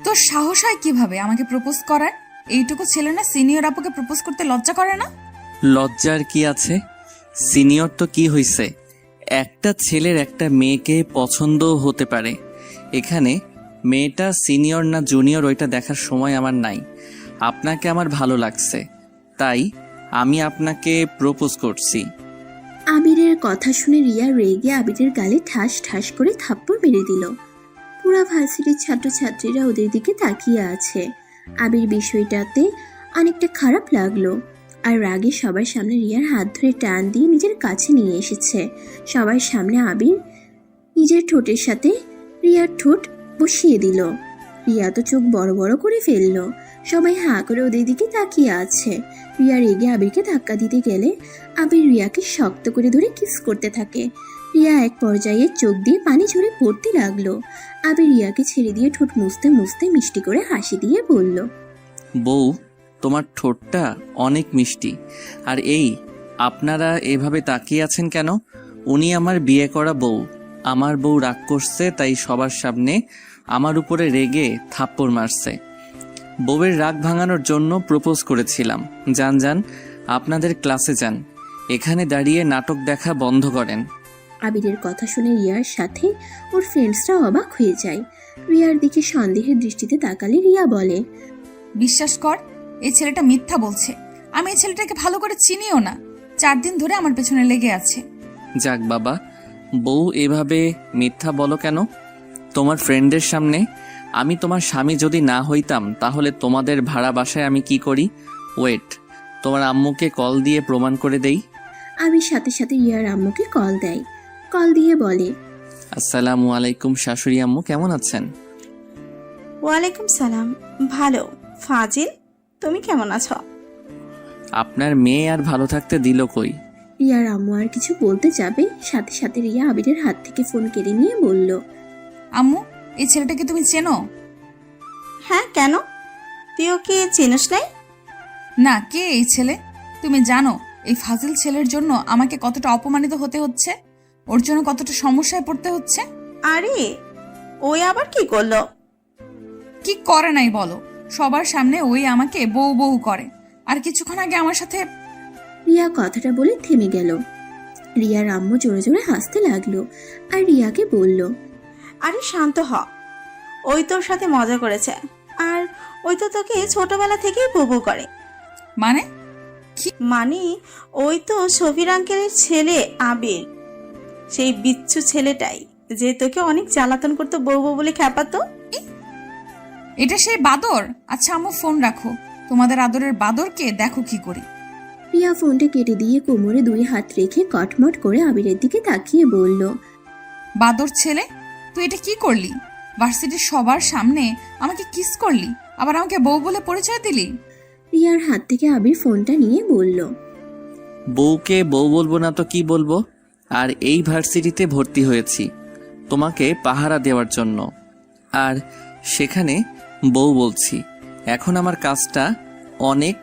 তোর সাহস হয় কিভাবে আমাকে প্রপোজ করার? এইটুকু ছেলে না সিনিয়র আপুকে প্রপোজ করতে লজ্জা করে না? লজ্জার কি আছে? সিনিয়র তো কি হইছে, একটা ছেলের একটা মেয়েকে পছন্দ হতে পারে। এখানে মেয়েটা সিনিয়র না জুনিয়র ওইটা দেখার সময় আমার নাই। আপনাকে আমার ভালো লাগছে, তাই আমি আপনাকে প্রপোজ করছি। আবিরের কথা শুনে রিয়া রেগে আবিরের গালে ঠাস ঠাস করে থাপ্পড় মেরে দিল। পুরা ভার্সিটির ছাত্রছাত্রীরা ওদের দিকে তাকিয়ে আছে। আবির বিষয়টাতে অনেকটা খারাপ লাগলো, আর রাগে সবার সামনে রিয়ার হাত ধরে টান দিয়ে নিজের কাছে নিয়ে এসেছে। সবার সামনে আবির নিজের ঠোঁটের সাথে রিয়ার ঠোঁট বসিয়ে দিল। রিয়া তো চোখ বড় বড় করে ফেললো। সবাই হাঁ করে ওদের দিকে তাকিয়ে আছে। রিয়া রেগে আবিরকে ধাক্কা দিতে গেলে আবির রিয়াকে শক্ত করে ধরে কিস করতে থাকে। রিয়া এক পর্যায়ে চোখ দিয়ে পানি ঝরে পড়তে লাগলো। আবির রিয়াকে ছেড়ে দিয়ে ঠোঁট মুছতে মুছতে মিষ্টি করে হাসি দিয়ে বলল, বউ, তোমার ঠোঁটটা অনেক মিষ্টি। আর এই আপনারা এভাবে তাকিয়ে আছেন কেন? উনি আমার বিয়ে করা বউ। আমার বউ রাগ করছে, তাই সবার সামনে আমার উপরে রেগে থাপ্পড় মারছে। বউয়ের রাগ ভাঙানোর জন্য প্রপোজ করেছিলাম। যান যান, আপনাদের ক্লাসে যান, এখানে দাঁড়িয়ে নাটক দেখা বন্ধ করেন। আবিরের কথা শুনে রিয়ার সাথে ওর ফ্রেন্ডসরা অবাক হয়ে যায়। রিয়ার দিকে সন্দেহের দৃষ্টিতে তাকালে রিয়া বলে, বিশ্বাস কর, এই ছেলেটা মিথ্যা বলছে। আমি এই ছেলেটাকে ভালো করে চিনিও না। 4 দিন ধরে আমার পেছনে লেগে আছে। যাক বাবা, বউ এভাবে মিথ্যা বলো কেন? তোমার ফ্রেন্ডের সামনে আমি তোমার স্বামী যদি না হইতাম তাহলে তোমাদের ভাড়া বাসায় আমি কি করি? ওয়েট, তোমার আম্মুকে কল দিয়ে প্রমাণ করে দেই। আবির সাথে সাথে রিয়ার আম্মুকে কল দেয়। কল দিয়ে বলে, আসসালামু আলাইকুম শাশুড়ি আম্মু, কেমন আছেন? ওয়ালাইকুম সালাম, ভালো। ফাজিল, তুমি কেমন আছো? আপনার মেয়ে আর ভালো থাকতে দিল কই? রিয়ার আম্মু আর কিছু বলতে যাবে, সাথে সাথে রিয়া আবিরের হাত থেকে ফোন কেড়ে নিয়ে বলল, আম্মু, এই ছেলেটাকে তুমি চেনো? হ্যাঁ, কেন? তুই ওকে চিনিস নাই? না, কে এই ছেলে? তুমি জানো এই ফাজিল ছেলের জন্য আমাকে কতটা অপমানিত হতে হচ্ছে, ওর জন্য কতটা সমস্যায় পড়তে হচ্ছে। আরে, ওই আবার কি করলো? কি করে নাই বলো? সবার সামনে ওই আমাকে বউ বউ করে, আর কিছুক্ষণ আগে আমার সাথে। রিয়া কথাটা বলে থেমে গেল। রিয়ার আম্মু জোরে জোরে হাসতে লাগলো আর রিয়াকে বলল, আরে শান্ত হ, ওই তোর সাথে মজা করেছে। আর ওই তো তোকে ছোটবেলা থেকেই বউ করে। মানে? মানে ওই তো শফির আঙ্কেলের ছেলে আবির, সেই বিচ্ছু ছেলেটাই যে তোকে অনেক জ্বালাতন করতো বউ বউ বলে খ্যাপাতো। এটা সেই বাদর? আচ্ছা আম্মু, ফোন রাখো। তোমাদের আদরের বাদরকে দেখো কি করি। রিয়া ফোনটা কেটে দিয়ে কোমরে 2 হাত রেখে কটমট করে আবিরের দিকে তাকিয়ে বলল, বাদর ছেলে, তুই এটা কি করলি? ভার্সিটির সবার সামনে আমাকে কিস করলি, আবার আমাকে বউ বলে পরিচয় দিলি। রিয়ার হাত থেকে আবির ফোনটা নিয়ে বলল, বউকে বউ বলবো না তো কি বলবো? আর এই ভার্সিটিতে ভর্তি হয়েছি তোমাকে পাহারা দেওয়ার জন্য, আর সেখানে বউ বলছি। এখন আমার কাজটা অনেক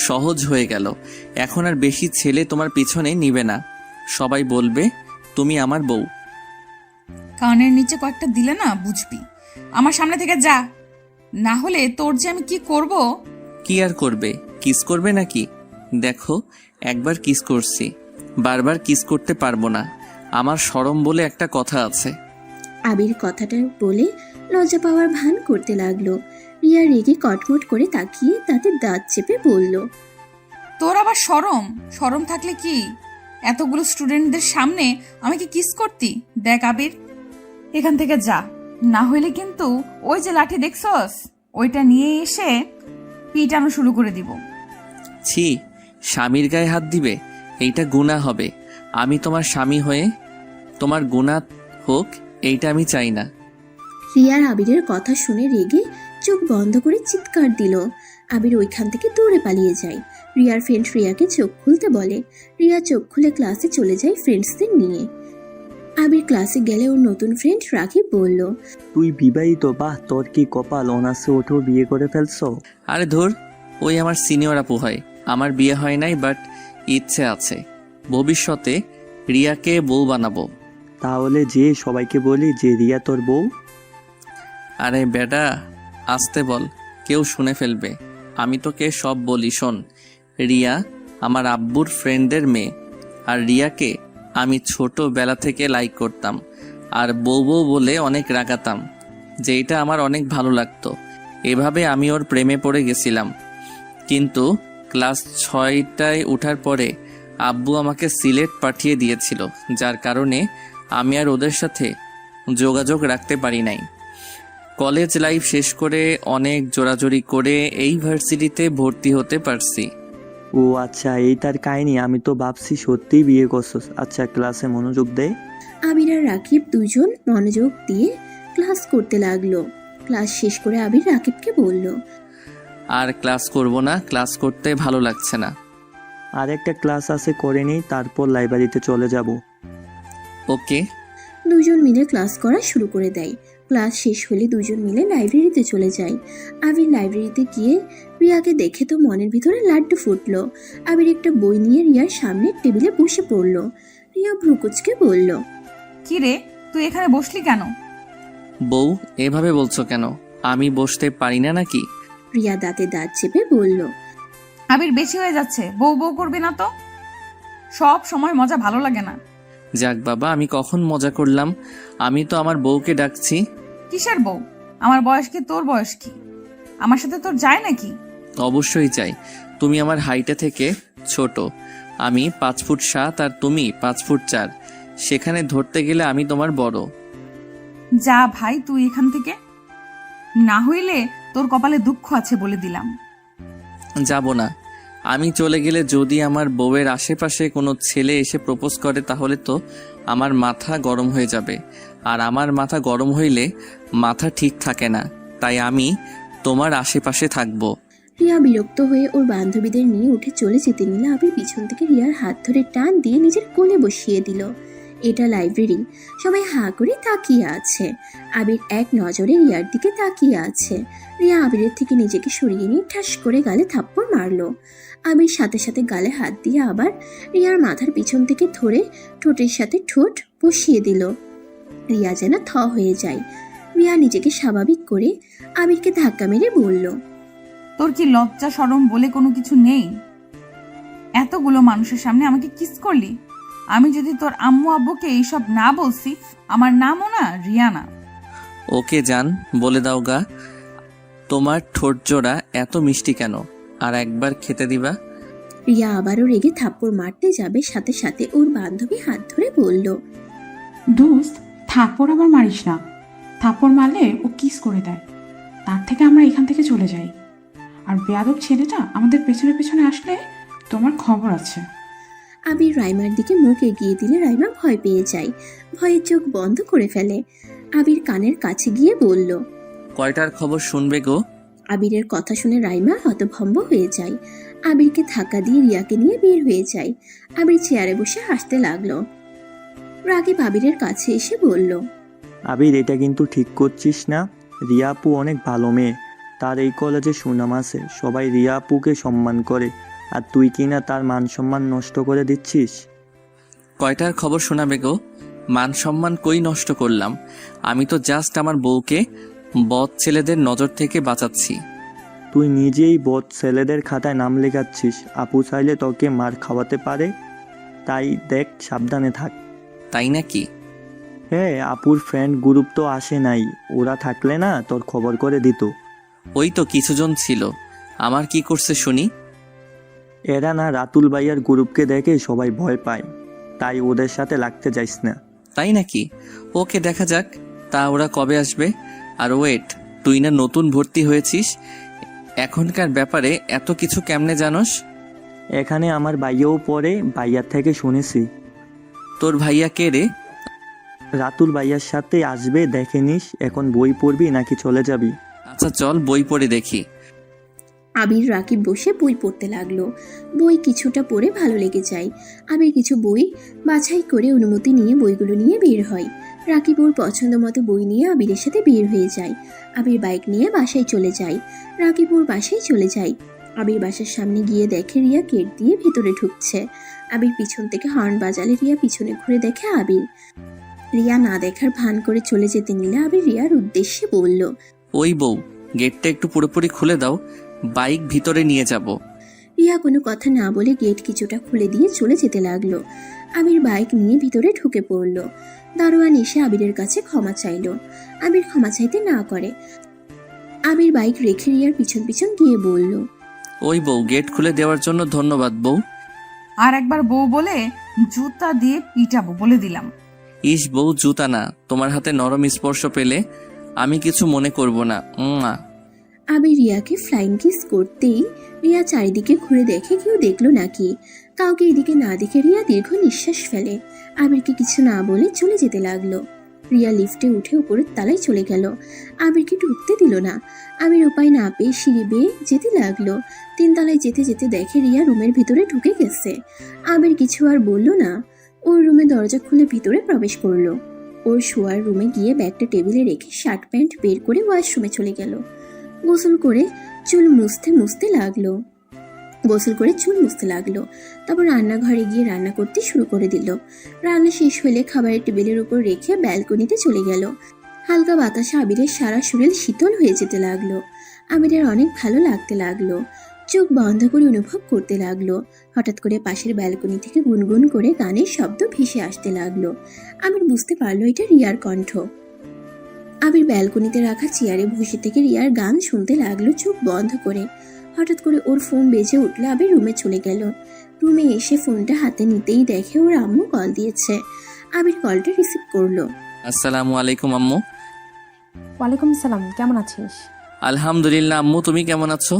সহজ হয়ে গেল। এখন আর বেশি ছেলে তোমার পিছনে নিবে না, সবাই বলবে তুমি আমার বউ। কানের নিচে কয়েকটা দিলে না বুঝবি। আমার সামনে থেকে যা, না হলে তোর যে আমি কি করব। কি আর করবে? কিস করবে নাকি? দেখো, একবার কিস করছি, বারবার কিস করতে পারবো না। আমার শরম বলে একটা কথা আছে। আবির কথাটা বলে লজ্জা পাওয়ার ভান করতে লাগলো। রিয়া রেগে কটমট করে তাকিয়ে তাতে দাঁত চেপে বলল, তোর আবার শরম? শরম থাকলে কি এতগুলো স্টুডেন্টদের সামনে আমাকে কিস করতি? দেখ আবির, এখান থেকে যা, না হইলে কিন্তু ওই যে লাঠি দেখছস ওইটা নিয়ে এসে পিটানো শুরু করে দিব। ছি, স্বামীর গায়ে হাত দিবে? এইটা গুনাহ হবে। আমি তোমার স্বামী হয়ে তোমার গুনাহ হোক, এইটা আমি চাই না। রিয়ার আবিরের কথা শুনে রেগে চোখ বন্ধ করে চিৎকার দিল। আবির ওইখান থেকে দৌড়ে পালিয়ে যায়। রিয়ার ফ্রেন্ড রিয়াকে চোখ খুলতে বলে। রিয়া চোখ খুলে ক্লাসে চলে যায় ফ্রেন্ডসদের নিয়ে। আবির ক্লাসে গেলে ওর নতুন ফ্রেন্ড রাখি বলল, তুই বিবাহিত? বাহ, তোর কি কপাল, অনার্সে উঠেও বিয়ে করে ফেলছো। আরে ধুর, ওই আমার সিনিয়র আপু হয়। আমার বিয়ে হয় নাই, বাট ইচ্ছে আছে ভবিষ্যতে রিয়াকে বউ বানাবো। তাহলে যে সবাইকে বলি যে রিয়া তোর বউ। আরে বেটা, আসতে বল, কেউ শুনে ফেলবে। আমি তোকে সব বলি, শোন। রিয়া আমার আব্বুর ফ্রেন্ডের মেয়ে, আর রিয়াকে আমি ছোটবেলা থেকে লাইক করতাম আর বউ বউ বলে অনেক রাগাতাম, যেটা আমার অনেক ভালো লাগতো। এভাবে আমি ওর প্রেমে পড়ে গেছিলাম। কিন্তু ক্লাস 6টায় ওঠার পরে আব্বু আমাকে সিলেট পাঠিয়ে দিয়েছিল, যার কারণে আমি আর ওদের সাথে যোগাযোগ রাখতে পারি নাই। কলেজ লাইফ শেষ করে অনেক জোরাজোরি করে এই ভার্সিটিতে ভর্তি হতে পারছি। ও আচ্ছা, এই তার কাহিনী। আমি তো ভাবছি সত্যিই বিয়ে করছস। আচ্ছা, ক্লাসে মনোযোগ দে। আবির আর রাকিব দুজন মনোযোগ দিয়ে ক্লাস করতে লাগলো। ক্লাস শেষ করে আবির রাকিবকে বলল, আর ক্লাস করব না, ক্লাস করতে ভালো লাগছে না। আর একটা ক্লাস আছে, করে নিই, তারপর লাইব্রেরিতে চলে যাব। ওকে। দুজন মিলে ক্লাস করা শুরু করে দেয়। ক্লাস শেষ হলে দুজন মিলে লাইব্রেরিতে চলে যায়। আবির লাইব্রেরিতে গিয়ে রিয়াকে দেখে তো মনের ভিতরে লাড্ডু ফুটলো। আবির একটা বই নিয়ে রিয়ার সামনে টেবিলে বসে পড়লো। রিয়া ভ্রুকুচকে বলল, কি রে, তুই এখানে বসলি কেন? বউ, এভাবে বলছো কেন? আমি বসতে পারি না নাকি? রিয়া দাঁতে দাঁত চেপে বলল, আবির বেশি হয়ে যাচ্ছে, বউ বউ করবি না তো। সব সময় মজা ভালো লাগে না। যাক বাবা, আমি কখন মজা করলাম? আমি তো আমার বউকে ডাকছি। কিসের বউ? আমার বয়স কি তোর বয়স কি? আমার সাথে তোর যায় নাকি? অবশ্যই চাই। তুমি আমার হাইটে থেকে ছোট। আমি 5 ফুট 7 আর তুমি 5 ফুট 4। সেখানে ধরতে গেলে আমি তোমার বড়। যা ভাই তুই এখান থেকে, না হইলে তোর কপালে দুঃখ আছে বলে দিলাম। যাব না। আমি চলে গেলে যদি আমার বউয়ের আশেপাশে কোনো ছেলে এসে প্রপোজ করে, তাহলে তো আমার মাথা গরম হয়ে যাবে। আর আমার মাথা গরম হইলে মাথা ঠিক থাকে না। তাই আমি তোমার আশেপাশে থাকবো। রিয়া বিরক্ত হয়ে ওর বান্ধবীদের নিয়ে উঠে চলে যেতে নিলে আবির পিছন থেকে রিয়ার হাত ধরে টান দিয়ে নিজের কোলে বসিয়ে দিল। এটা লাইব্রেরি, সবাই হাঁ করে তাকিয়ে আছে। আবির এক নজরে রিয়ার দিকে তাকিয়ে আছে। রিয়া আবিরের থেকে নিজেকে সরিয়ে নিয়ে ঠাস করে গালে থাপ্পড় মারলো। আবির সাথে সাথে গালে হাত দিয়ে আবার রিয়ার মাথার পিছন থেকে ধরে ঠোঁটের সাথে ঠোঁট বসিয়ে দিল। রিয়া যেন থ হয়ে যায়। রিয়া নিজেকে স্বাভাবিক করে আবিরকে ধাক্কা মেরে বলল, তোর কি লজ্জা শরম বলে কোনো কিছু নেই? এতগুলো মানুষের সামনে আমাকে কিস করলি। আমি যদি তোর আম্মু আব্বুকে এইসব না বলছি, আমার নামও না রিয়ানা। ওকে জান, বলে দাও গা, তোমার ঠোঁট জোড়া এত মিষ্টি কেন? আর একবার খেতে দিবা? রিয়া আবারও রেগে থাপ্পড় মারতে যাবে, সাথে সাথে ওর বান্ধবী হাত ধরে বলল, দোস্ত, থাপ্পড় আবার মারিস না। থাপ্পড় মারলে ও কিস করে দেয়। তার থেকে আমরা এখান থেকে চলে যাই। আর বেয়াদব ছেলেটা আমাদের পেছনে পেছনে আসলে তোমার খবর আছে। আবির রাইমার দিকে মুখ এগিয়ে দিলে রাইমা ভয় পেয়ে যায়। ভয়ে চোখ বন্ধ করে ফেলে। আবির কানের কাছে গিয়ে বলল, কয়টার খবর শুনবে গো? আবিরের কথা শুনে রাইমা হতভম্ব হয়ে যায়। আবিরকে ধাক্কা দিয়ে রিয়াকে নিয়ে বের হয়ে যায়। আবির চেয়ারে বসে হাসতে লাগলো। রাকিব আবিরের কাছে এসে বলল, আবির, এটা কিন্তু ঠিক করছিস না। রিয়া আপু অনেক ভালো মেয়ে, তার এই কলেজে সুনাম আছে, সবাই রিয়া আপুকে সম্মান করে, আর তুই কিনা তার মান সম্মান নষ্ট করে দিচ্ছিস। কয়টার খবর শোনাবে গো? মান সম্মান কই নষ্ট করলাম? আমি তো জাস্ট আমার বউকে বদ ছেলেদের নজর থেকে বাঁচাচ্ছি। তুই নিজেই বদ ছেলেদের খাতায় নাম লেখাচ্ছিস। আপু চাইলে তোকে মার খাওয়াতে পারে, তাই দেখ, সাবধানে থাক। তাই নাকি? হ্যাঁ, আপুর ফ্রেন্ড গ্রুপ তো আসে নাই, ওরা থাকলে না তোর খবর করে দিত। ওই তো কিছুজন ছিল। আমার কি করছে শুনি? এরা না রাতুল ভাইয়ার গ্রুপকে দেখে সবাই ভয় পায়, তাই ওদের সাথে লাগতে যাইস না। তাই নাকি? ওকে, দেখা যাক। তা ওরা কবে আসবে? আর ওয়েট, তুই না নতুন ভর্তি হয়েছিস, এখনকার ব্যাপারে এত কিছু কেমনে জানোস? এখানে আমার ভাইয়াও পড়ে, ভাইয়ার থেকে শুনেছি। তোর ভাইয়া কে রে? রাতুল ভাইয়ার সাথে আসবে, দেখে নিস। এখন বই পড়বি নাকি চলে যাবি? আচ্ছা চল, বই পড়ে দেখি। আবির রাকিব বসে বই পড়তে লাগলো। বই কিছুটা পড়ে ভালো লেগে যায়। আবির কিছু বই বাছাই করে অনুমতি নিয়ে বইগুলো নিয়ে বের হয়। রাকিব ওর পছন্দ মতো বই নিয়ে আবিরের সাথে বের হয়ে যায়। আবির বাইক নিয়ে বাসায় চলে যায়। রাকিব ওর বাসায় চলে যায়। আবির বাসার সামনে গিয়ে দেখে রিয়া গেট দিয়ে ভিতরে ঢুকছে। আবির পিছন থেকে হর্ন বাজালে রিয়া পিছনে ঘুরে দেখে আবির। রিয়া না দেখার ভান করে চলে যেতে নিলে আবির রিয়ার উদ্দেশ্যে বলল, ওই বউ, গেটটা একটু পুরোপুরি খুলে দাও, বাইক ভিতরে নিয়ে যাব। রিয়া কোনো কথা না বলে গেট কিছুটা খুলে দিয়ে চলে যেতে লাগলো। আবির বাইক নিয়ে ভিতরে ঢুকে পড়লো। দারোয়ান এসে আবিরের কাছে ক্ষমা চাইলো। আবির ক্ষমা চাইতে না করে। আবির বাইক রেখে রিয়ার পিছন পিছন গিয়ে বলল, ওই বউ, গেট খুলে দেওয়ার জন্য ধন্যবাদ বউ। আর একবার বউ বলে জুতা দিয়ে পিটাবো বলে দিলাম। ইস বউ, জুতা না, তোমার হাতে নরম স্পর্শ পেলে আমি কিছু মনে করব না। আবির রিয়াকে ফ্লাইং কিস করতেই রিয়া চারিদিকে ঘুরে দেখে কেউ দেখলো নাকি। কাউকে এদিকে না দেখে রিয়া দীর্ঘ নিঃশ্বাস ফেলে। আবিরকে কিছু না বলে চলে যেতে লাগলো। রিয়া লিফটে উঠে উপরের তলায় চলে গেল। আবিরকে ঢুকতে দিল না। আবির উপায় না পেয়ে সিঁড়ি বেয়ে যেতে লাগলো। 3 তলায় যেতে যেতে দেখে রিয়া রুমের ভিতরে ঢুকে গেছে। আবির কিছু আর বলল না। ওর রুমে দরজা খুলে ভিতরে প্রবেশ করলো। ওর শোয়ার রুমে গিয়ে ব্যাগটা টেবিলে রেখে শার্ট প্যান্ট বের করে ওয়াশরুমে চলে গেল। গোসল করে চুল মুছতে লাগলো। তারপর রান্নাঘরে গিয়ে রান্না করতে শুরু করে দিল। রান্না শেষ হলে খাবারের টেবিলের উপর রেখে ব্যালকনিতে চলে গেল। হালকা বাতাসে আবিরের সারা শরীর শীতল হয়ে যেতে লাগলো। আবিরের অনেক ভালো লাগতে লাগলো। চোখ বন্ধ করে অনুভব করতে লাগলো। হঠাৎ করে পাশের ব্যালকনি থেকে গুনগুন করে গানের শব্দ ভেসে আসতে লাগলো। আবির বুঝতে পারলো এটা রিয়ার কণ্ঠ। আবির ব্যালকনিতে রাখা চেয়ারে বসে থেকে রিয়ার গান শুনতে লাগলো চোখ বন্ধ করে। হঠাৎ করে ওর ফোন বেজে উঠলে আবির রুমে চলে গেল। রুমে এসে ফোনটা হাতে নিতেই দেখে ওর আম্মু কল দিয়েছে। আবির কলটা রিসিভ করলো। আসসালামু আলাইকুম আম্মু। ওয়ালাইকুম সালাম, কেমন আছিস? আলহামদুলিল্লাহ আম্মু, তুমি কেমন আছো?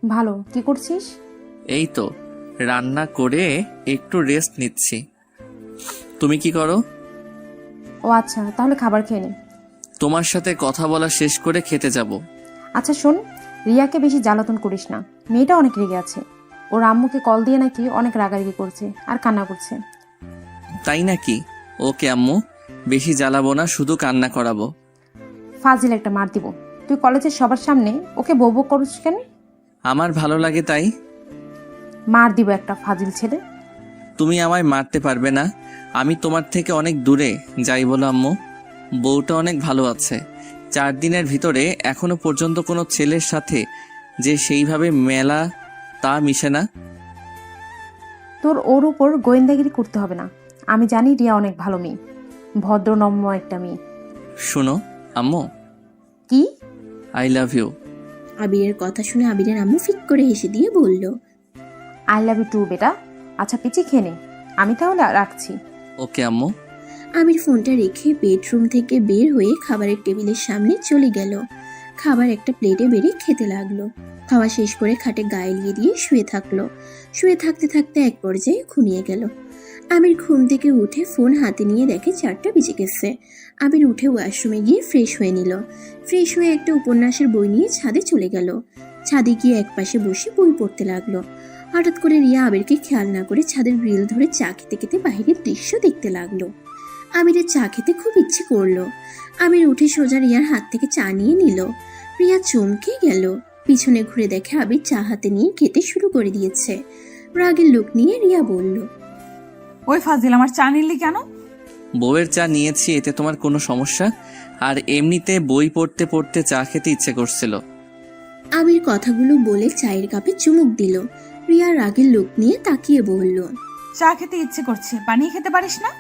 ভালো। কি করছিস? এই তো রান্না করে একটু রেস্ট নিচ্ছি। তুমি কি করো? ও আচ্ছা, তাহলে খাবার খেয়ে নে। তোমার সাথে কথা বলা শেষ করে খেতে যাব। আচ্ছা শোন, রিয়াকে বেশি জ্বালাতন করিস না। মেয়েটা অনেক রেগে আছে। ওর আম্মুকে কল দিয়ে নাকি অনেক রাগারাগি করছে আর কান্না করছে। তাই নাকি? ওকে আম্মু, বেশি জ্বালাবো না, শুধু কান্না করাবো। ফাজিল একটা মার দিব। তুই কলেজের সবার সামনে ওকে বউ বউ করিস কেন? আমার ভালো লাগে তাই। মার দিব একটা, ফাজিল ছেলে। তুমি আমায় মারতে পারবে না। আমি তোমার থেকে অনেক দূরে, যাই বলো আম্মু। বউটা অনেক ভালো আছে। 4 দিনের ভিতরে এখনো পর্যন্ত কোনো ছেলের সাথে যে সেইভাবে মেলা তা মিশে না। তোর ওর উপর গোয়েন্দাগিরি করতে হবে না। আমি জানি রিয়া অনেক ভালো মেয়ে, ভদ্রনম্য একটা মেয়ে। শোনো আম্মু, কি? I love you. আবিরের কথা শুনে আবিরের আম্মু ফিক করে হেসে দিয়ে বলল, আই লাভ ইউ টু বেটা। আচ্ছা পিচি খেয়ে নে, আমি তাহলে রাখছি। ওকে আম্মু। আবির ফোনটা রেখে বেডরুম থেকে বের হয়ে খাবারের টেবিলের সামনে চলে গেল। খাবার একটা প্লেটে বেড়ে খেতে লাগলো। খাওয়া শেষ করে খাটে গায়ে লিয়ে দিয়ে শুয়ে থাকলো। শুয়ে থাকতে থাকতে এক পর্যায়ে ঘুমিয়ে গেল। আবির ঘুম থেকে উঠে ফোন হাতে নিয়ে দেখে 4টা বেজে গেছে। আবির উঠে ওয়াশরুমে গিয়ে ফ্রেশ হয়ে নিল। ফ্রেশ হয়ে একটা উপন্যাসের বই নিয়ে ছাদে চলে গেল। ছাদে গিয়ে একপাশে বসে বই পড়তে লাগলো। হঠাৎ করে রিয়া আবিরকে খেয়াল না করে ছাদের গ্রিল ধরে চা খেতে খেতে বাহিরের দৃশ্য দেখতে লাগলো। আবিরের চা খেতে খুব ইচ্ছে করলো। আবির উঠে সোজা রিয়ার হাত থেকে চা নিয়ে নিল। রিয়া চমকে গেল। পিছনে ঘুরে দেখে আবির চা হাতে নিয়ে খেতে শুরু করে দিয়েছে। রাগের লোক নিয়ে রিয়া বলল, ওই ফাজিল, আমার চা নিলি কেন? বউয়ের চা নিয়েছি, এতে তোমার কোনো সমস্যা? আর এমনিতে বই পড়তে পড়তে চা খেতে ইচ্ছে করছিল। আবির কথাগুলো বলে চায়ের কাপে চুমুক দিল। রিয়া রাগের লোক নিয়ে তাকিয়ে বলল, চা খেতে ইচ্ছে করছে, বানিয়ে খেতে পারিস না?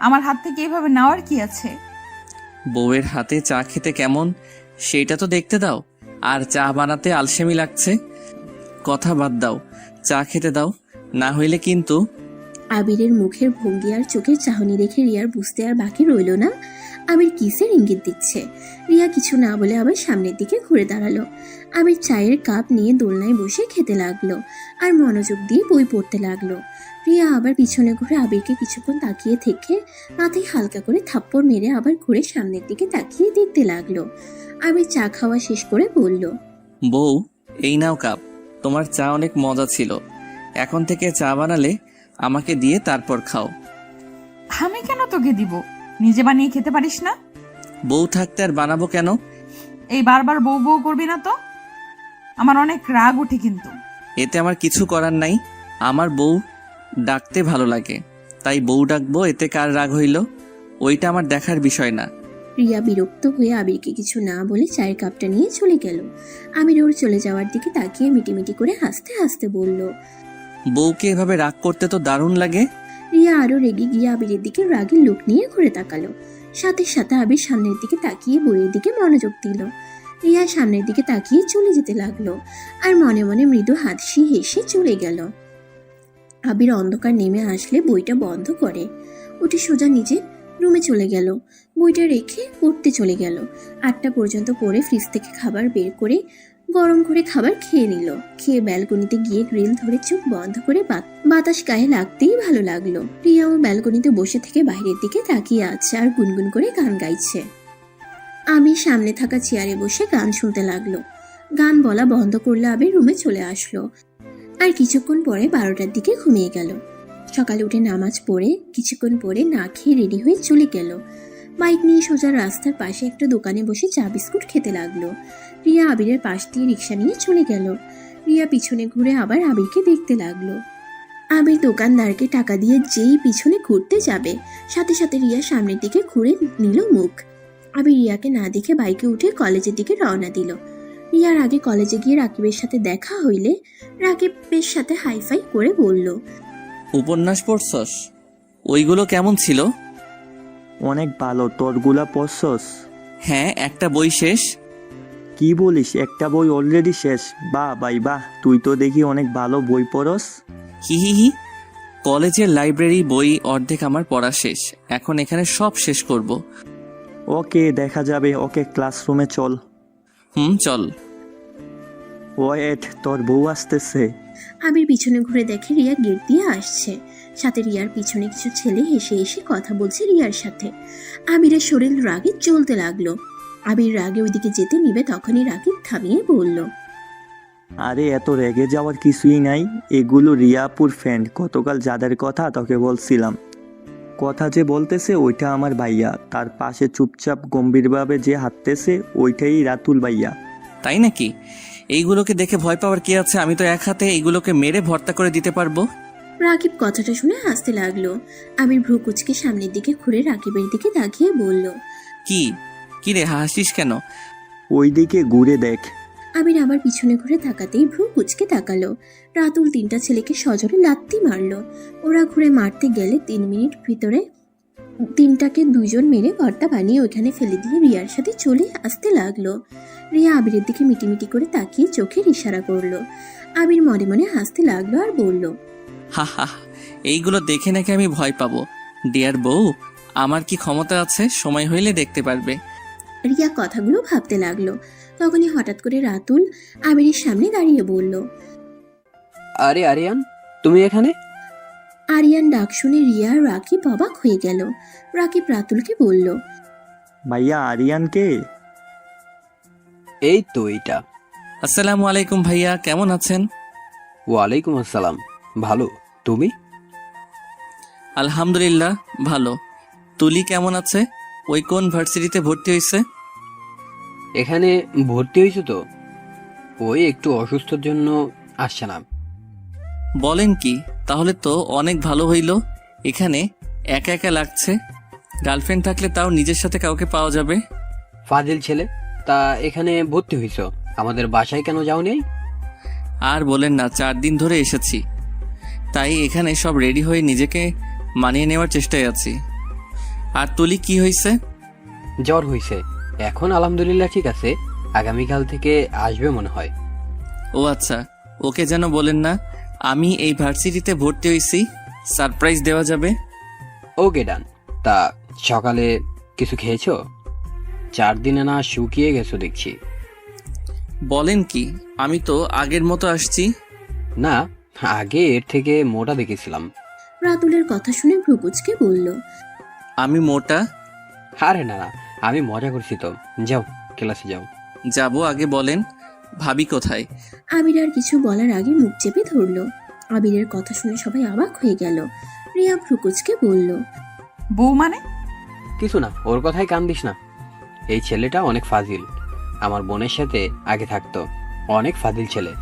আমার হাত থেকে এভাবে নেওয়ার কি আছে? বউয়ের হাতে চা খেতে কেমন সেটা তো দেখতে দাও। আর চা বানাতে আলসেমি লাগছে। কথা বাদ দাও, চা খেতে দাও, না হইলে কিন্তু। আবিরের মুখের ভঙ্গি আর চোখের চাহনি দেখে রিয়ার বুঝতে আর বাকি রইল না আবির কিসের ইঙ্গিত দিচ্ছে। রিয়া কিছু না বলে আবার সামনের দিকে ঘুরে দাঁড়ালো। আবির চায়ের কাপ নিয়ে দোলনায় বসে খেতে লাগলো আর মনোযোগ দিয়ে বই পড়তে লাগলো। রিয়া আবার পিছনে ঘুরে আবিরকে কিছুক্ষণ তাকিয়ে থেকে মাথায় হালকা করে থাপ্পড় মেরে আবার ঘুরে সামনের দিকে তাকিয়ে দেখতে লাগলো। আবির চা খাওয়া শেষ করে বলল, বউ, এই নাও কাপ। তোমার চা অনেক মজা ছিল। এখন থেকে চা বানালে আমাকে দিয়ে তারপর খাও। আমি কেন তোকে দিব? নিজে বানিয়ে খেতে পারিস না? বউ থাকতে আর বানাবো কেন? এই বারবার বউ বউ করবি না তো, আমার অনেক রাগ ওঠে কিন্তু। এতে আমার কিছু করার নাই। আমার বউ ডাকতে ভালো লাগে, তাই বউ ডাকবো। এতে কার রাগ হইল ওইটা আমার দেখার বিষয় না। রিয়া বিরক্ত হয়ে আবিরকে কিছু না বলে চায়ের কাপটা নিয়ে চলে গেল। আবির ওর চলে যাওয়ার দিকে তাকিয়ে মিটিমিটি করে হাসতে হাসতে বলল। বউকে এভাবে রাগ করতে তো দারুণ লাগে। রিয়া আরো রেগে গিয়ে আবিরের দিকে রাগের লোক নিয়ে ঘুরে তাকালো। সাথে সাথে আবির সামনের দিকে তাকিয়ে বইয়ের দিকে মনোযোগ দিল। রিয়া সামনের দিকে তাকিয়ে চলে যেতে লাগলো আর মনে মনে মৃদু হাসি হেসে চলে গেল। আবির অন্ধকার নেমে আসলে বইটা বন্ধ করে উঠে সোজা নিজের রুমে চলে গেল। বইটা রেখে পড়তে চলে গেল। 8টা পর্যন্ত পড়ে ফ্রিজ থেকে খাবার বের করে গরম করে খাবার খেয়ে নিল। খেয়ে ব্যালকনিতে গিয়ে গ্রিল ধরে চোখ বন্ধ করে বাতাস গায়ে লাগতেই ভালো লাগলো। রিয়াও ব্যালকনিতে বসে থেকে বাইরের দিকে তাকিয়ে আছে আর গুনগুন করে গান গাইছে। আবির সামনে থাকা চেয়ারে বসে গান শুনতে লাগলো। গান বলা বন্ধ করলে আবির রুমে চলে আসলো আর কিছুক্ষণ পরে 12টার দিকে ঘুমিয়ে গেল। সকালে উঠে নামাজ পড়ে কিছুক্ষণ পরে না খেয়ে রেডি হয়ে চলে গেল। বাইক নিয়ে সোজা রাস্তার পাশে একটা দোকানে বসে চা বিস্কুট খেতে লাগলো। রিয়া আবিরের পাশ দিয়ে রিক্সা নিয়ে চলে গেল। রিয়া পিছনে ঘুরে আবার আবিরকে দেখতে লাগলো। আবির দোকানদারকে টাকা দিয়ে যেই পিছনে ঘুরতে যাবে সাথে সাথে রিয়া সামনের দিকে ঘুরে নিল মুখ। আবির রিয়াকে না দেখে বাইকে উঠে কলেজের দিকে রওনা দিল। রিয়ার আগে কলেজে গিয়ে রাকিবের সাথে দেখা হইলে রাকিবের সাথে হাইফাই করে বলল। উপন্যাস পড়ছস? ওইগুলো কেমন ছিল? অনেক ভালো। তোরগুলা পড়ছস? হ্যাঁ, একটা বই শেষ। কি বলিস, একটা বই অলরেডি শেষ? বাহ ভাই বাহ, তুই তো দেখি অনেক ভালো বই পড়স। হি হি হি। কলেজের লাইব্রেরি বই অর্ধেক আমার পড়া শেষ, এখন এখানে সব শেষ করব। ওকে, দেখা যাবে। ওকে, ক্লাসরুমে চল। চল। ওয়েট, তোর বউ আসতেছে। আবির পিছনে ঘুরে দেখে রিয়া গেট দিয়ে আসছে। সাথে রিয়ার পিছনে কিছু ছেলে হেসে হেসে কথা বলছে রিয়ার সাথে। আবিরের শরীর রাগে জ্বলতে লাগলো। আবির রাগে ওইদিকে যেতে নিবে তখনই রাকিব থামিয়ে বলল। আরে এত রেগে যাওয়ার কিছুই নাই, এগুলো রিয়াপুর ফ্রেন্ড। গতকাল যাদের কথা তোকে বলছিলাম, কথা যে বলতেছে ওইটা আমার ভাইয়া। তার পাশে চুপচাপ গম্ভীরভাবে যে হাঁটতেছে ওইটাই রাতুল ভাইয়া। তাই নাকি? এইগুলোকে দেখে ভয় পাওয়ার কি আছে? আমি তো এক হাতে এইগুলোকে মেরে ভর্তা করে দিতে পারবো। রাকিব কথাটা শুনে হাসতে লাগলো। আবির ভ্রু কুচকে সামনের দিকে ঘুরে রাকিবের দিকে তাকিয়ে বলল। কি রে, হাসিস কেন? ওইদিকে ঘুরে দেখ। আবির আবার পিছনে ঘুরে তাকাতেই ভ্রু কুচকে তাকালো। রাতুল 3টা ছেলেকে সজোরে লাত্তি মারলো। ওরা ঘুরে মারতে গেলে 3 মিনিট ভিতরে 3টাকে 2জন মেরে ভর্তা বানিয়ে ওইখানে ফেলে দিয়ে রিয়ার সাথে চলে আসতে লাগলো। রিয়া আবিরের দিকে মিটিমিটি করে তাকিয়ে চোখের ইশারা করলো। আবির মনে মনে হাসতে লাগলো আর বলল। হা হা, এইগুলো দেখে নাকি আমি ভয় পাবো? ডিয়ার বউ, আমার কি ক্ষমতা আছে? সময় হইলে দেখতে পারবে। রিয়া কথাগুলো ভাবতে লাগলো। তখনই হঠাৎ করে রাতুল আবিরের সামনে দাঁড়িয়ে বলল। আরে আরিয়ান, তুমি এখানে? আরিয়ান ডাক শুনে রিয়া আর রাকিব অবাক হয়ে গেল। রাকিব রাতুলকে বলল। ভাইয়া, আরিয়ানকে? এই তো এইটা। আসসালামু আলাইকুম ভাইয়া, কেমন আছেন? ওয়ালাইকুম আসসালাম। ভালো, তুমি? আলহামদুলিল্লাহ ভালো। তুলি কেমন আছে? ওই কোন ভার্সিটিতে ভর্তি হয়েছে? এখানে ভর্তি হয়েছো তো? ওই একটু অসুস্থর জন্য আসছে না। বলেন কি? তাহলে তো অনেক ভালো হইল। এখানে একা একা লাগছে। গার্লফ্রেন্ড থাকলে তাও নিজের সাথে কাউকে পাওয়া যাবে। ফাজিল ছেলে, তা এখানে ভর্তি হয়েছো, আমাদের বাসায় কেন যাওনি? আর বলেন না, 4 দিন ধরে এসেছি, তাই এখানে সব রেডি হয়ে নিজেকে মানিয়ে নেওয়ার চেষ্টায় আছি। আর তুলি কি হয়েছে? জ্বর হয়েছে, এখন আলহামদুলিল্লাহ ঠিক আছে। আগামীকাল থেকে আসবে মনে হয়। ও আচ্ছা, ওকে যেন বলেন না আমি এই ভার্সিটিতে ভর্তি হয়েছি, সারপ্রাইজ দেওয়া যাবে। ওকে ডান। তা সকালে কিছু খেয়েছো? 4 দিনে না শুকিয়ে গেছো দেখছি। বলেন কি? আমি তো আগের মতো আসছি। না, আগে এর থেকে মোটা দেখেছিলাম। রাতুলের কথা শুনে ভ্রুকুচকে বলল। আমি মোটা? আরে না না, আমি মজা করছি তো। যাও, ক্লাসে যাও। যাব, আগে বলেন ভাবি কোথায়? আবির আর কিছু বলার আগে মুখ চেপে ধরলো। আবিরের কথা শুনে সবাই অবাক হয়ে গেল। রিয়া ভ্রুকুচকে বলল। বউ মানে? কিছু না, ওর কথাই কান দিস না। এই ছেলেটা অনেক ফাজিল। আমার বোনের সাথে আগে থাকতো। অনেক ফাজিল ছেলে,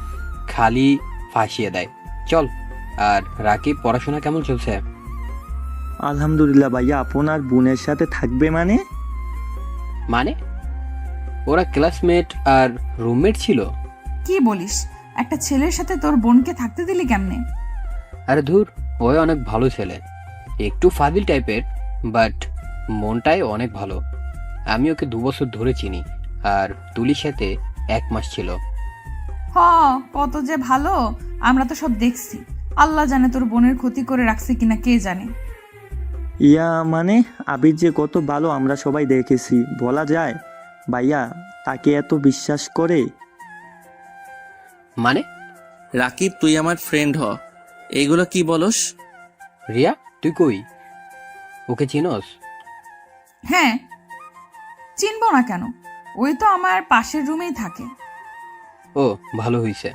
খালি ফাঁসিয়ে দেয়। চল। আর রাকিব, পড়াশোনা কেমন চলছে? আলহামদুলিল্লাহ ভাইয়া। আপনার বোনের সাথে থাকবে মানে? মানে ওরা ক্লাসমেট আর রুমমেট ছিল? কি বলিস, একটা ছেলের সাথে তোর বোনকে থাকতে দিলি কেমনে? আরে ধুর, ওই অনেক ভালো ছেলে, একটু ফাজিল টাইপের, বাট মনটাই অনেক ভালো। আমি ওকে 2 বছর ধরে চিনি, আর তুলির সাথে 1 মাস ছিল। হ, কত যে ভালো, আমরা তো সব দেখছি। আল্লাহ জানে তোর বোনের ক্ষতি করে রাখছে কিনা, কে জানে। ইয়া মানে আবির যে কত ভালো আমরা সবাই দেখেছি, বলা যায়? ভাইয়া তাকে এত বিশ্বাস করে? মানে? রাকিব, তুই আমার ফ্রেন্ড হ। এইগুলো কি বলস? রিয়া, তুই কই? ওকে চিনস? হ্যাঁ, চিনবো না কেন? ওই তো আমার পাশের রুমেই থাকে। ও, ভালো হইছে।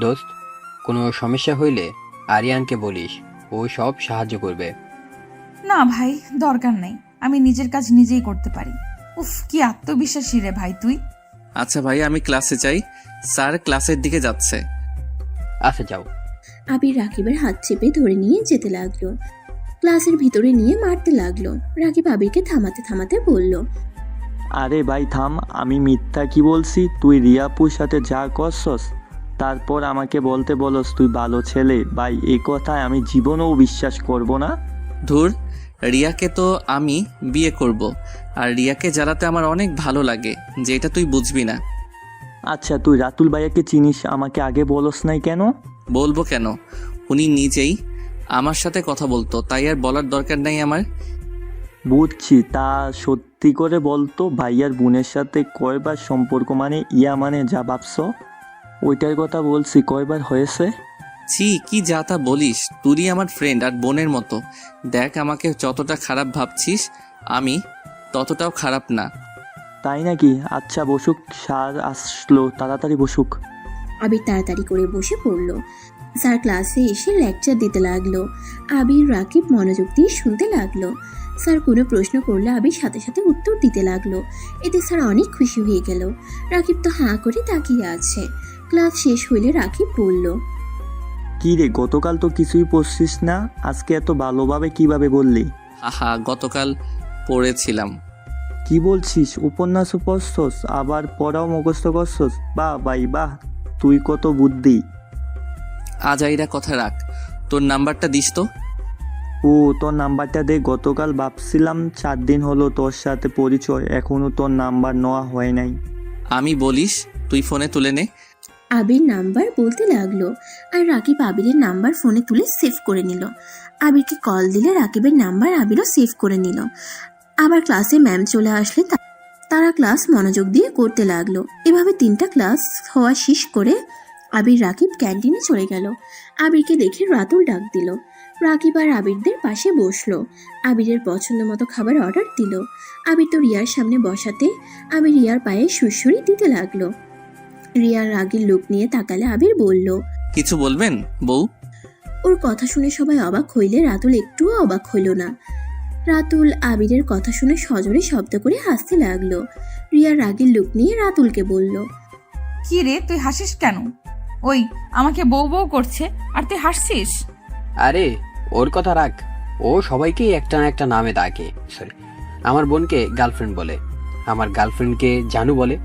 দোস্ত, কোনো সমস্যা হইলে আরিয়ানকে বলিস, ও সব সাহায্য করবে। না ভাই, দরকার নেই, আমি নিজের কাজ নিজেই করতে পারি। উফ, কি আত্মবিশ্বাসী রে ভাই তুই। আচ্ছা ভাই, আমি ক্লাসে চাই। স্যার ক্লাসের দিকে যাচ্ছে। আচ্ছা, যাও। আবির রাকিবের হাত চেপে ধরে নিয়ে যেতে লাগলো। ক্লাসের ভিতরে নিয়ে মারতে লাগলো। রাকিব আবিরকে থামাতে থামাতে বলল, আরে ভাই থাম, আমি মিথ্যা কি বলছি? তুই রিয়াপুর সাথে যা করছস, তারপর আমাকে বলতে বলস তুই ভালো ছেলে। ভাই এই কথায় আমি জীবনেও বিশ্বাস করব না। ধুর, রিয়াকে তো আমি বিয়ে করব, আর রিয়াকে জ্বালাতে আমার অনেক ভালো লাগে, যেটা তুই বুঝবি না। আচ্ছা তুই রাতুল ভাইয়াকে চিনিস, আমাকে আগে বলস নাই কেন? বলবো কেন? উনি নিজেই আমার সাথে কথা বলতো, তাই আর বলার দরকার নাই আমার। বুঝছি, তা সত্যি করে বলতো ভাইয়ার বোনের সাথে কয়বার সম্পর্ক, মানে ইয়া মানে যা ভাবছ ওইটার কথা বলছি, কয়বার হয়েছে? ছি, কি যা তা বলিস? তুই আমার ফ্রেন্ড আর বোনের মতো। দেখ, আমাকে যতটা খারাপ ভাবছিস আমি ততটাও খারাপ না। তাই নাকি? আচ্ছা বসুক, স্যার আসলো, তাড়াতাড়ি বসুক। আবির তাড়াতাড়ি করে বসে পড়ল। স্যার ক্লাসে এসে লেকচার দিতে লাগলো। আবির রাকিব মনোযোগ দিয়ে শুনতে লাগলো। স্যার কোনো প্রশ্ন করলে আবির সাথে সাথে উত্তর দিতে লাগলো। এতে স্যার অনেক খুশি হয়ে গেল। রাকিব তো হাঁ করে তাকিয়ে আছে। ক্লাস শেষ হইলে রাকিব বলল, কি রে, গতকাল তো কিছুই পড়ছিস না, আজকে এত ভালোভাবে কিভাবে বললি? আহা, গতকাল পড়েছিলাম। কি বলছিস? উপন্যাসও পড়ছস, আবার পড়াও মুখস্থ করছস? বাহ ভাই বাহ, তুই কত বুদ্ধি। আজাইরা কথা রাখ, তোর নাম্বারটা দিস তো। ও তোর নাম্বারটা দে। গতকাল ভাবছিলাম 4 দিন হলো তোর সাথে পরিচয়, এখনো তোর নাম্বার নেওয়া হয় নাই। আমি বলিস, তুই ফোনে তুলে নে। আবির নাম্বার বলতে লাগলো, আর রাকিব আবিরের নাম্বার ফোনে তুলে সেভ করে নিল। আবিরকে কল দিলে রাকিবের নাম্বার আবিরও সেভ করে নিল। আবার ক্লাসে ম্যাম চলে আসলে তারা ক্লাস মনোযোগ দিয়ে করতে লাগলো। এভাবে 3টা ক্লাস হওয়া শেষ করে আবির রাকিব ক্যান্টিনে চলে গেল। আবিরকে দেখে রাতুল ডাক দিল। রাকিব আর আবিরদের পাশে বসলো। আবিরের পছন্দ মতো খাবার অর্ডার দিল। আবির তো রিয়ার সামনে বসাতে আবির রিয়ার পায়ে সুড়সুড়ি দিতে লাগলো। রিয়ার রাগের লোক নিয়ে তাকালে আবির বলল, কিছু বলবেন বউ? ওর কথা শুনে সবাই অবাক হইলে রাতুল একটুও অবাক হইল না। রাতুল আবিরের কথা শুনে সজোরে শব্দ করে হাসতে লাগলো। রিয়ার রাগের লোক নিয়ে রাতুলকে বলল, কি রে, তুই হাসিস কেন? ওই, আমাকে বউ বউ করছে আর তুই হাসছিস? আরে ওর কথা রাখ, ও সবাইকেই একটা না একটা নামে ডাকে। সরি, আমার বোনকে গার্লফ্রেন্ড বলে, আমার গার্লফ্রেন্ডকে জানু বলে,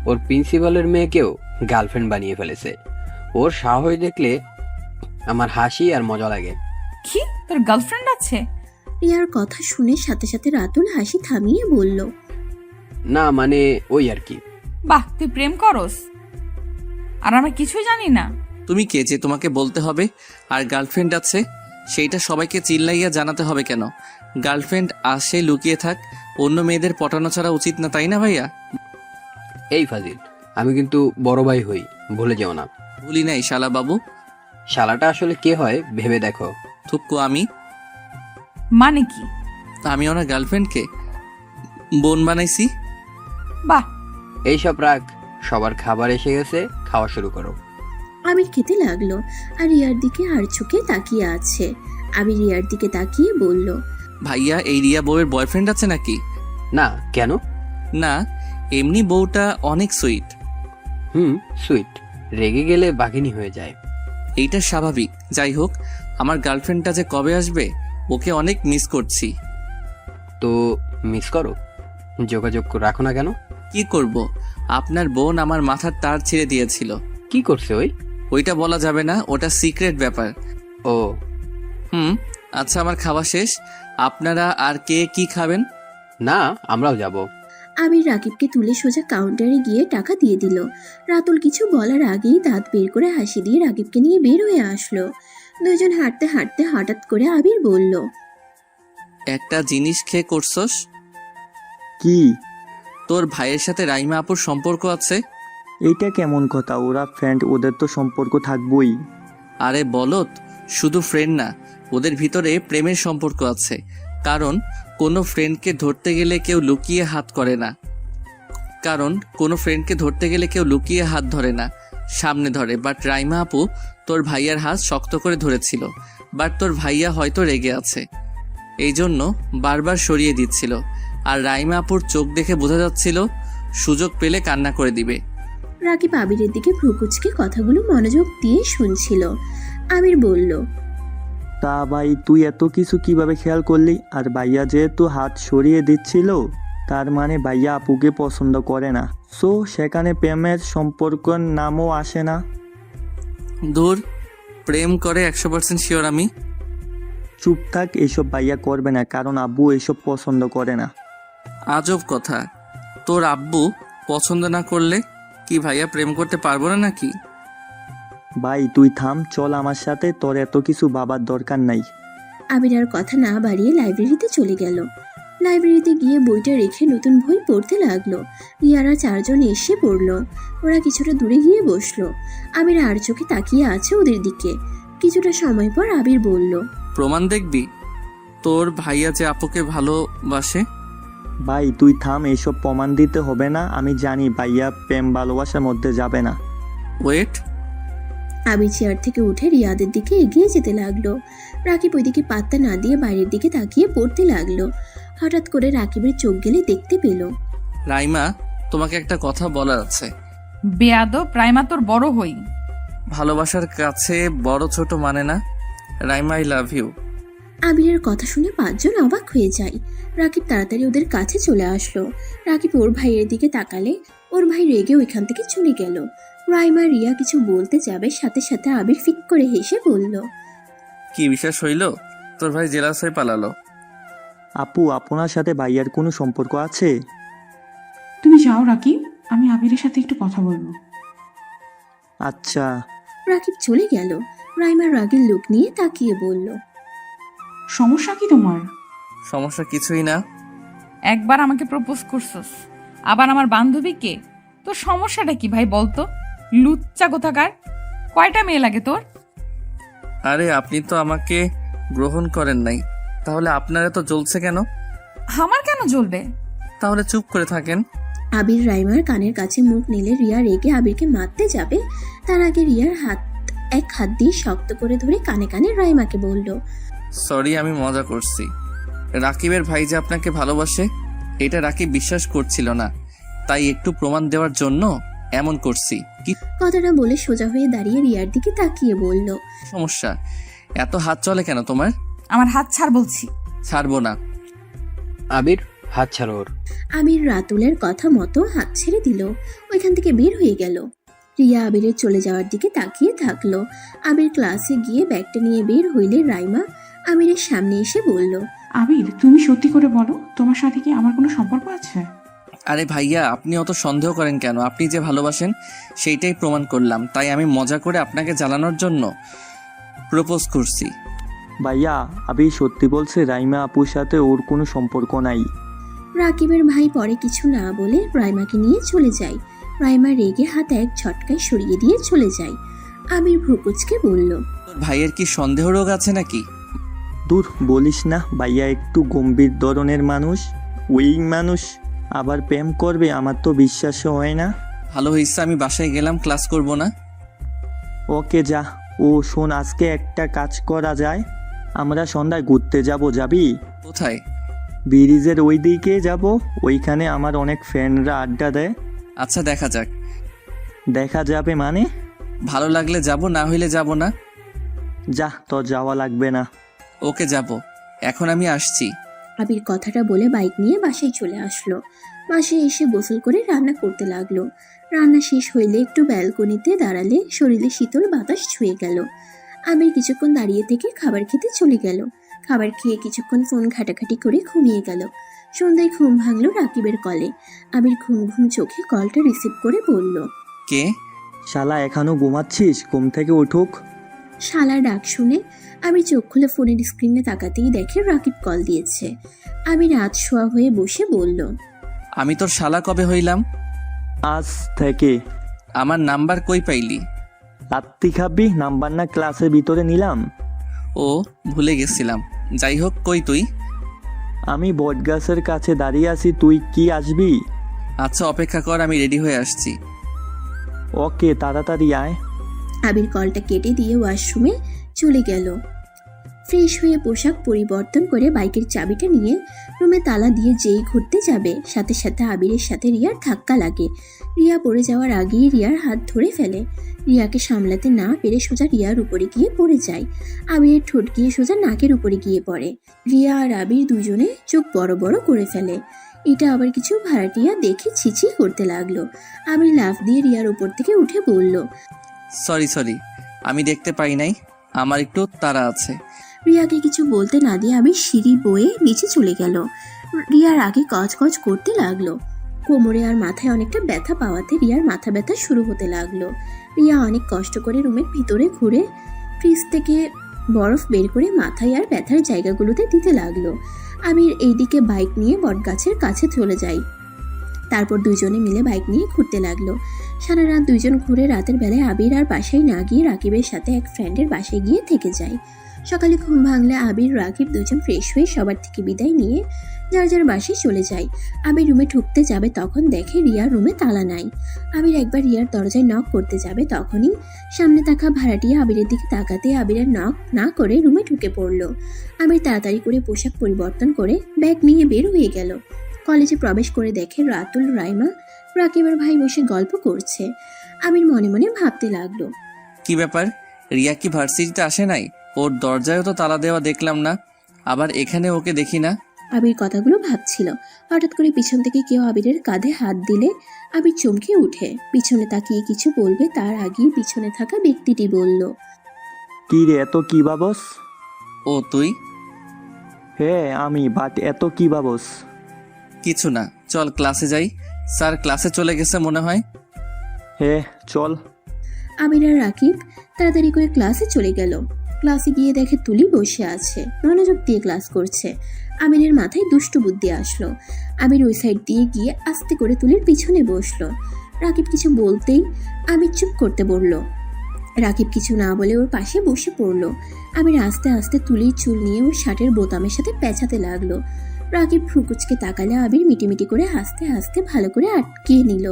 ওর প্রিন্সিপালের মেয়েকেও গার্লফ্রেন্ড বানিয়ে ফেলেছে। ওর সাহস দেখলে আমার হাসি আর মজা লাগে। কি, তোর গার্লফ্রেন্ড আছে? রিয়ার কথা শুনে সাথে সাথে রাতুল হাসি থামিয়ে বলল, না মানে ওই আর কি। বাহ, তুই প্রেম করস আর আমরা কিছুই জানি না? তুমি কে যে তোমাকে বলতে হবে? আর গার্লফ্রেন্ড আছে সেইটা সবাইকে চিল্লাইয়া জানাতে হবে কেন? গার্লফ্রেন্ড আসে লুকিয়ে থাক, অন্য মেয়েদের পটানো ছাড়া উচিত না, তাই না ভাইয়া? এই ফাজিল, আমি কিন্তু বড় ভাই হই, ভুলে যেও না। ভুলি নাই শালা বাবু। শালাটা আসলে কে হয় ভেবে দেখো। থুপকো আমি? মানে কি? আমি ওনার গার্লফ্রেন্ডকে বোন বানাইছি। বাহ, এইসব রাখ, সবার খাবার এসে গেছে, খাওয়া শুরু করো। আবির খেতে লাগলো আর রিয়ার দিকে আর চোখে তাকিয়ে আছে। আবির রিয়ার দিকে তাকিয়ে বলল, ভাইয়া, এই রিয়া বউয়ের বয়ফ্রেন্ড আছে নাকি? না, কেন? না, এমনি বউটা অনেক সুইট। সুইট, রেগে গেলে বাঘিনী হয়ে যায়। এইটা স্বাভাবিক। যাই হোক, আমার গার্লফ্রেন্ডটা যে কবে আসবে ওকে অনেক মিস করছি। তো মিস করো। যোগাযোগ রাখো না কেন? কি করব? আপনার বোন আমার মাথার তার ছেড়ে দিয়েছিল। কি করছে ওই? ওইটা বলা যাবে না, ওটা সিক্রেট ব্যাপার। ও আচ্ছা, আমার খাওয়া শেষ। আপনারা আর কে কি খাবেন? না, আমরাও যাব। আবির রাকিবকে তুলে সোজা কাউন্টারে গিয়ে টাকা দিয়ে দিল। রাতুল কিছু বলার আগেই দাঁত বের করে হাসি দিয়ে রাকিবকে নিয়ে বের হয়ে আসলো। দুজন হাঁটতে হাঁটতে হঠাৎ করে আবির বলল, একটা জিনিস খেয়ে করছস? কি? তোর ভাইয়ের সাথে রাইমা আপুর সম্পর্ক আছে? এইটা কেমন কথা? ওরা ফ্রেন্ড, ওদের তো সম্পর্ক থাকবই। আরে বলত, শুধু ফ্রেন্ড না, ওদের ভিতরে প্রেমের সম্পর্ক আছে। কারণ কোনো ফ্রেন্ডকে ধরতে গেলে কেউ লুকিয়ে হাত ধরে না, সামনে ধরে। বাট রাইমা আপু তোর ভাইয়ার হাত শক্ত করে ধরেছিল। বাট তোর ভাইয়া হয়তো রেগে আছে, এই জন্য বারবার সরিয়ে দিচ্ছিল। আর রাইমা আপুর চোখ দেখে বোঝা যাচ্ছিল সুযোগ পেলে কান্না করে দিবে। রাকিব আবিরের দিকে ভ্রুকুচকে কথাগুলো মনোযোগ দিয়ে শুনছিল। আবির বলল, তা ভাই, তুই এত কিছু কিভাবে খেয়াল করলি? আর ভাইয়া যেহেতু হাত সরিয়ে দিচ্ছিল, তার মানে ভাইয়া আপুকে পছন্দ করে না। সো সেখানে প্রেমের সম্পর্কের নামও আসে না। দূর, প্রেম করে 100% শিওর আমি। চুপ থাক, এসব ভাইয়া করবে না, কারণ আব্বু এসব পছন্দ করে না। আজব কথা, তোর আব্বু পছন্দ না করলে কি ভাইয়া প্রেম করতে পারবো না নাকি? ভাই তুই থাম, চল আমার সাথে, তোর এত কিছু ভাবার দরকার নাই। আবির আর কথা না বাড়িয়ে লাইব্রেরিতে চলে গেল। লাইব্রেরিতে গিয়ে বইটা রেখে নতুন বই পড়তে লাগলো। রিয়ারা চারজন এসে পড়লো। ওরা কিছুটা দূরে গিয়ে বসলো। আবির আর চোখে তাকিয়ে আছে ওদের দিকে। কিছুটা সময় পর আবির বলল, প্রমাণ দেখবি তোর ভাইয়া যে আপুকে ভালোবাসে? ভাই তুই থাম, এসব প্রমাণ দিতে হবে না। আমি জানি ভাইয়া প্রেম ভালোবাসার মধ্যে যাবে না। ওয়েট। আবির চেয়ার থেকে উঠে রিয়াদের দিকে এগিয়ে যেতে লাগলো। রাকিব ওইদিকে পাত্তা না দিয়ে বাইরের দিকে তাকিয়ে পড়তে লাগলো। হঠাৎ করে রাকিবের চোখ গেলে দেখতে পেল। রাইমা, তোমাকে একটা কথা বলার আছে। বেয়াদব, রাইমা তোর বড় হই। ভালোবাসার কাছে বড় ছোট মানে না। Raima, I love you. আবিরের কথা শুনে পাঁচজন অবাক হয়ে যায়। রাকিব তাড়াতাড়ি ওদের কাছে চলে আসলো। রাকিব ওর ভাইয়ের দিকে তাকালে ওর ভাই রেগে ওইখান থেকে চলে গেল। রাইমা রিয়া কিছু বলতে যাবে, সাথে সাথে আবির ফিক করে হেসে বলল, কি বিশ্বাস হইল? তোর ভাই জেলাস হয়ে পালালো। আপু, আপনার সাথে ভাইয়ার কোনো সম্পর্ক আছে? তুমি যাও রাকিব, আমি আবিরের সাথে একটু কথা বলবো। আচ্ছা। রাকিব চলে গেল। রাইমার রাগের লোক নিয়ে তাকিয়ে বলল, সমস্যা কি তোমার? সমস্যা কিছুই না। একবার আমাকে প্রপোজ করছস, আবার আমার বান্ধবীকে। তোর সমস্যাটা কি ভাই বলতো? লুচ্চা কোথাকার। কয়টা মেয়ে লাগে তোর? আরে আপনি তো আমাকে গ্রহণ করেন নাই, তাহলে আপনারা তো জ্বলছে কেন? আমার কেন জ্বলবে? তাহলে চুপ করে থাকেন। আবির রাইমার কানের কাছে মুখ নিলে রিয়া রেগে আবিরকে মারতে যাবে। তার আগে রিয়ার এক হাত দিয়ে শক্ত করে ধরে কানে কানে রাইমাকে বলল, সরি, আমি মজা করছি। রাকিবের ভাই যে আপনাকে ভালোবাসে এটা রাকিব বিশ্বাস করছিল না, তাই একটু প্রমাণ দেওয়ার জন্য এমন করছি। কি কথাটা বলে সোজা হয়ে দাঁড়িয়ে রিয়ার দিকে তাকিয়ে বলল, সমস্যা? এত হাত চলে কেন তোমার? আমার হাত ছাড় বলছি। ছাড়বো না। আবির, হাত ছাড়ো ওর। আবির রাতুলের কথা মতো হাত ছেড়ে দিল। ওইখান থেকে বের হয়ে গেল। রিয়া আবিরের চলে যাওয়ার দিকে তাকিয়ে থাকলো। আবির ক্লাসে গিয়ে ব্যাগটা নিয়ে বের হইলে রাইমা আবিরের সামনে এসে বলল, আবির, তুমি সত্যি করে বলো, তোমার সাথে কি আমার কোনো সম্পর্ক আছে? আরে ভাইয়া, আপনি অত সন্দেহ করেন কেন? আপনি যে ভালোবাসেন সেইটাই প্রমাণ করলাম, তাই আমি মজা করে আপনাকে জ্বালানোর জন্য প্রপোজ করছি। ভাইয়া, আবি সত্যি বলছে রাইমা আপুর সাথে ওর কোনো সম্পর্ক নাই। রাকিবের ভাই পরে কিছু না বলে রাইমাকে নিয়ে চলে যায়। রাইমা রেগে হাত এক ঝটকায় সরিয়ে দিয়ে চলে যায়। আবির ভ্রুকুচকে বলল, তোর ভাইয়ের কি সন্দেহ রোগ আছে নাকি? দূর, বলিস না, ভাইয়া একটু গম্ভীর ধরনের মানুষ। ওই মানুষ আবার প্রেম করবে, আমার তো বিশ্বাস হয় না। ভালো হয়েছে আমি বাসায় গেলাম, ক্লাস করব না। ওকে যা। ও শোন, আজকে একটা কাজ করা যায়, আমরা সন্ধ্যায় ঘুরতে যাব, যাবি? কোথায়? ব্রিজের ওই দিকে যাব, ওইখানে আমার অনেক ফ্রেন্ডরা আড্ডা দেয়। আচ্ছা, দেখা যাক। দেখা যাবে মানে? ভালো লাগলে যাব, না হইলে যাব না। যা, তোর যাওয়া লাগবে না। ওকে, যাব। এখন আমি আসছি। আবির কথাটা বলে বাইক নিয়ে বাসায় চলে আসলো। বাসায় এসে গোসল করে রান্না করতে লাগলো। রান্না শেষ হইলে একটু ব্যালকনিতে দাঁড়ালে শরীরে শীতল বাতাস ছুঁয়ে গেল। আবির কিছুক্ষণ দাঁড়িয়ে থেকে খাবার খেতে চলে গেল। খাবার খেয়ে কিছুক্ষণ ফোন ঘাটাঘাটি করে ঘুমিয়ে গেল। সন্ধ্যায় ঘুম ভাঙলো রাকিবের কলে। আবির ঘুম ঘুম চোখে কলটা রিসিভ করে বলল, কে? শালা এখনো ঘুমাচ্ছিস? ঘুম থেকে উঠুক। শালার ডাক শুনে আবির চোখ খুলে ফোনের স্ক্রিনে তাকাতেই দেখে রাকিব কল দিয়েছে। আবির রাত শোয়া হয়ে বসে বলল, আমি তোর শালা কবে হইলাম? আজ থেকে। আমার নাম্বার কই পাইলি? রাত্রি খাবি? নাম্বার না ক্লাসের ভিতরে নিলাম। ও, ভুলে গেছিলাম। যাই হোক, কই তুই? আমি বটগাছের কাছে দাঁড়িয়ে আছি, তুই কি আসবি? আচ্ছা, অপেক্ষা কর, আমি রেডি হয়ে আসছি। ওকে, তাড়াতাড়ি আয়। আবির কলটা কেটে দিয়ে ওয়াশরুমে চলে গেল। ফ্রেশ হয়ে পোশাক পরিবর্তন করে বাইকের চাবিটা নিয়ে রুমে তালা দিয়ে যেই ঘুরতে যাবে, সাথে সাথে আবিরের সাথে রিয়ার ধাক্কা লাগে। রিয়া পড়ে যাওয়ার আগেই রিয়ার হাত ধরে ফেলে। রিয়াকে সামলাতে না পেরে সোজা রিয়ার উপরে গিয়ে পড়ে যায়। আবিরের ঠোঁট গিয়ে সোজা নাকের উপরে গিয়ে পড়ে। রিয়া আর আবির দুজনে চোখ বড় বড় করে ফেলে। এটা আবার কিছু ভাড়াটিয়া দেখে ছিছি করতে লাগলো। আবির লাফ দিয়ে রিয়ার উপর থেকে উঠে বলল, সরি, আমি দেখতে পাই নাই, আমার একটু তাড়া আছে। রিয়াকে কিছু বলতে না দিয়ে আবির সিঁড়ি বয়ে নিচে চলে গেল। রিয়ার আগে কচ করতে লাগলো। কোমরে আর মাথায় অনেকটা ব্যথা পাওয়াতে রিয়ার মাথা ব্যথা শুরু হতে লাগলো। রিয়া অনেক কষ্ট করে রুমের ভিতরে ঘুরে ফ্রিজ থেকে বরফ বের করে মাথায় আর ব্যথার জায়গাগুলোতে দিতে লাগলো। আবির এইদিকে বাইক নিয়ে বটগাছের কাছে চলে যায়। তারপর দুজনে মিলে বাইক নিয়ে ঘুরতে লাগলো। সারা রাত দুইজন ঘুরে রাতের বেলায় আবির আর বাসায় না গিয়ে রাকিবের সাথে এক ফ্রেন্ডের বাসায় গিয়ে থেকে যায়। সকালে ঘুম ভাঙলে আবির রাকিব দুজন ফ্রেশ হয়ে সবার থেকে বিদায় নিয়ে যার যার বাসায় চলে যায়। আবির রুমে ঢুকতে যাবে তখন দেখে রিয়ার রুমে তালা নাই। আবির একবার রিয়ার দরজায় নক করতে যাবে তখনই সামনে থাকা ভাড়াটিয়া আবিরের দিকে তাকাতে আবিরের নক না করে রুমে ঢুকে পড়লো। আবির তাড়াতাড়ি করে পোশাক পরিবর্তন করে ব্যাগ নিয়ে বের হয়ে গেল। কলেজে প্রবেশ করে দেখে রাতুল, রাইমা, রাকিবের ভাই বসে গল্প করছে। আবির মনে মনে ভাবতে লাগলো, কি ব্যাপার, রিয়া কি ভার্সিটিতে আসে নাই? ওর দরজায়ও তো তালা দেওয়া দেখলাম না, আবার এখানে ওকে দেখি না। আবির কথাগুলো ভাবছিল। হঠাৎ করে পিছন থেকে কেউ আবিরের কাঁধে হাত দিলে আবির চমকে উঠে পিছনে তাকিয়ে কিছু বলবে তার আগেই পিছনে থাকা ব্যক্তিটি বলল, কি রে, এত কি ভাবস? ও তুই? হ্যাঁ আমি, বাট এত কি ভাবস? কিছু না, চল ক্লাসে যাই। স্যার ক্লাসে চলে গেছে মনে হয়। হ্যাঁ চল। আবির আর রাকিব তাড়াতাড়ি করে ক্লাসে চলে গেল। ক্লাসে গিয়ে দেখে তুলি বসে আছে, মনোযোগ দিয়ে ক্লাস করছে। আবিরের মাথায় দুষ্টু বুদ্ধি আসলো। আবির ওই সাইড দিয়ে গিয়ে আস্তে করে তুলির পিছনে বসলো। রাকিব কিছু বলতেই আবির চুপ করতে বলল। রাকিব কিছু না বলে ওর পাশে বসে পড়লো। আবির আস্তে আস্তে তুলির চুল নিয়ে ওর শার্টের বোতামের সাথে পেঁচাতে লাগলো। রাকিব ফ্রুকুচকে তাকালে আবির মিটিমিটি করে হাসতে হাসতে ভালো করে আটকিয়ে নিল।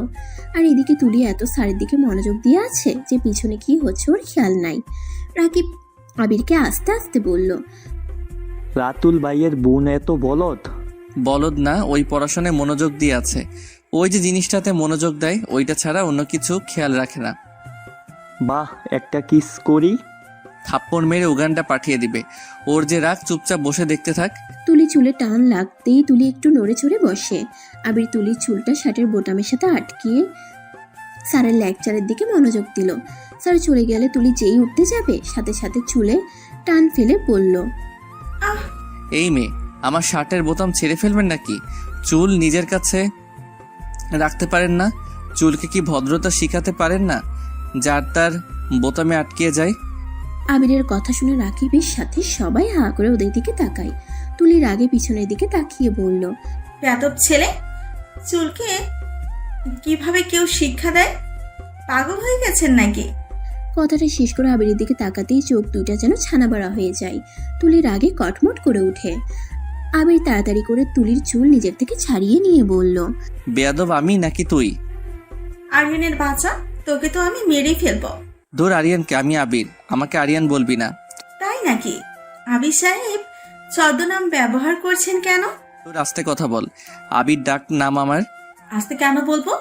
আর এদিকে তুলি এত স্যারের দিকে মনোযোগ দিয়ে আছে যে পিছনে কি হচ্ছে ওর খেয়াল নাই। রাকিব আবিরকে আস্তে আস্তে বলল, রাতুল ভাইয়ের বোন এত বলদ? বলদ না, ওই পড়াশোনায় মনোযোগ দিয়ে আছে। ওই যে জিনিসটাতে মনোযোগ দেয় ওইটা ছাড়া অন্য কিছু খেয়াল রাখে না। বাহ, একটা কিস করি? থাপ্পড় মেরে উগানটা পাঠিয়ে দিবে। ওর যে রাগ, চুপচাপ বসে দেখতে থাক। তুলি চুলে টান লাগতেই তুলি একটু নড়ে চড়ে বসে। আবির তুলির চুলটা শার্টের বোতামের সাথে আটকিয়ে স্যারের লেকচারের দিকে মনোযোগ দিল। স্যার চলে গেলে তুলি যেই উঠতে যাবে সাথে সাথে চুলে টান ফেলে বলল, এই মেয়ে, আমার শার্টের বোতাম ছেড়ে ফেলবেন নাকি? চুল নিজের কাছে রাখতে পারেন না? চুলকে কি ভদ্রতা শিখাতে পারেন না, যার তার বোতামে আটকিয়ে যায়? আবিরের কথা শুনে রাকিবের সাথে সবাই হা করে ওদের দিকে তাকায়। তুলির আগে পিছনের দিকে তাকিয়ে বলল, বেয়াদব ছেলে, চুলকে কিভাবে কেউ শিক্ষা দেয়? পাগল হয়ে গেছেন নাকি? কথাটা শেষ করে আবিরের দিকে তাকাতেই চোখ দুইটা যেন ছানাবাড়া হয়ে যায়। তুলির আগে কটমট করে ওঠে। আবির তাড়াতাড়ি করে তুলির চুল নিজের থেকে ছাড়িয়ে নিয়ে বলল, বেয়াদব আমি নাকি তুই? আরিয়ানের বাচ্চা, তোকে তো আমি মেরেই ফেলবো। ধর আরিয়ানকে, আমি আবির, আমাকে আরিয়ান বলবি না। তাই নাকি? আবির সাহেব ছদ্মনাম ব্যবহার করছেন কেন? তোর আস্তে কথা বল। আবির ডাক নাম আমার। আস্তে কেন বলবো?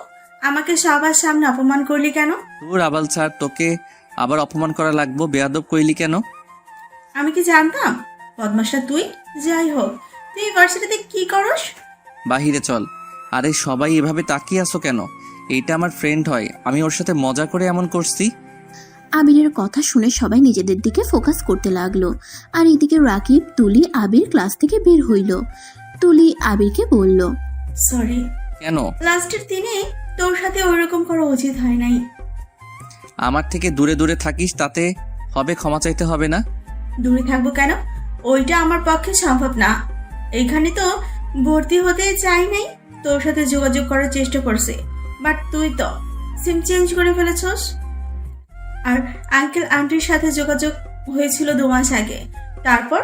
আমাকে সবার সামনে অপমান করলি কেন? তোর আবাল ছাড়, তোকে আবার অপমান করা লাগবো? বেয়াদব কইলি কেন? আমি কি জানতাম বদমাশটা তুই? যাই হোক, তুই ভার্সিটিতে কি করস? বাহিরে চল। আরে সবাই এভাবে তাকিয়ে আছো কেন? এইটা আমার ফ্রেন্ড হয়, আমি ওর সাথে মজা করে এমন করছি। আবিরের কথা শুনে সবাই নিজেদের দিকে ফোকাস করতে লাগলো। আর এদিকে রাকিব, তুলি, আবির ক্লাস থেকে বের হইল। তুলি আবিরকে বলল, সরি, কেন? লাস্টের দিনে তোর সাথে ওইরকম করা উচিত হয় নাই। আমার থেকে দূরে দূরে থাকিস, তাতে হবে ক্ষমা চাইতে হবে না? দূরে থাকবো কেন? ওইটা আমার পক্ষে সম্ভব না। এইখানে তো ভর্তি হতে চাই নাই, তোর সাথে যোগাযোগ করার চেষ্টা করছে, বাট তুই তো সিম চেঞ্জ করে ফেলেছস। আর আঙ্কেল আন্টির সাথে যোগাযোগ হয়েছিল 2 মাস আগে, তারপর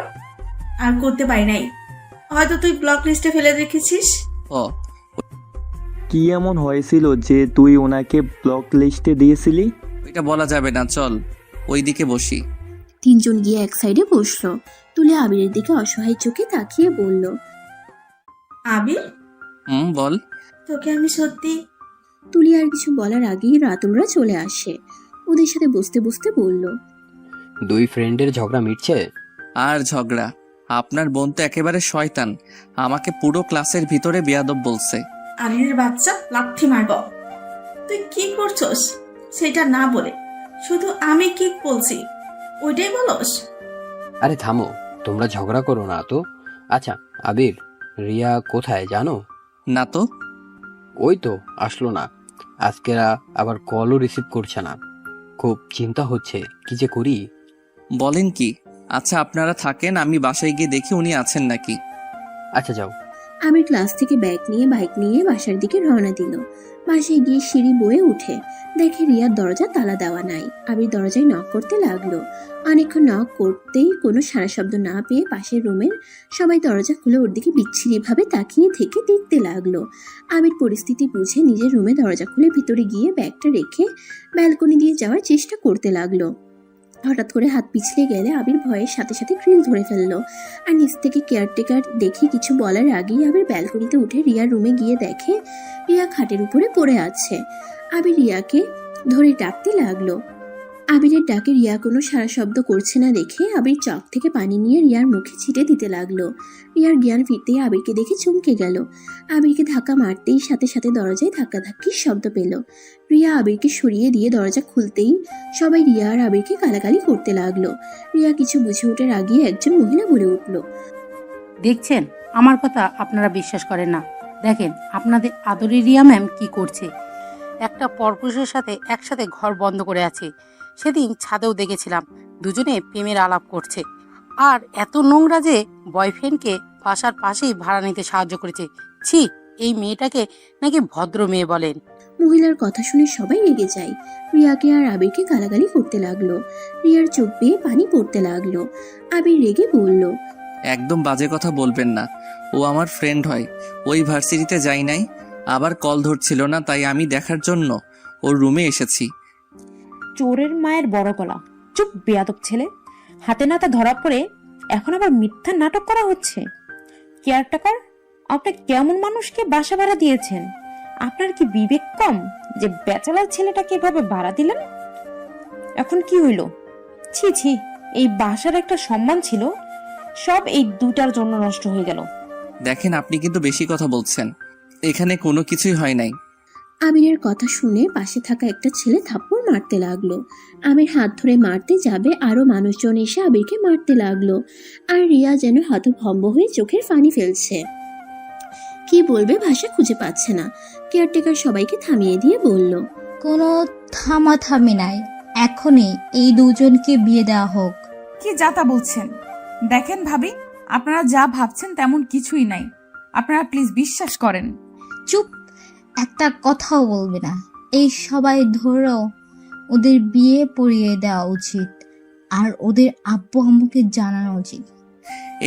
আর করতে পারি নাই। হয়তো তুই ব্লক লিস্টে ফেলে রেখেছিস। ও, কি এমন হয়েছিল যে তুই ওনাকে ব্লক লিস্টে দিয়েছিলি? এটা বলা যাবে না, চল ওইদিকে বসি। তিনজন গিয়ে এক সাইডে বসলো। তুলি আবিরের দিকে অসহায় চোখে তাকিয়ে বলল, আবির, বল। তোকে আমি সত্যি। তুলি আর কিছু বলার আগেই রাতুলরা চলে আসে। ওদের সাথে বসতে বসতে বলল, 2 ফ্রেন্ডের ঝগড়া মিটছে? আর ঝগড়া? আপনার বোন তো একেবারে শয়তান, আমাকে পুরো ক্লাসের ভিতরে বেয়াদব বলছে। আবিরের বাচ্চা, লাথি মারব। তুই কি করছস সেটা না বলে শুধু আমি কি বলছি ওইটাই বলস? আরে থামো, তোমরা ঝগড়া করো না তো। আচ্ছা আবির, রিয়া কোথায় জানো? না তো। ওই তো আসলো না, আজকেরা আবার কলও রিসিভ করছে না। খুব চিন্তা হচ্ছে, কি যে করি। বলেন কি? আচ্ছা আপনারা থাকেন, আমি বাসায় গিয়ে দেখি উনি আছেন নাকি। আচ্ছা যাও। আবির ক্লাস থেকে ব্যাগ নিয়ে বাইক নিয়ে বাসার দিকে রওনা দিল। বাসায় গিয়ে সিঁড়ি বয়ে উঠে দেখে রিয়ার দরজা তালা দেওয়া নাই। আবির দরজায় নক করতে লাগলো। অনেকক্ষণ নক করতেই কোনো সারা শব্দ না পেয়ে পাশের রুমের সবাই দরজা খুলে ওর দিকে বিচ্ছিরিভাবে তাকিয়ে থেকে দেখতে লাগলো। আবির পরিস্থিতি বুঝে নিজের রুমে দরজা খুলে ভিতরে গিয়ে ব্যাগটা রেখে ব্যালকনি দিয়ে যাওয়ার চেষ্টা করতে লাগলো। হঠাৎ করে হাত পিছলে গেলে আবির ভয়ের সাথে সাথে গ্রিল ধরে ফেললো। আর নিচ থেকে কেয়ারটেকার দেখে কিছু বলার আগেই আবির ব্যালকনিতে উঠে রিয়ার রুমে গিয়ে দেখে রিয়া খাটের উপরে পড়ে আছে। আবির রিয়াকে ধরে ডাকতে লাগলো। আবিরের ডাকে রিয়া কোনো সারা শব্দ করছে না দেখে আবির চক থেকে পানি নিয়ে রিয়ার মুখে ছিটে দিতে লাগলো। রিয়ার জ্ঞান ফিরতেই আবিরকে দেখে চমকে গেল। আবিরকে ধাক্কা মারতেই সাথে সাথে দরজায় ধাক্কাধাক্কির শব্দ পেল। রিয়া আবিরকে সরিয়ে দিয়ে দরজা খুলতেই সবাই রিয়া আর আবিরকে গালাগালি করতে লাগলো। রিয়া কিছু বুঝে ওঠার আগে একজন মহিলা বলে উঠল, দেখছেন, আমার কথা আপনারা বিশ্বাস করেন না। দেখেন আপনাদের আদরের রিয়া ম্যাম কি করছে। একটা পরপুরুষের সাথে একসাথে ঘর বন্ধ করে আছে। সেদিন ছাদেও দেখেছিলাম দুজনে প্রেমের আলাপ করছে। আর এত নোংরা যে বয়ফ্রেন্ডকে বাসার পাশেই ভাড়া নিতে সাহায্য করেছে। ছি, এই মেয়েটাকে নাকি ভদ্র মেয়ে বলেন। মহিলার কথা শুনে সবাই রেগে যায়। রিয়াকে আর আবিরকে গালাগালি করতে লাগলো। রিয়ার চোখ বেয়ে পানি পড়তে লাগলো। আবির রেগে বলল, একদম বাজে কথা বলবেন না, ও আমার ফ্রেন্ড হয়। ওই ভার্সিটিতে যাই নাই, আবার কল ধরছিল না, তাই আমি দেখার জন্য ওর রুমে এসেছি। চোরের মায়ের বড় গলা। চুপ বেয়াদব ছেলে, হাতে নাতে ধরা পড়ে এখন আবার মিথ্যা নাটক করা হচ্ছে। কেয়ারটেকার, আপনি কেমন মানুষকে বাসা ভাড়া দিয়েছেন? আপনার কি বিবেক কম যে ব্যাচেলার ছেলেটাকে এভাবে ভাড়া দিলেন? এখন কি হইল? ছি ছি, এই বাসার একটা সম্মান ছিল, সব এই দুটার জন্য নষ্ট হয়ে গেল। দেখেন আপনি কিন্তু বেশি কথা বলছেন, এখানে কোনো কিছুই হয় নাই। আবিরের কথা শুনে পাশে থাকা একটা ছেলে থাপ্পড় মারতে লাগলো। আবির হাত ধরে মারতে যাবে, আরো মানুষজন এসে আবিরকে মারতে লাগলো। আর রিয়া যেন হতভম্ব হয়ে চোখের পানি ফেলছে, কি বলবে ভাষা খুঁজে পাচ্ছে না। কেয়ারটেকার সবাইকে থামিয়ে দিয়ে বলল, কোনো থামাথামি নাই, এখনই এই দুজনকে বিয়ে দেওয়া হোক। কি যাতা বলছেন? দেখেন ভাবি, আপনারা যা ভাবছেন তেমন কিছুই নাই। আপনারা প্লিজ বিশ্বাস করেন। চুপ, একটা কথাও বলবে না। এই সবাই ধরেও ওদের বিয়ে পড়িয়ে দেওয়া উচিত, আর ওদের আব্বু আম্মুকে জানানো উচিত।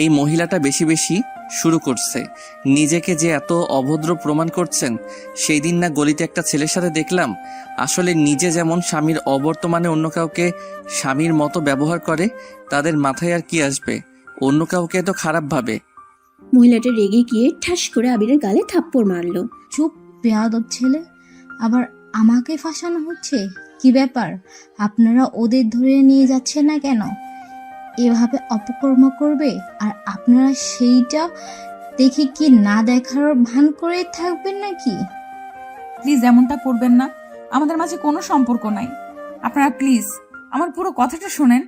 এই মহিলাটা বেশি বেশি শুরু করছে, নিজেকে যে এত অভদ্র প্রমাণ করছেন। সেই দিন না গলিতে একটা ছেলের সাথে দেখলাম, আসলে নিজে যেমন স্বামীর অবর্তমানে অন্য কাউকে স্বামীর মতো ব্যবহার করে, তাদের মাথায় আর কি আসবে অন্য কাউকে তো খারাপ ভাবে। মহিলাটা রেগে গিয়ে ঠাস করে আবিরের গালে থাপ্পড় মারলো। চুপ বেয়াদব ছেলে, আবার আমাকে ফাঁসানো হচ্ছে। কি ব্যাপার, আপনারা ওদের ধরে নিয়ে যাচ্ছেন না কেন? এভাবে অপকর্ম করবে আর আপনারা সেইটা দেখে কি না দেখার ভান করে থাকবেন নাকি? প্লিজ এমনটা করবেন না, আমাদের মাঝে কোনো সম্পর্ক নাই। আপনারা প্লিজ আমার পুরো কথাটা শোনেন।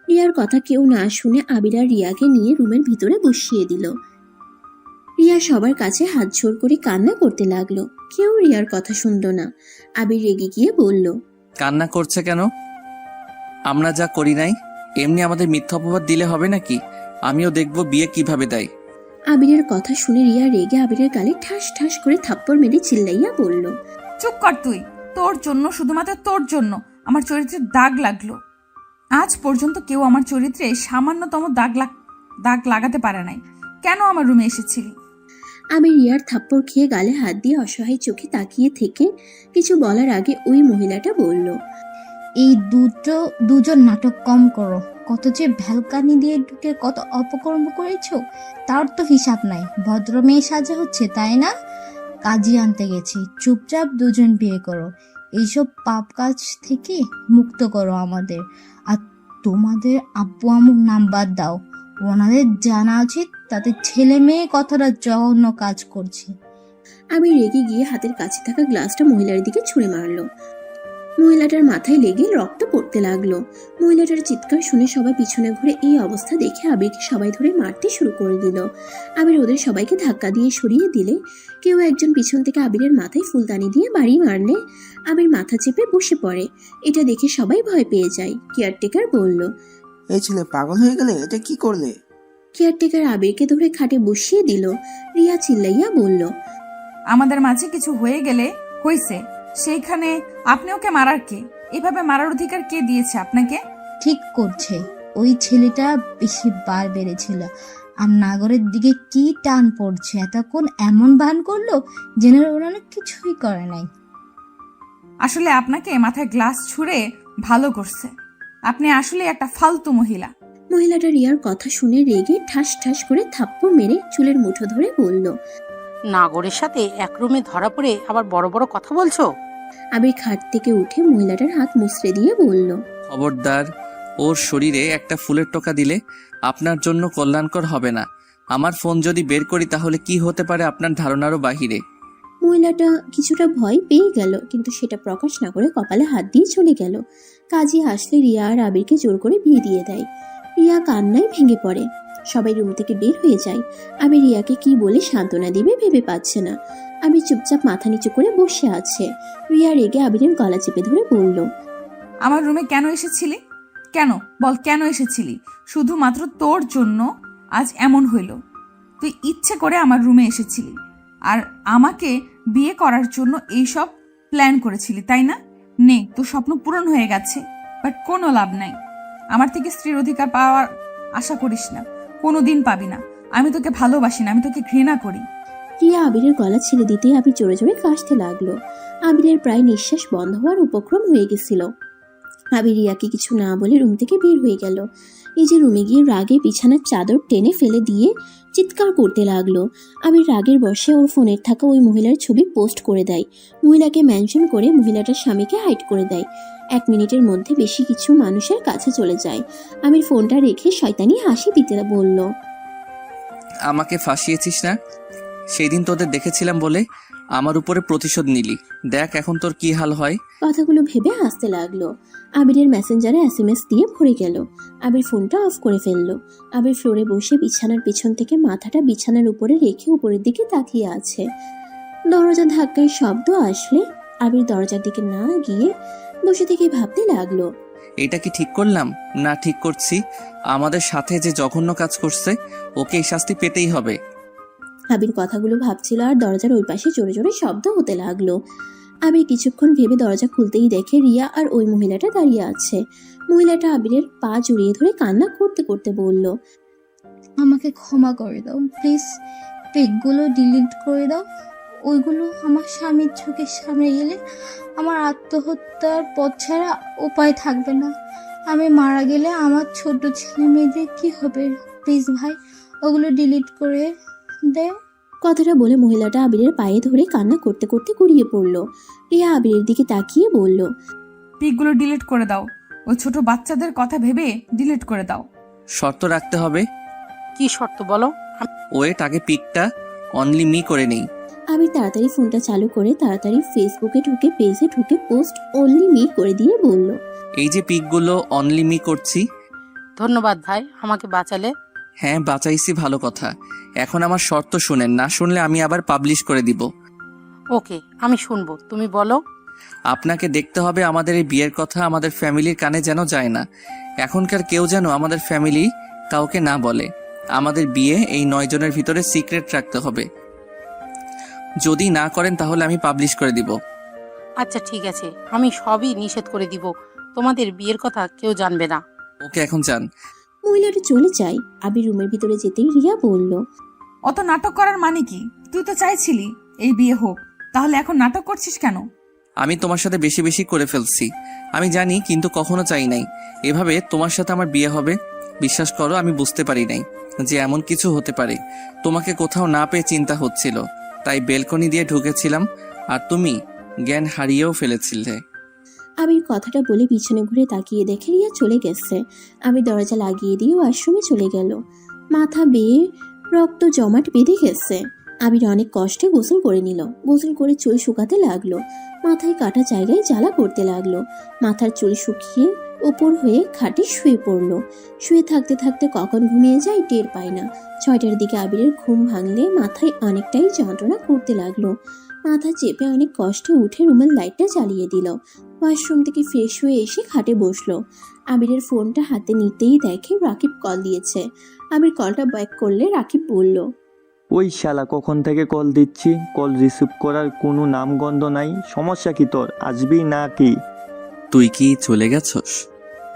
রিয়ার কথা কেউ না শুনে আবির আর রিয়াকে নিয়ে রুমের ভিতরে বসিয়ে দিল। রিয়া সবার কাছে হাত জোড় করে কান্না করতে লাগলো। কেউ রিয়ার কথা শুনলো না। আবির রেগে গিয়ে বলল, কান্না করছে কেন? আমরা যা করি নাই এমনি আমাদের মিথ্যা অপবাদ দিলে হবে নাকি? আমিও দেখব বিয়ে কিভাবে দেয়। আবিরের কথা শুনে রিয়া রেগে আবিরের গালে ঠাস ঠাস করে থাপ্পড় মেরে চিল্লাইয়া বলল, চুপ কর তুই। তোর জন্য, শুধুমাত্র তোর জন্য আমার চরিত্রে দাগ লাগলো। আজ পর্যন্ত কেউ আমার চরিত্রে সামান্যতম দাগ লাগাতে পারে নাই। কেন আমার রুমে এসেছিলি? আমি রিয়ার থাপ্পড় খেয়ে গালে হাত দিয়ে অসহায় চোখে তাকিয়ে থেকে কিছু বলার আগে ওই মহিলাটা বলল, এই দুজন নাটক কম করো। কত যে ভ্যালকানি দিয়ে ঢুকে কত অপকর্ম করেছো তার তো হিসাব নাই। ভদ্র মেয়ে সাজা হচ্ছে তাই না? কাজী আনতে গেছি, চুপচাপ দুজন বিয়ে করো। এইসব পাপ কাজ থেকে মুক্ত করো আমাদের। আর তোমাদের আব্বু আম্মুর নাম বাদ দাও। ওনাদের জানা উচিত তাদের ছেলে মেয়ে কতটা জঘন্য কাজ করছে। আমি রেগে গিয়ে হাতের কাছে থাকা গ্লাসটা মহিলার দিকে ছুঁড়ে মারলো। মহিলাটার মাথায় লেগে রক্ত পড়তে লাগলো। মহিলাটার চিৎকার শুনে সবাই পিছনে ঘুরে এই অবস্থা দেখে আবিরকে সবাই ধরে মারতে শুরু করে দিল। আবির ওদের সবাইকে ধাক্কা দিয়ে সরিয়ে দিলে কেউ একজন পিছন থেকে আবিরের মাথায় ফুলদানি দিয়ে বাড়ি মারলে আবির মাথা চেপে বসে পড়ে। এটা দেখে সবাই ভয় পেয়ে যায়। কেয়ারটেকার বলল, এই ছেলে পাগল হয়ে গেলে, এটা কি করলে? কেয়ারটেকার আবিরকে ধরে খাটে বসিয়ে দিল। রিয়া চিল্লাইয়া বলল, আমাদের মাঝে কিছু হয়ে গেলে হইছে, সেইখানে আপনি ওকে মারার কে? এভাবে মারার অধিকার কে দিয়েছে আপনাকে? ঠিক করছে, ওই ছেলেটা বেশি বার বেড়েছিল। আর নাগরের দিকে কি টান পড়ছে, এতক্ষণ এমন ভান করলো যেন ওরা কিছুই করে নাই। আসলে আপনাকে মাথায় গ্লাস ছুঁড়ে ভালো করছে। আপনি আসলে একটা ফালতু মহিলা। মহিলাটা রিয়ার কথা শুনে রেগে ঠাস ঠাস করে থাপ্পড় মেরে চুলের মুঠো ধরে বলল, নাগরের সাথে এক রুমে ধরা পড়ে আবার বড় বড় কথা বলছো? আবির খাট থেকে উঠে মহিলাটার হাত মুছড়ে দিয়ে বলল, খবরদার, ওর শরীরে একটা ফুলের টোকা দিলে আপনার জন্য কল্যাণকর হবে না। আমার ফোন যদি বের করি তাহলে কি হতে পারে আপনার ধারণারও বাহিরে। মহিলাটা কিছুটা ভয় পেয়ে গেল, কিন্তু সেটা প্রকাশ না করে কপালে হাত দিয়ে চলে গেল। কাজী আসলে রিয়া আর আবিরকে জোর করে বিয়ে দিয়ে দেয়। রিয়া কান্নায় ভেঙে পড়ে। সবাই রুম থেকে বের হয়ে যায়। আবির রিয়াকে কি বলে সান্ত্বনা দিবে ভেবে পাচ্ছে না। আবির চুপচাপ মাথা নিচু করে বসে আছে। রিয়া রেগে আবিরের গলা চেপে ধরে বলল, আমার রুমে কেন এসেছিলি? কেন বল, কেন এসেছিলি? শুধুমাত্র তোর জন্য আজ এমন হইল। তুই ইচ্ছে করে আমার রুমে এসেছিলি আর আমাকে বিয়ে করার জন্য এইসব প্ল্যান করেছিলি, তাই না? নে, তোর স্বপ্ন পূরণ হয়ে গেছে, বাট কোনো লাভ নাই। আমার থেকে স্ত্রীর অধিকার পাওয়ার আশা করিস না, কোনোদিন পাবি না। আমি তোকে ভালোবাসি না, আমি তোকে ঘৃণা করি। রিয়া আবিরের গলা ছেড়ে দিতে আবির জোরে জোরে কাশতে লাগলো। আবিরের প্রায় নিঃশ্বাস বন্ধ হওয়ার উপক্রম হয়ে গেছিল। আবির রিয়াকে কিছু না বলে রুম থেকে বের হয়ে গেল। নিজের রুমে গিয়ে রাগে বিছানার চাদর টেনে ফেলে দিয়ে চিৎকার করতে লাগলো। আবির রাগের বশে ওর ফোনের থাকা ওই মহিলার ছবি পোস্ট করে দেয়। মহিলাকে মেনশন করে মহিলাটার স্বামীকে হাইড করে দেয়। 1 মিনিটের মধ্যে বেশি কিছু মানুষের কাছে চলে যায়। আবির ফোনটা রেখে শয়তানি হাসি দিতে বলল, আমাকে ফাঁসিয়েছিস না? সেই দিন তোদের দেখেছিলাম বলে আমার উপরে প্রতিশোধ নিলি। দেখ এখন তোর কি হাল হয়। কথাগুলো ভেবে হাসতে লাগলো। আবিরের মেসেঞ্জারে SMS দিয়ে ভরে গেল। আবির ফোনটা অফ করে ফেললো। আবির ফ্লোরে বসে বিছানার পেছন থেকে মাথাটা বিছানার উপরে রেখে উপরের দিকে তাকিয়ে আছে। দরজা ধাক্কায় শব্দ আসলে আবির দরজার দিকে না গিয়ে বসে থেকে ভাবতে লাগলো, এটা কি ঠিক করলাম না ঠিক করছি? আমাদের সাথে যে জঘন্য কাজ করছে ওকে এই শাস্তি পেতেই হবে। আবির কথাগুলো ভাবছিল আর দরজার ওই পাশে জোরে জোরে শব্দ হতে লাগলো। আবির কিছুক্ষণ ভেবে দরজা খুলতেই দেখে রিয়া আর ওই মহিলাটা দাঁড়িয়ে আছে। মহিলাটা আবিরের পা জড়িয়ে ধরে কান্না করতে করতে বলল, আমাকে ক্ষমা করে দাও প্লিজ, পেকগুলো ডিলিট করে দাও। ওইগুলো আমার স্বামীর চোখের সামনে গেলে আমার আত্মহত্যার পথ ছাড়া উপায় থাকবে না। আমি মারা গেলে আমার ছোট ছেলে মেয়েদের কি হবে? প্লিজ ভাই, ওগুলো ডিলিট করে দে। কথাটা বলে মহিলাটা আবিরের পায়ে ধরে কান্না করতে করতে গড়িয়ে পড়ল। রিয়া আবিরের দিকে তাকিয়ে বলল, পিকগুলো ডিলিট করে দাও। ওই ছোট বাচ্চাদের কথা ভেবে ডিলিট করে দাও। শর্ত রাখতে হবে। কি শর্ত বলো? ওয়েট, আগে পিকটা অনলি মি করে নেই। আবির তাড়াতাড়ি ফোনটা চালু করে তাড়াতাড়ি ফেসবুকে ঢুকে পেজে ঢুকে পোস্ট অনলি মি করে দিয়ে বলল, এই যে পিকগুলো অনলি মি করছি। ধন্যবাদ ভাই, আমাকে বাঁচালে। হ্যাঁ বাঁচাইছি, ভালো কথা। এখন আমার শর্ত শুনেন, না শুনলে আমি আবার পাবলিশ করে দিব। ওকে, আমি শুনবো, তুমি বলো। আপনাকে দেখতে হবে আমাদের এই বিয়ের কথা আমাদের ফ্যামিলির কানে যেন যায় না। এখনকার কেউ যেন আমাদের ফ্যামিলি কাউকে না বলে। আমাদের বিয়ে এই 9 জনের ভিতরে সিক্রেট রাখতে হবে। যদি না করেন তাহলে আমি পাবলিশ করে দিব। আচ্ছা ঠিক আছে, আমি সবই নিষেধ করে দিব, তোমাদের বিয়ের কথা কেউ জানবে না। ওকে, এখন যান। মহিলাটা চলে যায়। আবির রুমের ভিতরে যেতেই রিয়া বলল, অত নাটক করার মানে কি? তুই তো চাইছিলি এই বিয়ে হোক, তাহলে এখন নাটক করছিস কেন? আমি তোমার সাথে বেশি বেশি করে ফেলছি, আমি জানি, কিন্তু কখনো চাই নাই এভাবে তোমার সাথে আমার বিয়ে হবে। বিশ্বাস করো, আমি বুঝতে পারি নাই যে এমন কিছু হতে পারে। তোমাকে কোথাও না পেয়ে চিন্তা হচ্ছিল, তাই বেলকনি দিয়ে ঢুকেছিলাম, আর তুমি জ্ঞান হারিয়েও ফেলেছিলে। আবির কথাটা বলে পিছনে ঘুরে তাকিয়ে দেখে রিয়া চলে গেছে। আবির দরজা লাগিয়ে দিয়ে ওয়াশরুমে চলে গেল। মাথা বেয়ে রক্ত জমাট বেঁধে গেছে। আবির অনেক কষ্টে গোসল করে নিল। গোসল করে চুল শুকাতে লাগলো। মাথায় কাটা জায়গায় জ্বালা করতে লাগলো। মাথার চুল শুকিয়ে উপর হয়ে খাটে শুয়ে পড়লো। শুয়ে থাকতে থাকতে কখন ঘুমিয়ে যায় টের পায় না। 6টার দিকে আবিরের ঘুম ভাঙলে মাথায় অনেকটাই যন্ত্রণা করতে লাগলো। মাথা চেপে অনেক কষ্টে উঠে রুমের লাইটটা জ্বালিয়ে দিল। ওয়াশরুম থেকে ফ্রেশ হয়ে এসে খাটে বসলো। আবিরের ফোনটা হাতে নিতেই দেখে রাকিব কল দিয়েছে। আবির কলটা ব্যাক করলে রাকিব বলল, ওই শালা কখন থেকে কল দিচ্ছি, কল রিসিভ করার কোনো নামগন্ধ নাই। সমস্যা কি তোর, আসবি না কি? তুই কি চলে গেছস?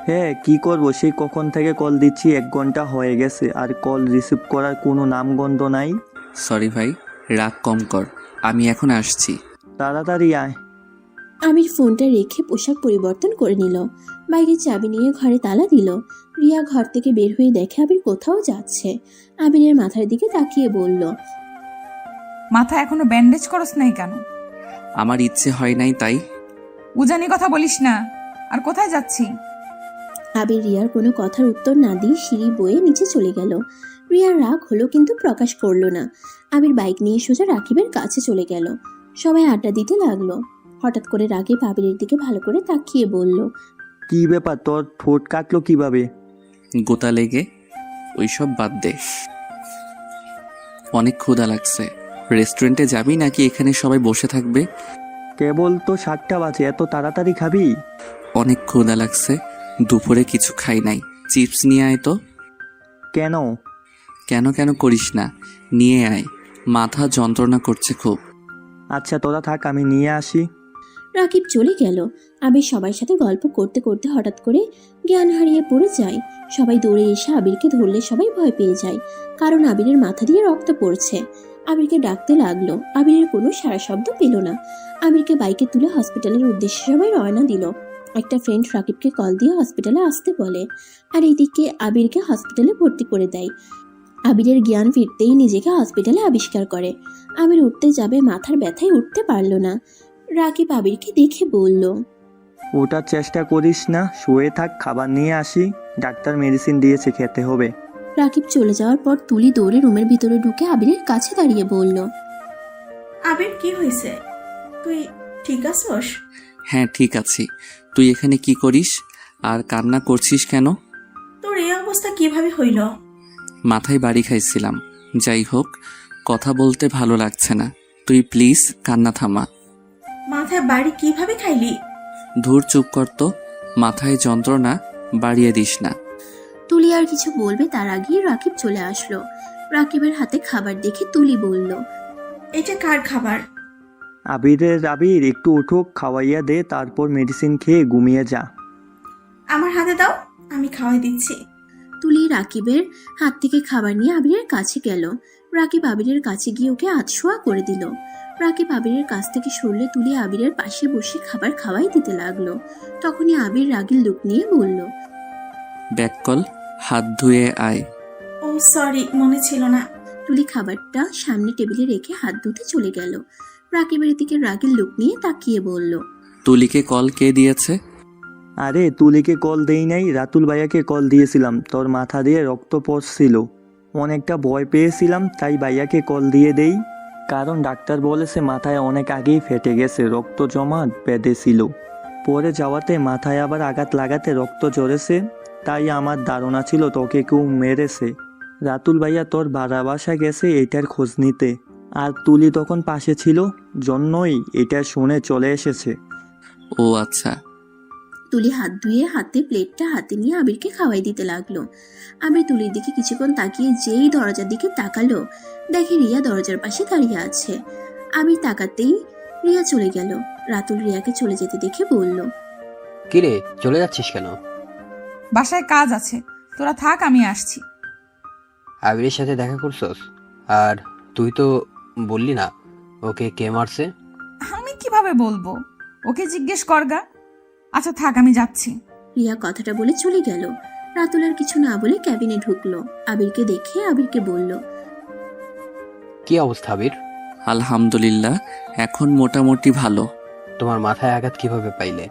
হ্যাঁ, কি করবো, সেই কখন থেকে কল দিচ্ছি, 1 ঘন্টা হয়ে গেছে, আর কল রিসিভ করার কোনো নামগন্ধ নাই। সরি ভাই, রাগ কম কর, আমি এখন আসছি। তাড়াতাড়ি আয়। আবির ফোনটা রেখে পোশাক পরিবর্তন করে নিল। বাইরে চাবি নিয়ে ঘরে তালা দিল। রিয়া ঘর থেকে বের হয়ে দেখে আবির কোথাও যাচ্ছে। আবিরের মাথার দিকে তাকিয়ে বলল, মাথা এখনো ব্যান্ডেজ করস নাই কেন? আমার ইচ্ছে হয় নাই তাই। উজানি কথা বলিস না। আর কোথায় যাচ্ছি? আবির রিয়ার কোনো কথার উত্তর না দিয়ে সিঁড়ি বয়ে নিচে চলে গেল। রিয়ার রাগ হলো কিন্তু প্রকাশ করলো না। আবির বাইক নিয়ে সোজা রাকিবের কাছে চলে গেল। সবাই আড্ডা দিতে লাগলো। হঠাৎ করে রাকিব আবিরের দিকে ভালো করে তাকিয়ে বলল, কি ব্যাপার, তোর ঠোঁট কাটলো কিভাবে? গোতা লেগে। ওইসব বাদ দে, অনেক ক্ষুধা লাগছে। রেস্টুরেন্টে যাবি নাকি এখানে সবাই বসে থাকবে? কেবল তো 7টা বাজে, এত তাড়াতাড়ি খাবি? অনেক ক্ষুধা লাগছে, দুপুরে কিছু খাই নাই। চিপস নিয়ে আয় তো। কেন? কেন কেন করিস না, নিয়ে আয়, মাথা যন্ত্রণা করছে খুব। আচ্ছা তোরা থাক, আমি নিয়ে আসি। রাকিব চলে গেল। আবির সবার সাথে গল্প করতে করতে হঠাৎ করে জ্ঞান হারিয়ে পড়ে যায়। সবাই দৌড়ে এসে আবিরকে ধরলে সবাই ভয় পেয়ে যায়, কারণ আবিরের মাথা দিয়ে রক্ত পড়ছে। আবিরকে ডাকতে লাগলো, আবিরের কোনো সারা শব্দ পেল না। আবিরকে বাইকে তুলে হসপিটালের উদ্দেশ্যে সবাই রওনা দিল। একটা ফ্রেন্ড রাকিবকে কল দিয়ে হসপিটালে আসতে বলে, আর এদিকে আবিরকে হসপিটালে ভর্তি করে দেয়। আবিরের জ্ঞান ফিরতেই নিজেকে হসপিটালে আবিষ্কার করে। আবির উঠতে যাবে, মাথার ব্যথায় উঠতে পারল না। রাকিব আবিরকে দেখে বলল, ওটার চেষ্টা করিস না, শুয়ে থাক, খাবার নিয়ে আসি। ডাক্তার মেডিসিন দিয়েছে, খেতে হবে। রাকিব চলে যাওয়ার পর তুলি দৌড়ে রুমের ভিতরে ঢুকে আবিরের কাছে দাঁড়িয়ে বলল, আবির কি হয়েছে? তুই ঠিক আছোস? হ্যাঁ ঠিক আছি। তুই এখানে কি করিস আর কান্না করছিস কেন? তোর এই অবস্থা কিভাবে হইল? মাথায় বাড়ি খাইছিলাম। যাই হোক, কথা বলতে ভালো লাগছে না, তুই প্লিজ কান্না থামা। মাথায় বাড়ি কিভাবে খাইলি? ধুর চুপ কর তো, মাথায় যন্ত্রণা বাড়িয়ে দিস না। তুলি আর কিছু বলবে তার আগেই রাকিব চলে আসলো। রাকিবের হাতে খাবার দেখে তুলি বলল, এটা কার খাবার? আবির একটু উঠুক, খাওয়াইয়া দে, তারপর মেডিসিন খেয়ে ঘুমিয়ে যা। আমার হাতে দাও, আমি খাওয়াই দিচ্ছি। তুলি রাকিবের হাত থেকে খাবার নিয়ে আবিরের কাছে গেল। রাকিব আবিরের কাছে গিয়ে ওকে আধশোয়া করে দিল। রাকিব আবিরের কাছ থেকে সরলে তুলি আবিরের পাশে বসে খাবার খাওয়াই দিতে লাগলো। তখনই আবির রাগের লুক নিয়ে বলল, ব্যাক কল, হাত ধুয়ে আয়। ও সরি, মনে ছিল না। তুলি খাবারটা সামনে টেবিলে রেখে হাত ধুতে চলে গেল। রাকিবের দিকে রাগের লুক নিয়ে তাকিয়ে বলল, তুলিকে কল কে দিয়েছে? আরে তুলিকে কল দেই নাই, রাতুল ভাইয়াকে কল দিয়েছিলাম, তোর মাথা দিয়ে রক্ত পড়ছিল। অনেকটা ভয় পেয়েছিলাম, তাই ভাইয়াকে কল দিয়ে দেই। কারণ ডাক্তার বলেছে মাথায় অনেক আগেই ফেটে গেছে, রক্ত জমা বেঁধেছিল। পরে যাওয়াতে মাথায় আবার আঘাত লাগাতে রক্ত ঝরেছে, তাই আমার ধারণা ছিল তোকে কেউ মেরেছে। রাতুল ভাইয়া তোর ভাড়া বাসা গেছে এটার খোঁজ নিতে, আর তুলি তখন পাশে ছিল, জন্যই এটা শুনে চলে এসেছে। ও আচ্ছা। তুলি হাত ধুয়ে হাতে প্লেটটা হাতে নিয়ে আবিরকে খাওয়াই দিতে লাগলো। আবির তুলির দিকে কিছুক্ষণ তাকিয়ে যেই দরজার দিকে তাকালো, দেখে রিয়া দরজার পাশে দাঁড়িয়ে আছে। আবির তাকাতেই রিয়া চলে গেল। রাতুল রিয়াকে চলে যেতে দেখে বলল, কিরে, চলে যাচ্ছিস কেন? বাসায় কাজ আছে, তোরা থাক, আমি আসছি। আবিরের সাথে দেখা করছস? আর তুই তো বললি না ওকে কে মারছে। আমি কিভাবে বলবো, ওকে জিজ্ঞেস করগা। আচ্ছা থাক, আমি যাচ্ছি। রিয়া কথাটা বলে চলে গেল। রাতুল আর কিছু না বলে ক্যাবিনে ঢুকলো। আবিরকে দেখে আবিরকে বলল, কি অবস্থা আবির? আলহামদুলিল্লাহ, এখন মোটামুটি ভালো। তোমার মাথায় আঘাত কিভাবে পাইলে?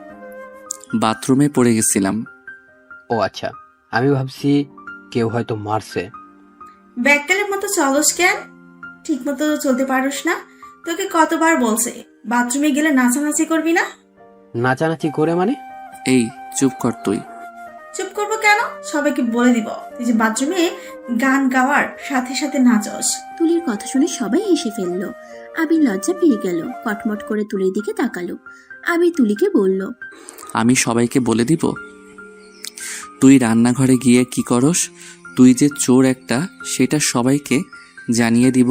বাথরুমে পড়ে গেছিলাম। ও আচ্ছা, আমি ভাবছি কেউ হয়তো মারছে। ব্যাককালের মতো চলস কেন? ঠিক মতো চলতে পারোস না? তোকে কতবার বলছে বাথরুমে গেলে নাচানাচি করবি না? নাচানাচি করে মানে? এই চুপ কর তুই। চুপ করবো কেন? সবাইকে বলে দিব তুই যে বাথরুমে গান গাওয়ার সাথে সাথে নাচস। তুলির কথা শুনে সবাই হেসে ফেলল। আবির লজ্জা পেয়ে গেল, কটমট করে তুলির দিকে তাকালো। আবির তুলিকে বলল, আমি সবাইকে বলে দিব? তুই রান্নাঘরে গিয়ে কি করস? তুই যে চোর একটা, সেটা সবাইকে জানিয়ে দিব।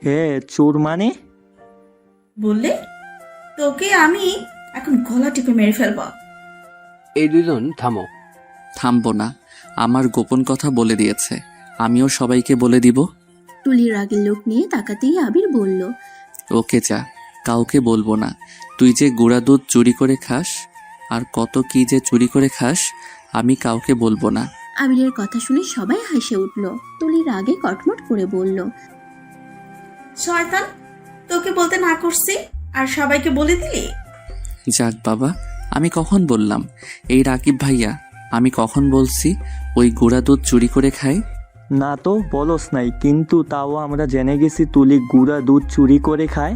হ্যাঁ, চোর মানে? বললে তোকে আমি এখন গলা টিপে মেরে ফেলবো। এই দুজন থামো। থামবো না, আমার গোপন কথা বলে দিয়েছে, আমিও সবাইকে বলে দিব। তুলির রাগের লোক নিয়ে তাকাতেই আবির বলল, ওকে যা, কাউকে বলবো না। তুই যে গুঁড়া দুধ চুরি করে খাস, আর কত কি যে চুরি করে খাস, আমি কাউকে বলবো না। আবিরের কথা শুনে সবাই হেসে উঠল। তুলির রাগে কটমট করে বলল, শয়তান, তোকে বলতে না করছি আর সবাইকে বলে দিলি। যাক বাবা, আমি কখন বললাম? এই রাকিব ভাইয়া, আমি কখন বলছি ওই গুঁড়া দুধ চুরি করে খায়? না তো বলস নাই, কিন্তু তাও আমরা জেনে গেছি তুলি গুঁড়া দুধ চুরি করে খায়।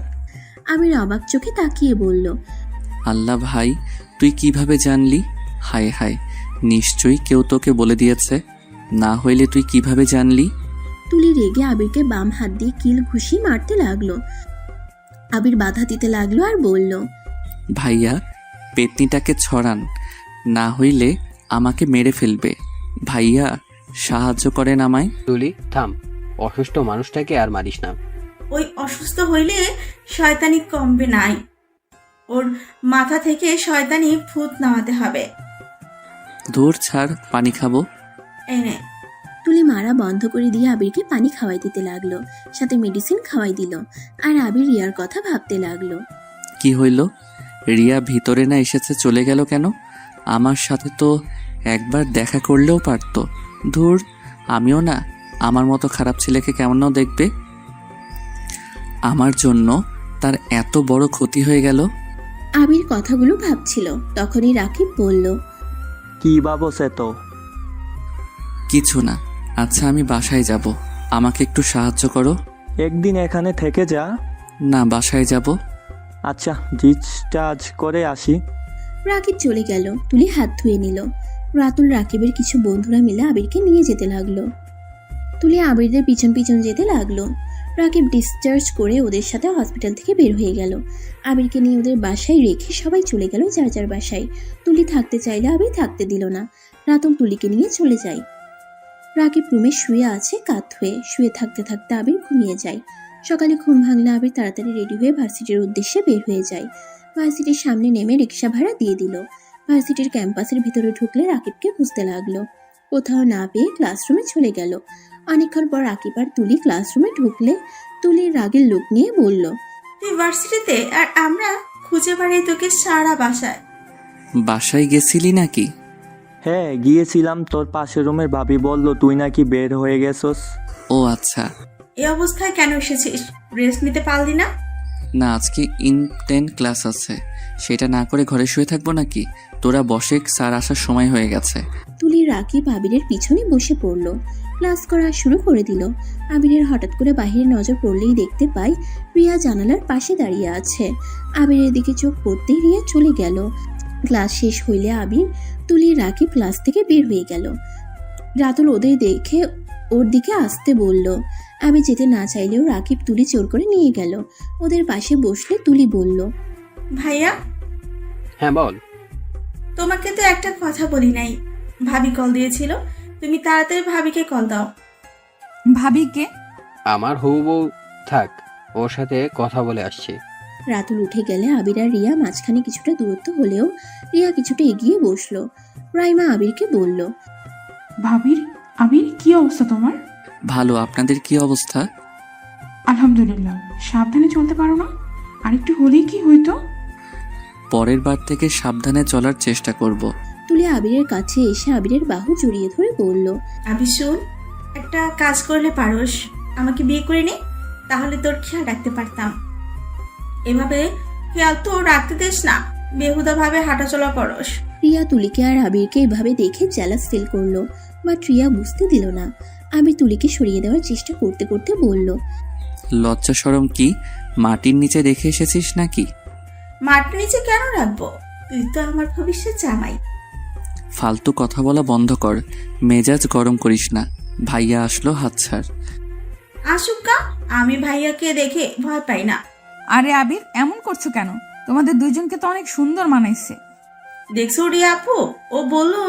আবির অবাক চোখে তাকিয়ে বলল, আল্লাহ ভাই, তুই কিভাবে জানলি? হায় হায়, নিশ্চয়ই কেউ তোকে বলে দিয়েছে, না হইলে তুই কিভাবে জানলি? তুলি রেগে আবিরকে বাম হাত দিয়ে কিল ঘুষি মারতে লাগলো। আবির বাধা দিতে লাগলো আর বলল, ভাইয়া, পেতনিটাকে ছড়ান, না হইলে আমাকে মেরে ফেলবে। ভাইয়া, সাহায্য করেন আমায়। তুলি থাম, অসুস্থ মানুষটাকে আর মারিস না। ওই অসুস্থ হইলে শয়তানি কমবে নাই, ওর মাথা থেকে শয়তানি ভূত নামাতে হবে। ধুর ছাড়, পানি খাবো। এই নে। তুলি মারা বন্ধ করে দিয়ে আবিরকে পানি খাওয়াই দিতে লাগলো, সাথে মেডিসিন খাওয়াই দিল। আর আবির রিয়ার কথা ভাবতে লাগলো। কি হইল? রিয়া ভিতরে না এসেছে, চলে গেল কেন? আমার সাথে তো একবার দেখা করলেও পারতো। ধুর, আমিও না আমার মতো খারাপ ছেলেকে কেমন দেখবে। আমার জন্য তার এত বড় ক্ষতি হয়ে গেল। আবির কথাগুলো ভাবছিল, তখনই রাকিব বলল, কি ভাবছে তো? কিছু না। আচ্ছা, আমি বাসায় যাব, আমাকে একটু সাহায্য করো। একদিন এখানে থেকে যা। না, বাসায় যাব। আচ্ছা, ডিসচার্জ করে আসি। রাকিব চলে গেল। তুলি হাত ধুয়ে নিল। রাতুল রাকিবের কিছু বন্ধুরা মিলে আবিরকে নিয়ে যেতে লাগলো। তুলি আবিরদের পিছন পিছন যেতে লাগলো। রাকিব ডিসচার্জ করে ওদের সাথে হসপিটাল থেকে বের হয়ে গেল। আবিরকে নিয়ে ওদের বাসায় রেখে সবাই চলে গেল যার যার বাসায়। তুলি থাকতে চাইলে আবির থাকতে দিল না। রাতুল তুলিকে নিয়ে চলে যায়। রাকিব রুমে শুয়ে আছে কাত হয়ে। শুয়ে থাকতে থাকতে আবির ঘুমিয়ে যায়। সকালে ঘুম ভাঙলে আবির তাড়াতাড়ি রেডি হয়ে ভার্সিটির উদ্দেশ্যে বের হয়ে যায়। ভার্সিটির সামনে নেমে রিক্সা ভাড়া দিয়ে দিল। ভার্সিটির ক্যাম্পাসের ভিতরে ঢুকলে রাকিবকে খুঁজতে লাগলো। কোথাও না পেয়ে ক্লাসরুমে চলে গেল। অনেকক্ষণ পর রাকিব আর তুলি ক্লাসরুমে ঢুকলে তুলির রাগের লোক নিয়ে বলল, তুই ভার্সিটিতে আর আমরা খুঁজে বেড়াই তোকে সারা বাসায়। বাসায় গেছিলি নাকি? হ্যাঁ, গিয়েছিলাম। তোর পাশের রুমের ভাবি বলল তুই নাকি বের হয়ে গেছস। ও আচ্ছা। এই অবস্থায় কেন এসেছিস? রেস্ট নিতে পারলি না? না, আজকে ইনটেন ক্লাস আছে, সেটা না করে ঘরে শুয়ে থাকবো নাকি? তোরা বসে, স্যার আসার সময় হয়ে গেছে। তুলি রাকিব আবিরের পিছনে বসে পড়ল। ক্লাস করা শুরু করে দিল। আবিরের হঠাৎ করে বাহিরে নজর পড়লেই দেখতে পাই রিয়া জানালার পাশে দাঁড়িয়ে আছে। আবিরের দিকে চোখ পড়তেই রিয়া চলে গেল। ক্লাস শেষ হইলে আবির, তুলি, রাকিব ক্লাস থেকে বের হয়ে গেল। রাতুল ওদের দেখে ওর দিকে আসতে বলল। আমি যেতে না চাইলেও রাকিব তুলি জোর করে নিয়ে গেল। ওদের পাশে বসলে তুলি বলল, ভাইয়া, হ্যাঁ বল। তোমাকে তো একটা কথা বলি নাই। ভাবি কল দিয়েছিল, তুমি তাড়াতাড়ি ভাবিকে কল দাও। ভাবিকে? আমার হবু বউ, থাক, ওর সাথে কথা বলে আসছি। রাতুল উঠে গেলে আবির আর রিয়া মাঝখানে কিছুটা দূরত্ব হলেও রিয়া কিছুটা এগিয়ে বসলো। রাইমা আবিরকে বলল, আবির কি অবস্থা তোমার? ভালো, আপনাদের কি অবস্থা? আলহামদুলিল্লাহ। সাবধানে চলতে পারো না? আরেকটু হলেই কি হইতো? পরের বার থেকে সাবধানে চলার চেষ্টা করব। তুলি আবিরের কাছে এসে আবিরের বাহু জড়িয়ে ধরে বলল, আবি শোন, একটা কাজ করলে পারোস, আমাকে বিয়ে করে নে, তাহলে তোর খেয়াল রাখতে পারতাম। এভাবে খেয়াল তো রাখতে দিস না, বেহুদা ভাবে হাঁটাচলা করস। রিয়া তুলিকে আর আবিরকে এভাবে দেখে জ্যালাস ফিল করলো, বাট রিয়া বুঝতে দিল না। আবির তুলিকে সরিয়ে দেওয়ার চেষ্টা করতে করতে বলল, লজ্জা শরম কি? মাটির নিচে রেখে এসেছিস নাকি? মাটির নিচে কেন রাখবো? তুই তো আমার ভবিষ্যৎ জামাই। ফালতু কথা বলা বন্ধ কর, মেজাজ গরম করিস না। ভাইয়া আসলো, হাত ছাড়। আসুকা, আমি ভাইয়াকে দেখে ভয় পাই না। আরে আবির, এমন করছো কেন? তোমাদের দুইজনকে তো অনেক সুন্দর মানাইছে। দেখছো রিয়া আপু, ও বললো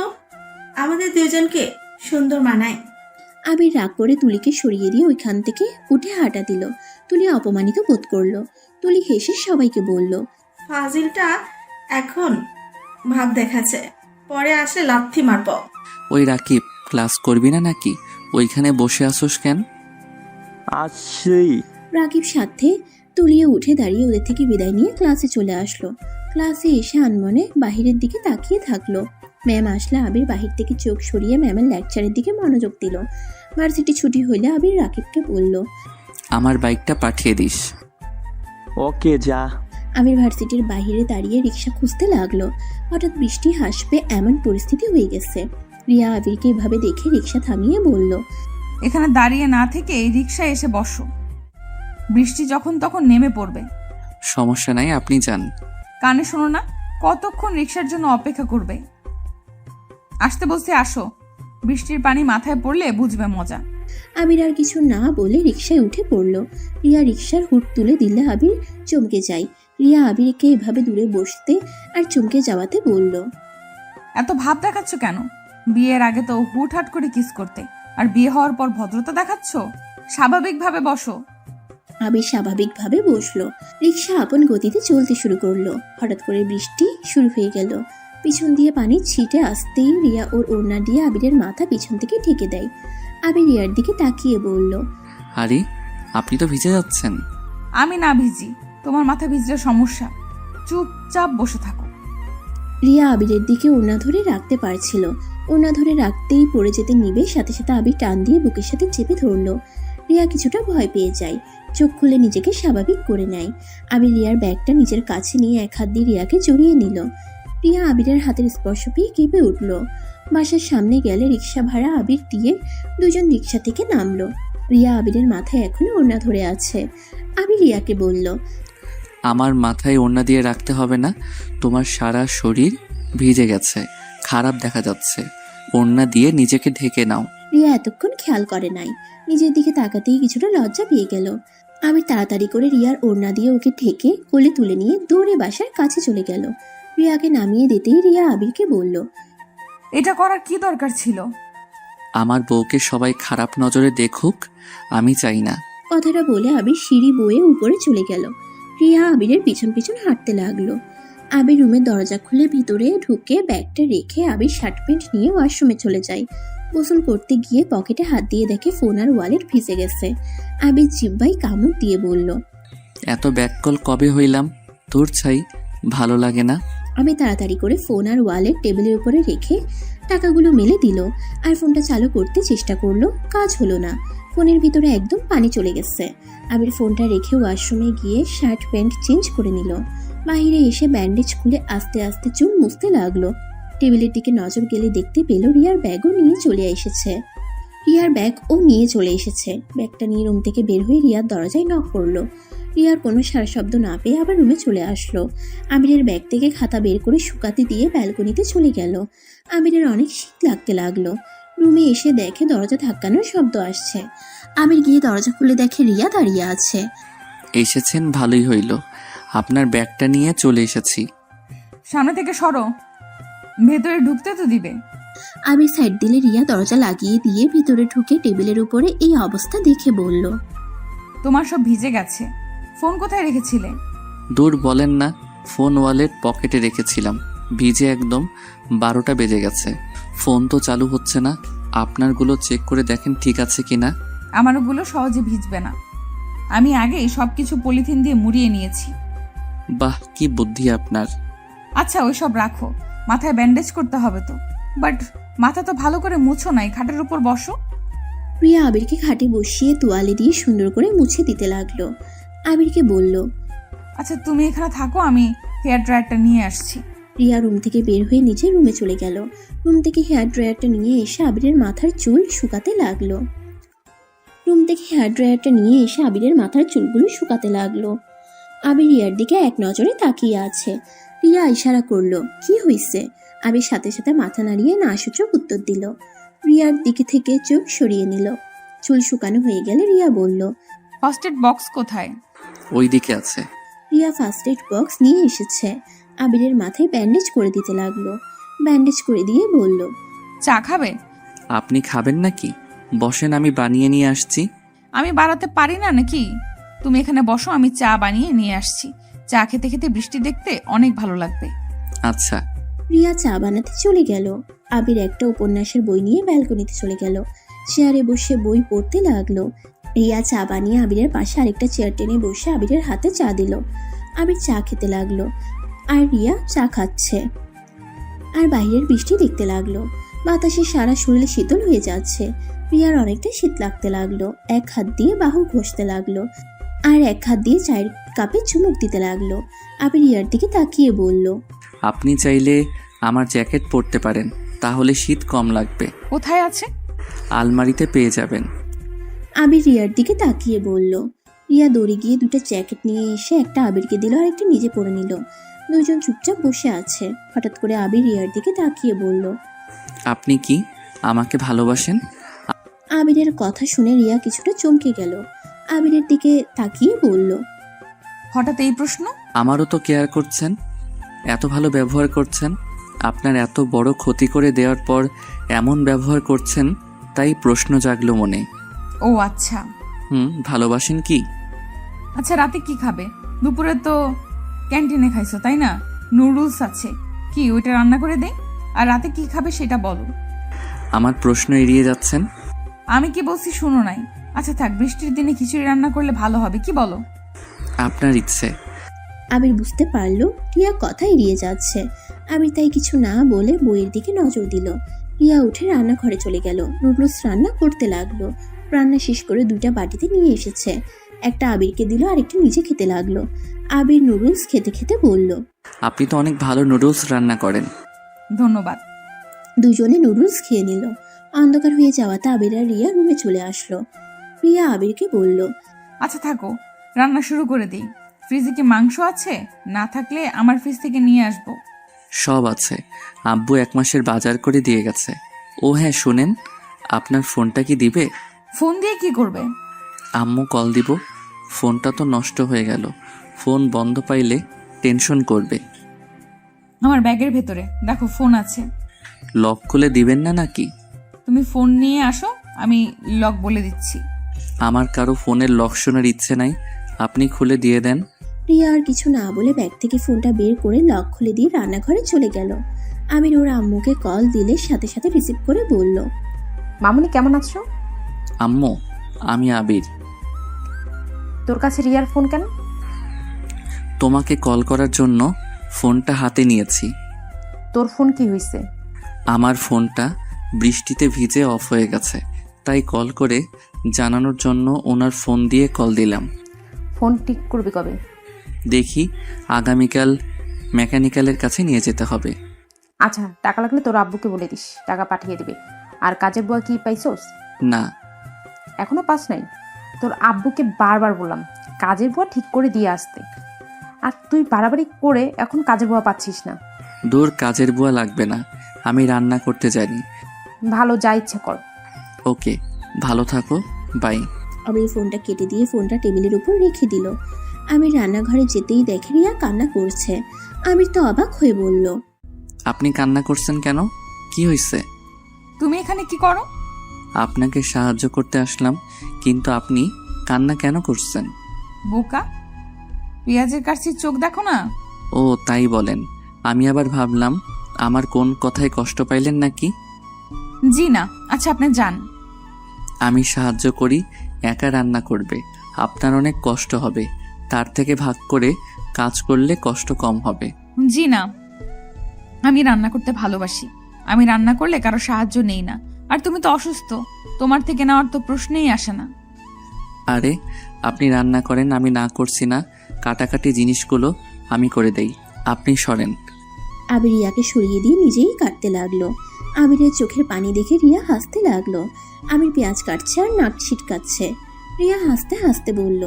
আমাদের দুজনকে সুন্দর মানায়। আবির রাগ করে তুলিকে সরিয়ে দিয়ে ওইখান থেকে উঠে হাঁটা দিল। তুলি অপমানিত বোধ করলো। তুলি হেসে সবাইকে বলল, ফাজিলটা এখন ভাব দেখাচ্ছে, পরে আসলে লাথি মারব। ওই রাকিব, ক্লাস করবি না নাকি? ওইখানে বসে আসোস কেন? আসছি। রাকিব সাথে তুলিয়ে উঠে দাঁড়িয়ে ওদের থেকে বিদায় নিয়ে ক্লাসে চলে আসলো। ক্লাসে এসে আনমনে বাহিরের দিকে তাকিয়ে থাকলো। ম্যাম আসলে আবির বাহির থেকে চোখ সরিয়ে ম্যামের লেকচারের দিকে মনোযোগ দিল। ভার্সিটি ছুটি হইলে আবির রাকিবকে বলল, আমার বাইকটা পাঠিয়ে দিস। ওকে, যা। আবির ভার্সিটির বাইরে দাঁড়িয়ে রিক্সা খুঁজতে লাগলো। হঠাৎ বৃষ্টি হাসবে এমন পরিস্থিতি হয়ে গেছে। রিয়া আবিরকে এভাবে দেখে রিক্সা থামিয়ে বলল, এখানে দাঁড়িয়ে না থেকে রিক্সায় এসে বসো, বৃষ্টি যখন তখন নেমে পড়বে। সমস্যা নাই, আপনি যান। কানে শোনো না, কতক্ষণ রিক্সার জন্য অপেক্ষা করবে? আসতে বলতে আসো, বৃষ্টির পানি মাথায় পড়লে বুঝবে মজা। আবির আর কিছু না বলে রিক্সায় উঠে পড়ল। রিয়া রিক্সার হুড তুলে দিলে আবির চমকে যায়। রিয়া আবিরকে এভাবে দূরে বসতে আর চমকে যাওয়াতে বলল, এত ভাব দেখাচ্ছ কেন? বিয়ের আগে তো হুটহাট করে কিস করতে, আর বিয়ে হওয়ার পর ভদ্রতা দেখাচ্ছ। স্বাভাবিকভাবে বসো। আবির স্বাভাবিকভাবে বসলো। রিক্সা আপন গতিতে চলতে শুরু করলো। হঠাৎ করে বৃষ্টি শুরু হয়ে গেল। পিছন দিয়ে পানি ছিটে আসতেই রিয়া ওর ওড়না দিয়ে আবিরের মাথা পিছন থেকে ঢেকে দেয়। আবির রিয়ার দিকে তাকিয়ে বলল, আরে, আপনি তো ভিজে যাচ্ছেন। আমি না ভিজি, তোমার মাথা ভিজলে সমস্যা। চুপচাপ বসে থাকো। রিয়া আবিরের দিকে ওড়না ধরে রাখতে পারছিল। ওড়না ধরে রাখতেই পড়ে যেতে নিবে, সাথে সাথে আবির টান দিয়ে বুকের সাথে চেপে ধরলো। রিয়া কিছুটা ভয় পেয়ে যায়। চোখ খুলে নিজেকে স্বাভাবিক করে নেয়। আবির রিয়ার ব্যাগটা নিজের কাছে নিয়ে এক হাত দিয়ে রিয়াকে জড়িয়ে নিল। রিয়া আবিরের হাতের স্পর্শ পেয়ে কেঁপে উঠল। বাসার সামনে গেলে রিক্সা ভাড়া আবির দিয়ে দুজন রিক্সা থেকে নামলো। রিয়া আবিরের মাথায় এখনো ওড়না ধরে আছে। আবির রিয়াকে বলল, আমার মাথায় ওড়না দিয়ে রাখতে হবে না, তোমার সারা শরীর ভিজে গেছে, খারাপ দেখা যাচ্ছে। ওড়না দিয়ে নিজেকে ঢেকে নাও। রিয়া এতক্ষণ খেয়াল করে নাই। নিজের দিকে তাকাতেই কিছুটা লজ্জা পেয়ে গেল। আবির তাড়াতাড়ি করে রিয়ার ওড়না দিয়ে ওকে ঢেকে কোলে তুলে নিয়ে দৌড়ে বাসার কাছে চলে গেল। রিয়াকে নামিয়ে দিতেই রিয়া আবিরকে বলল, এটা করার কি দরকার ছিল? আমার বউকে সবাই খারাপ নজরে দেখুক, আমি চাই না। কথাটা বলে আবির সিঁড়ি বয়ে উপরে চলে গেল। রিয়া আবিরের পিছন পিছন হাঁটতে লাগলো। আবির রুমের দরজা খুলে ভিতরে ঢুকে ব্যাগটা রেখে আবির শার্ট প্যান্ট নিয়ে ওয়াশরুমে চলে যায়। গোসল করতে গিয়ে পকেটে হাত দিয়ে দেখে ফোন আর ওয়ালেট ভিজে গেছে। আবির জিব্বাই কামড় দিয়ে বলল, এত ব্যাককল কবে হইলাম? তোর ছাই, ভালো লাগে না। আমি তাড়াতাড়ি করে ফোন আর ওয়ালেট টেবিলের উপরে রেখে টাকাগুলো মেলে দিল আর ফোনটা চালু করতে চেষ্টা করলো। কাজ হলো না, ফোনের ভিতরে একদম পানি চলে গেছে। আবির ফোনটা রেখে ওয়াশরুমে গিয়ে শার্ট প্যান্ট চেঞ্জ করে নিল। বাইরে এসে ব্যান্ডেজ খুলে আস্তে আস্তে চুল মুছতে লাগলো। টেবিলের দিকে নজর গেলে দেখতে পেল রিয়ার ব্যাগও নিয়ে চলে এসেছে। রিয়ার ব্যাগ ও নিয়ে চলে এসেছে। ব্যাগটা নিয়ে রুম থেকে বের হয়ে রিয়ার দরজায় নক করলো। রিয়ার কোনো সারা শব্দ না পেয়ে আবার রুমে চলে আসলো। আবিরের ব্যাগ থেকে খাতা বের করে শুকাতে দিয়ে ব্যালকনিতে চলে গেল। আবিরের অনেক শীত লাগতে লাগলো। রুমে এসে দেখে দরজা ধাক্কানোর শব্দ আসছে। আবির গিয়ে দরজা খুলে দেখে রিয়া দাঁড়িয়ে আছে। এসেছেন ভালোই হইল, আপনার ব্যাগটা নিয়ে চলে এসেছি। সামনে থেকে সরো, ভেতরে ঢুকতে তো দিবে। আবির সাইড দিলে রিয়া দরজা লাগিয়ে দিয়ে ভিতরে ঢুকে টেবিলের উপরে এই অবস্থা দেখে বলল, তোমার সব ভিজে গেছে। ফোন কোথায় রেখেছিলে? দূর বলেন না, ফোন ওয়ালেট পকেটে রেখেছিলাম, ভিজে একদম 12টা বেজে গেছে। ফোন তো চালু হচ্ছে না, আপনারগুলো চেক করে দেখেন ঠিক আছে কিনা। আমারগুলো সহজে ভিজবে না, আমি আগেই সবকিছু পলিথিন দিয়ে মুড়িয়ে নিয়েছি। বাহ, কি বুদ্ধি আপনার। আচ্ছা ওই সব রাখো, মাথায় ব্যান্ডেজ করতে হবে তো। বাট মাথা তো ভালো করে মুছো নাই, খাটের উপর বসো। রিয়া আবিরকে খাটে বসিয়ে তোয়ালে দিয়ে সুন্দর করে মুছে দিতে লাগলো। আবিরকে বলল, আচ্ছা তুমি এখানে থাকো, আমি হেয়ার ড্রায়ারটা নিয়ে আসছি। রিয়া রুম থেকে বের হয়ে নিজের রুমে চলে গেল। রুম থেকে হেয়ার ড্রায়ারটা নিয়ে এসে আবিরের মাথার চুল শুকাতে লাগলো। আবিরের চুলগুলো শুকাতে লাগলো। আবির রিয়ার দিকে এক নজরে তাকিয়ে আছে। রিয়া ইশারা করলো, কি হইছে? আবির সাথে সাথে মাথা নাড়িয়ে না সূচক উত্তর দিল। রিয়ার দিকে থেকে চোখ সরিয়ে নিল। চুল শুকানো হয়ে গেলে রিয়া বলল, ফার্স্ট এড বক্স কোথায়? ওই দিকে আছে। রিয়া ফার্স্ট এড বক্স নিয়ে এসেছে। আবিরের মাথায় ব্যান্ডেজ করে দিতে লাগলো। ব্যান্ডেজ করে দিয়ে বলল, চা খাবে? আপনি খাবেন নাকি? বসেন, আমি বানিয়ে নিয়ে আসছি। আমি বাড়াতে পারি না নাকি? তুমি এখানে বসো, আমি চা বানিয়ে নিয়ে আসছি। চা খেতে খেতে বৃষ্টি দেখতে অনেক ভালো লাগবে। আচ্ছা। রিয়া চা বানাতে চলে গেল। আবির একটা উপন্যাসের বই নিয়ে ব্যালকনিতে চলে গেল। চেয়ারে বসে বই পড়তে লাগলো। রিয়া চা বানিয়ে আবিরের পাশে আরেকটা চেয়ার টেনে বসে আবিরের হাতে চা দিল। আবির চা খেতে লাগলো আর রিয়া চা খাচ্ছে আর বাইরের বৃষ্টি দেখতে লাগলো। বাতাসে সারা শরীরে শীতল হয়ে যাচ্ছে। রিয়ার অনেকটা শীত লাগতে লাগলো। এক হাত দিয়ে বাহু ঘষতে লাগলো আর এক হাত দিয়ে চায়ের কাপে চুমুক দিতে লাগলো। আবির রিয়ার দিকে তাকিয়ে বলল, আপনি চাইলে আমার জ্যাকেট পরতে পারেন, তাহলে শীত কম লাগবে। কোথায় আছে? আলমারিতে পেয়ে যাবেন। আবির রিয়ার দিকে তাকিয়ে বলল। রিয়া দৌড়ে গিয়ে দুটো জ্যাকেট নিয়ে এসে একটা আবিরকে দিল আর একটা নিজে পরে নিল। দুজন চুপচাপ বসে আছে। হঠাৎ করে আবির রিয়ার দিকে তাকিয়ে বলল, আপনি কি আমাকে ভালোবাসেন? আবিরের কথা শুনে রিয়া কিছুটা চমকে গেল। আবিরের দিকে তাকিয়ে বলল, হঠাৎ এই প্রশ্ন? আমারও তো কেয়ার করছেন, এত ভালো ব্যবহার করছেন। আপনার এত বড় ক্ষতি করে দেওয়ার পর এমন ব্যবহার করছেন, তাই প্রশ্ন জাগলো মনে। ও আচ্ছা। ভালোবাসেন কি? আচ্ছা রাতে কি খাবে? দুপুরে তো ক্যান্টিনে খাইছো তাই না? নুডলস আছে, কি ওইটা রান্না করে দেই? আর রাতে কি খাবে সেটা বলো। আমার প্রশ্ন এড়িয়ে যাচ্ছেন। আমি কি বলছি শুনো নাই? আচ্ছা থাক, বৃষ্টির দিনে খিচুড়ি রান্না করলে ভালো হবে, কি বলো? আপনার ইচ্ছে। আবির বুঝতে পারলো রিয়া কথা এড়িয়ে যাচ্ছে। আবির তাই কিছু না বলে বইয়ের দিকে নজর দিল। রিয়া উঠে রান্নাঘরে চলে গেল। নুডলস রান্না করতে লাগলো। রান্না শেষ করে দুইটা বাটিতে নিয়ে এসেছে। একটা আবিরকে দিল আর একটা নিজে খেতে লাগলো। আবির নুডলস খেতে খেতে বলল, আপনি তো অনেক ভালো নুডলস রান্না করেন। ধন্যবাদ। দুজনে নুডলস খেয়ে নিল। অন্ধকার হয়ে যাওয়াতে আবির আর রিয়া রুমে চলে আসলো। রিয়া আবিরকে বলল, আচ্ছা থাকো, রান্না শুরু করে দিই। ফ্রিজে কি মাংস আছে? না থাকলে আমার ফ্রিজ থেকে নিয়ে আসবো। সব আছে, আব্বু 1 মাসের বাজার করে দিয়ে গেছে। ও হ্যাঁ শুনেন, আপনার ফোনটা কি দিবে? ফোন দিয়ে কি করবে? আম্মু কল দিব। ফোনটা তো নষ্ট হয়ে গেল, ফোন বন্ধ পাইলে টেনশন করবে। আমার ব্যাগের ভেতরে দেখো ফোন আছে। লক খুলে দিবেন না নাকি? তুমি ফোন নিয়ে আসো, আমি লক বলে দিচ্ছি। আমার কারো ফোনের লক শোনার ইচ্ছে নাই, আপনি খুলে দিয়ে দেন। রিয়া আর কিছু না বলে ব্যাগ থেকে ফোনটা বের করে লক খুলে দিয়ে রান্নাঘরে চলে গেল। আবির ওর আম্মুকে কল দিলে সাথে সাথে রিসিভ করে বলল, মামুনি কেমন আছো? আম্মু, আমি আবির। তোর কাছে রিয়ার ফোন কেন? তোমাকে কল করার জন্য ফোনটা হাতে নিয়েছি। তোর ফোন কি হয়েছে? আমার ফোনটা বৃষ্টিতে ভিজে অফ হয়ে গেছে, তাই কল করে জানানোর জন্য ওনার ফোন দিয়ে কল দিলাম। ফোন ঠিক করবি কবে? দেখি, আগামীকাল মেকানিক্যালের কাছে নিয়ে যেতে হবে। আচ্ছা, টাকা লাগলে তোর আব্বুকে বলে দিস, টাকা পাঠিয়ে দিবে। আর কাজের বুয়া কি পাইছোস? না। এখনো পাস নাই? তোর আব্বুকে বারবার বললাম কাজের বুয়া ঠিক করে দিয়ে আসতে, আর তুই বাড়াবাড়ি করে এখন কাজের বুয়া পাচ্ছিস না। দূর, কাজের বুয়া লাগবে না, আমি রান্না করতে জানি। ভালো, যা ইচ্ছে কর। ওকে, ভালো থাকো, বাই। আবির ফোনটা কেটে দিয়ে ফোনটা টেবিলের উপর রেখে দিল। আমির রান্নাঘরে যেতেই দেখে রিয়া কান্না করছে। আমির তো অবাক হয়ে বলল, আপনি কান্না করছেন কেন? কি হয়েছে? তুমি এখানে কি করো? আপনাকে সাহায্য করতে আসলাম, কিন্তু আপনি কান্না কেন করছেন? বোকা, পেঁয়াজের কাছে চোখ দেখো না। ও তাই বলেন। আমি আবার ভাবলাম আমার কোন কথায় কষ্ট পাইলেন নাকি। জি না। আচ্ছা, আপনি যান। আমি সাহায্য করি, একা রান্না করবে, আপনার অনেক কষ্ট হবে। তার থেকে ভাগ করে কাজ করলে কষ্ট কম হবে। জি না, আমি রান্না করতে ভালোবাসি। আমি রান্না করলে কারো সাহায্য নেই না। আর তুমি তো অসুস্থ, তোমার থেকে নেওয়ার তো প্রশ্নেই আসে না। আরে আপনি রান্না করেন, আমি না করছি না। কাটাকাটি জিনিসগুলো আমি করে দেই, আপনি সরেন। আবির রিয়াকে সরিয়ে দিয়ে নিজেই কাটতে লাগলো। আবিরের চোখের পানি দেখে রিয়া হাসতে লাগলো। আবির পেঁয়াজ কাটছে আর নাক ছিটকাচ্ছে। রিয়া হাসতে হাসতে বলল,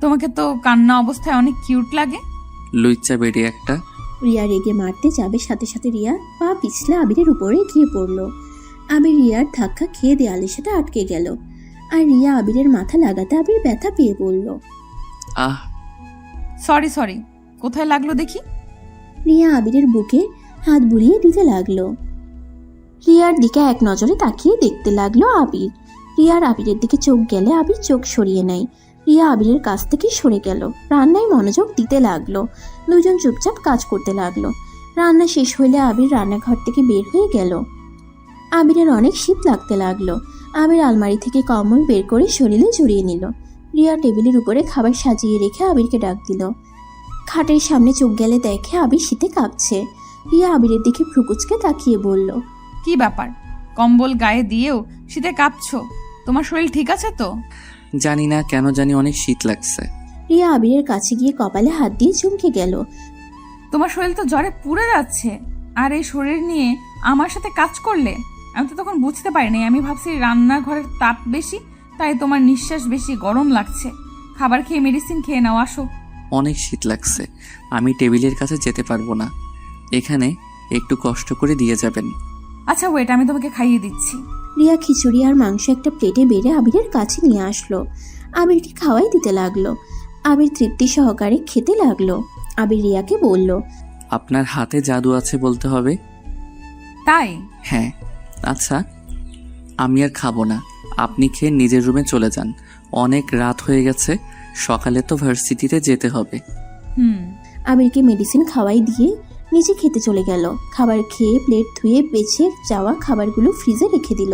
তোমাকে তো কান্না অবস্থায় অনেক কিউট লাগে। লুইচা বেরিয়ে একটা। রিয়া রেগে মারতে যাবে, সাথে সাথে রিয়া পা পিছলে আবিরের উপরে গিয়ে পড়লো। আবির রিয়ার ধাক্কা খেয়ে দেয়ালের সাথে আটকে গেল। আর রিয়া আবিরের মাথা লাগাতে আবির ব্যথা পেয়ে পড়ল। আহ, সরি, কোথায় লাগলো দেখি। রিয়া আবিরের বুকে হাত বুলিয়ে দিতে লাগলো। রিয়ার দিকে এক নজরে তাকিয়ে দেখতে লাগলো আবির। রিয়ার আবিরের দিকে চোখ গেলে আবির চোখ সরিয়ে নেয়। রিয়া আবিরের কাছ থেকে সরে গেল, রান্নায় মনোযোগ দিতে লাগলো। দুজন চুপচাপ কাজ করতে লাগলো। রান্না শেষ হইলে আবির রান্নাঘর থেকে বের হয়ে গেল। আবিরের অনেক শীত লাগতে লাগলো। আবির আলমারি থেকে কম্বল বের করে শরীরে জড়িয়ে নিল। রিয়া টেবিলের উপরে খাবার সাজিয়ে রেখে আবিরকে ডাক দিল। খাটের সামনে চোখ গেলে দেখে আবির শীতে কাঁপছে। রিয়া আবিরের দিকে ভ্রুকুচকে তাকিয়ে বলল, কি ব্যাপার, কম্বল গায়ে দিয়েও শীতে কাঁপছো? তোমার শরীর ঠিক আছে তো? জানি না কেন জানি অনেক শীত লাগছে। রিয়া আবিরের কাছে গিয়ে কপালে হাত দিয়ে চমকে গেল। তোমার শরীর তো জ্বরে পুড়ে যাচ্ছে, আর এই শরীর নিয়ে আমার সাথে কাজ করলে? আমি তো তখন বুঝতে পারিনি, আমি ভাবছি রান্নাঘরের তাপ বেশি, তাই তোমার নিঃশ্বাস বেশি, গরম লাগছে। খাবার খেয়ে মেডিসিন খেয়ে নাও, আসো। অনেক শীত লাগছে, আমি টেবিলের কাছে যেতে পারবো না, এখানে একটু কষ্ট করে দিয়ে যাবেন। আচ্ছা ওয়েট, আমি তোমাকে খাইয়ে দিচ্ছি। রিয়া খিচুড়ি আর মাংস একটা প্লেটে বেড়ে আবিরের কাছে নিয়ে আসলো। আবিরকে খাওয়াই দিতে লাগলো। আবির তৃপ্তি সহকারে খেতে লাগলো। আবির রিয়াকে বলল, আপনার হাতে জাদু আছে বলতে হবে। তাই? হ্যাঁ। আচ্ছা, আমি আর খাবো না, আপনি খেয়ে নিজের রুমে চলে যান, অনেক রাত হয়ে গেছে, সকালে তো ভার্সিটিতে যেতে হবে। আবিরকে মেডিসিন খাওয়াই দিয়ে নিচে খেতে চলে গেল। খাবার খেয়ে প্লেট ধুয়ে বেছে যাওয়া খাবারগুলো ফ্রিজে রেখে দিল।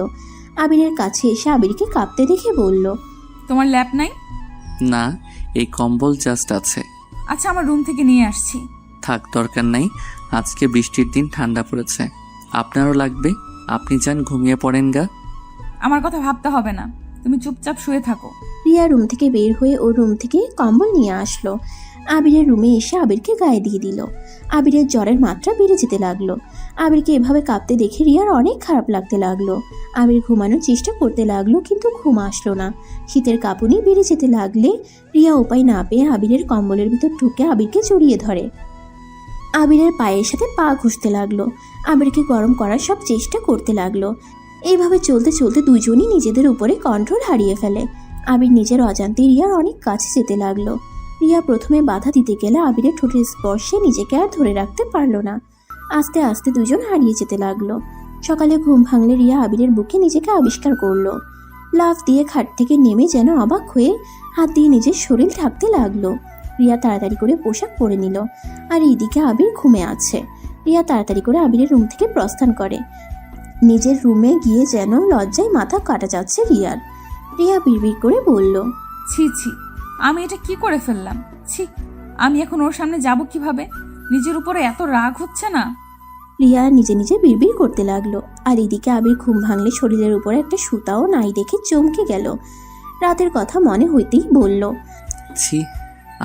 আবিরের কাছে এসে আবিরকে কাঁপতে দেখে বলল, তোমার ল্যাপ নাই? না, এই কম্বল জাস্ট আছে। আচ্ছা, আমার রুম থেকে নিয়ে আসছি। থাক, দরকার নাই, আজকে বৃষ্টির দিন, ঠান্ডা পড়েছে, আপনারও লাগবে, আপনি যান ঘুমিয়ে পড়েন গা। আমার কথা ভাবতে হবে না, তুমি চুপচাপ শুয়ে থাকো। রিয়া রুম থেকে বের হয়ে ওর রুম থেকে কম্বল নিয়ে আসলো। আবিরের রুমে এসে আবিরকে গায়ে দিয়ে দিল। আবিরের জ্বরের মাত্রা বেড়ে যেতে লাগলো। আবিরকে এভাবে কাঁপতে দেখে রিয়ার অনেক খারাপ লাগতে লাগলো। আবির ঘুমানোর চেষ্টা করতে লাগলো, কিন্তু ঘুম আসলো না। শীতের কাঁপুনি বেড়ে যেতে লাগলে রিয়া উপায় না পেয়ে আবিরের কম্বলের ভিতর ঢুকে আবিরকে জড়িয়ে ধরে। আবিরের পায়ের সাথে পা ঘুষতে লাগলো। আবিরকে গরম করার সব চেষ্টা করতে লাগলো। এইভাবে চলতে চলতে দুজনই নিজেদের উপরে কন্ট্রোল হারিয়ে ফেলে। আবির নিজের অজান্তে রিয়ার অনেক কাছে যেতে লাগলো। রিয়া প্রথমে বাধা দিতে গেলে আবিরের ঠোঁটের স্পর্শে নিজেকে আর ধরে রাখতে পারলো না। আস্তে আস্তে দুজন হারিয়ে যেতে লাগলো। সকালে ঘুম ভাঙলে রিয়া আবিরের বুকে নিজেকে আবিষ্কার করলো। লাফ দিয়ে খাট থেকে নেমে যেন অবাক হয়ে হাত দিয়ে নিজের শরীর ঢাকতে লাগলো। রিয়া তাড়াতাড়ি করে পোশাক পরে নিল। আর এইদিকে আবির ঘুমে আছে। রিয়া তাড়াতাড়ি করে আবিরের রুম থেকে প্রস্থান করে। নিজের রুমে গিয়ে যেন লজ্জায় মাথা কাটা যাচ্ছে রিয়ার। রিয়া বিড়বিড় করে বলল, ছি ছি, আমি এটা কি করে ফেললাম? ছি, আমি এখন ওর সামনে যাব কিভাবে? নিজের উপরে এত রাগ হচ্ছে না? রিয়া নিজে নিজে বিড়বিড় করতে লাগলো। আর এদিকে আবির ঘুম ভাঙলে শরীরের উপরে একটা সুতাও নাই দেখে চমকে গেল। রাতের কথা মনে হইতেই বলল, ছি,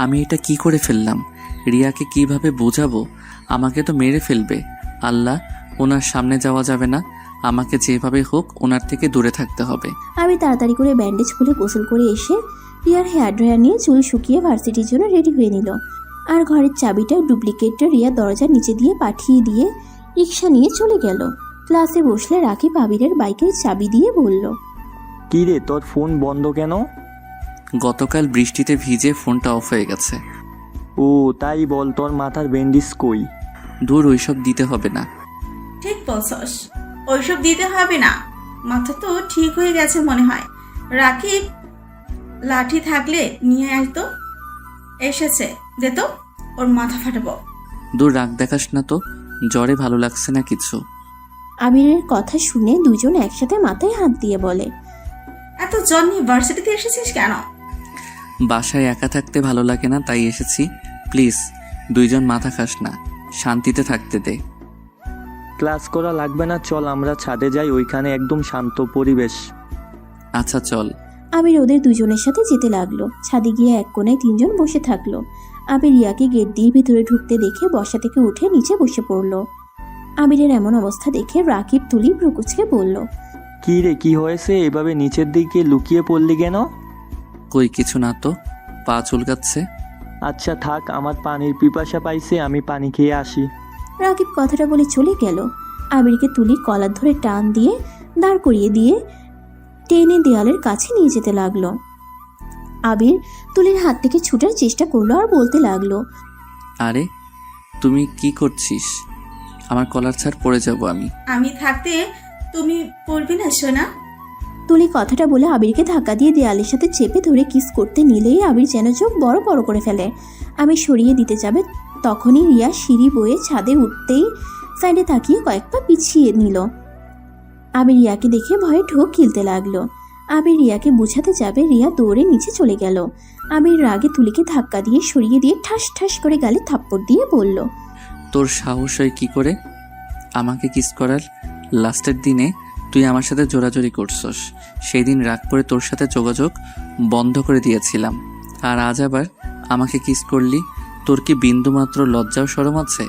আমি এটা কি করে ফেললাম? রিয়াকে কিভাবে বোঝাবো? আমাকে তো মেরে ফেলবে। আল্লাহ, ওনার সামনে যাওয়া যাবে না, আমাকে যেভাবে হোক ওনার থেকে দূরে থাকতে হবে। আমি তাড়াতাড়ি করে ব্যান্ডেজ খুলে গোসল করে এসে রিয়ার হেয়ার ড্রায়ার নিয়ে চুল শুকিয়ে ভার্সিটির জন্য রেডি হয়ে নিল। আর ঘরের চাবিটা ডুপ্লিকেটটা রিয়া দরজার নিচে দিয়ে পাঠিয়ে দিয়ে রিক্সা নিয়ে চলে গেল। ক্লাসে বসলে রাকিব আবিরের বাইকের চাবি দিয়ে বলল, কি রে, তোর ফোন বন্ধ কেন? গতকাল বৃষ্টিতে ভিজে ফোনটা অফ হয়ে গেছে। ও তাই বল, তোর মাথার ব্যান্ডেজ কই? দূর, ওইসব দিতে হবে না। ঠিক বলছস, ওইসব দিতে হবে না। মাথা তো ঠিক হয়ে গেছে মনে হয়। রাকিব, লাঠি থাকলে নিয়ে আসতো। এসেছে, দে তো, ওর মাথা ফাটাবো। দূর, রাগ দেখাস না তো, জ্বরে ভালো লাগছে না কিছু। আবিরের কথা শুনে দুজন একসাথে মাথায় হাত দিয়ে বলে, এত জ্বর নিয়ে ভার্সিটিতে এসেছিস কেন? বাসায় একা থাকতে ভালো লাগে না, তাই এসেছি। প্লিজ দুইজন মাথা খাস না, শান্তিতে থাকতে দে। ক্লাস করা লাগবে না, চল আমরা ছাদে যাই, ওইখানে একদম শান্ত পরিবেশ। আচ্ছা চল। আবির ওদের দুজনের সাথে যেতে লাগলো। ছাদে গিয়ে এক কোণায় তিনজন বসে থাকলো। আবির রিয়াকে গেট দিয়ে ভিতরে ঢুকতে দেখে বসা থেকে উঠে নিচে বসে পড়লো। আবিরের এমন অবস্থা দেখে রাকিব তুলি ভ্রুকুচকে বলল, কি রে, কি হয়েছে? এভাবে নিচের দিকে লুকিয়ে পড়লি কেন? কই কিছু না তো, পা চুলকাচ্ছে। আচ্ছা থাক, আমার পানির পিপাসা পাইছে, আমি পানি খেয়ে আসি। রাকিব কথাটা বলে চলে গেল। আবিরকে তুলি কলার ধরে টান দিয়ে দাঁড় করিয়ে দিয়ে টেনে দেয়ালের কাছে নিয়ে যেতে লাগলো। আবির তুলির হাত থেকে ছুটার চেষ্টা করলো আর বলতে লাগলো, আরে তুমি কি করছিস? আমার কলার ছাড়, পড়ে যাব আমি। আমি থাকতে তুমি পড়বি না সোনা? তুলি কথাটা বলে আবিরকে ধাক্কা দিয়ে দেয়ালের সাথে চেপে ধরে কিস করতে নিলেই আবির যেন চোখ বড় বড় করে ফেলে। আবির সরিয়ে দিতে যাবে, তখনই রিয়া সিঁড়ি বয়ে ছাদে উঠতেই সাইডে তাকিয়ে কয়েক পা পিছিয়ে নিল। আবির রিয়াকে দেখে ভয়ে ঢোক গিলতে লাগলো। আবির রিয়াকে বুঝাতে যাবে, রিয়া দৌড়ে নিচে চলে গেল। আবির রাগে তুলিকে ধাক্কা দিয়ে সরিয়ে দিয়ে ঠাস ঠাস করে গালে থাপ্পড় দিয়ে বলল, তোর সাহস হয় কি করে আমাকে কিস করার? লাস্টের দিনে তুই আমার সাথে জোরাজোরি করছস, সেই দিন রাগ করে তোর সাথে যোগাযোগ বন্ধ করে দিয়েছিলাম, আর আজ আবার আমাকে কিস করলি। তোর কি বিন্দুমাত্র লজ্জাও শরম আছে?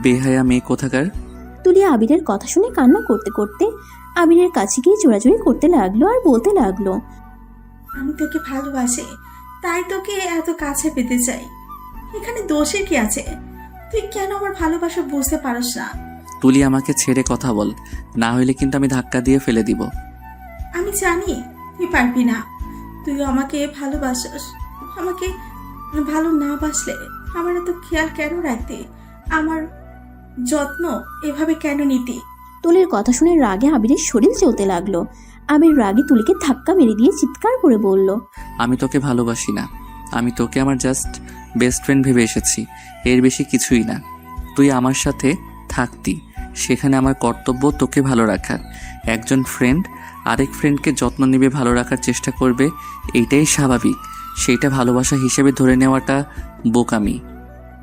বেহায়া মেয়ে কোথাকার। তুলি আবিরের কথা শুনে কান্না করতে করতে আবিরের কাছে গিয়ে জোরাজোরি করতে লাগলো আর বলতে লাগলো, আমি তোকে ভালোবাসি, তাই তোকে এত কাছে পেতে চাই। এখানে দোষের কি আছে? তুই কেন আমার ভালোবাসা বুঝতে পারস না? তুলি আমাকে ছেড়ে কথা বল, না হইলে কিন্তু আমি ধাক্কা দিয়ে ফেলে দিব। আমি জানি তুই পারবি না। তুই আমাকে ভালোবাসস। আমাকে ভালো না বাসলে আমার এত খেয়াল কেন রাখতে? আমার যত্ন এভাবে কেন নিতি? তুলির কথা শুনে রাগে আবিরের শরীর চলতে লাগলো। আবির রাগে তুলিকে ধাক্কা মেরে দিয়ে চিৎকার করে বলল, আমি তোকে ভালোবাসি না, আমি তোকে আমার জাস্ট বেস্ট ফ্রেন্ড ভেবে এসেছি, এর বেশি কিছুই না। তুই আমার সাথে থাকতি, সেখানে আমার কর্তব্য তোকে ভালো রাখার। একজন ফ্রেন্ড আরেক ফ্রেন্ডকে যত্ন নেবে, ভালো রাখার চেষ্টা করবে, এইটাই স্বাভাবিক। সেইটা ভালোবাসা হিসেবে ধরে নেওয়াটা বোকামি।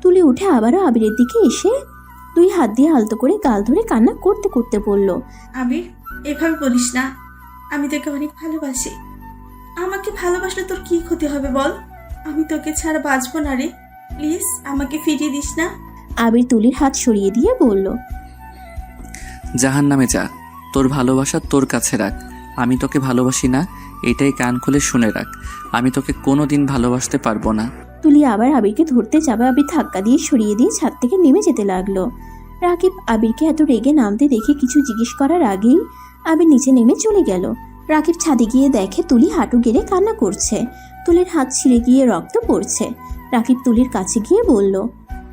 তুলি উঠে আবারও আবিরের দিকে এসে দুই হাত দিয়ে আলতো করে গাল ধরে কান্না করতে করতে বলল, আবির, এভাবে বলিস না। আমি তোকে অনেক ভালোবাসি। আমাকে ভালোবাসলে তোর কি ক্ষতি হবে বল? আমি তোকে ছাড়া বাঁচবো না রে। প্লিজ আমাকে ফিরিয়ে দিস না। আবির তুলির হাত সরিয়ে দিয়ে বলল, জাহান্নামে যা, তোর ভালোবাসা তোর কাছে রাখ। আমি তোকে ভালোবাসি না, এটাই কান খুলে শুনে রাখ। আমি তোকে কোনো দিন ভালোবাসতে পারবো না। তুলি আবার আবিরকে ধরতে যাবে, আবির ধাক্কা দিয়ে সরিয়ে দিয়ে ছাদ থেকে নেমে যেতে লাগলো। রাকিব আবিরকে এত রেগে নামতে দেখে কিছু জিজ্ঞেস করার আগেই আবির নিচে নেমে চলে গেল। রাকিব ছাদে গিয়ে দেখে তুলি হাঁটু গেড়ে কান্না করছে। তুলির হাত ছিঁড়ে গিয়ে রক্ত পড়ছে। রাকিব তুলির কাছে গিয়ে বলল,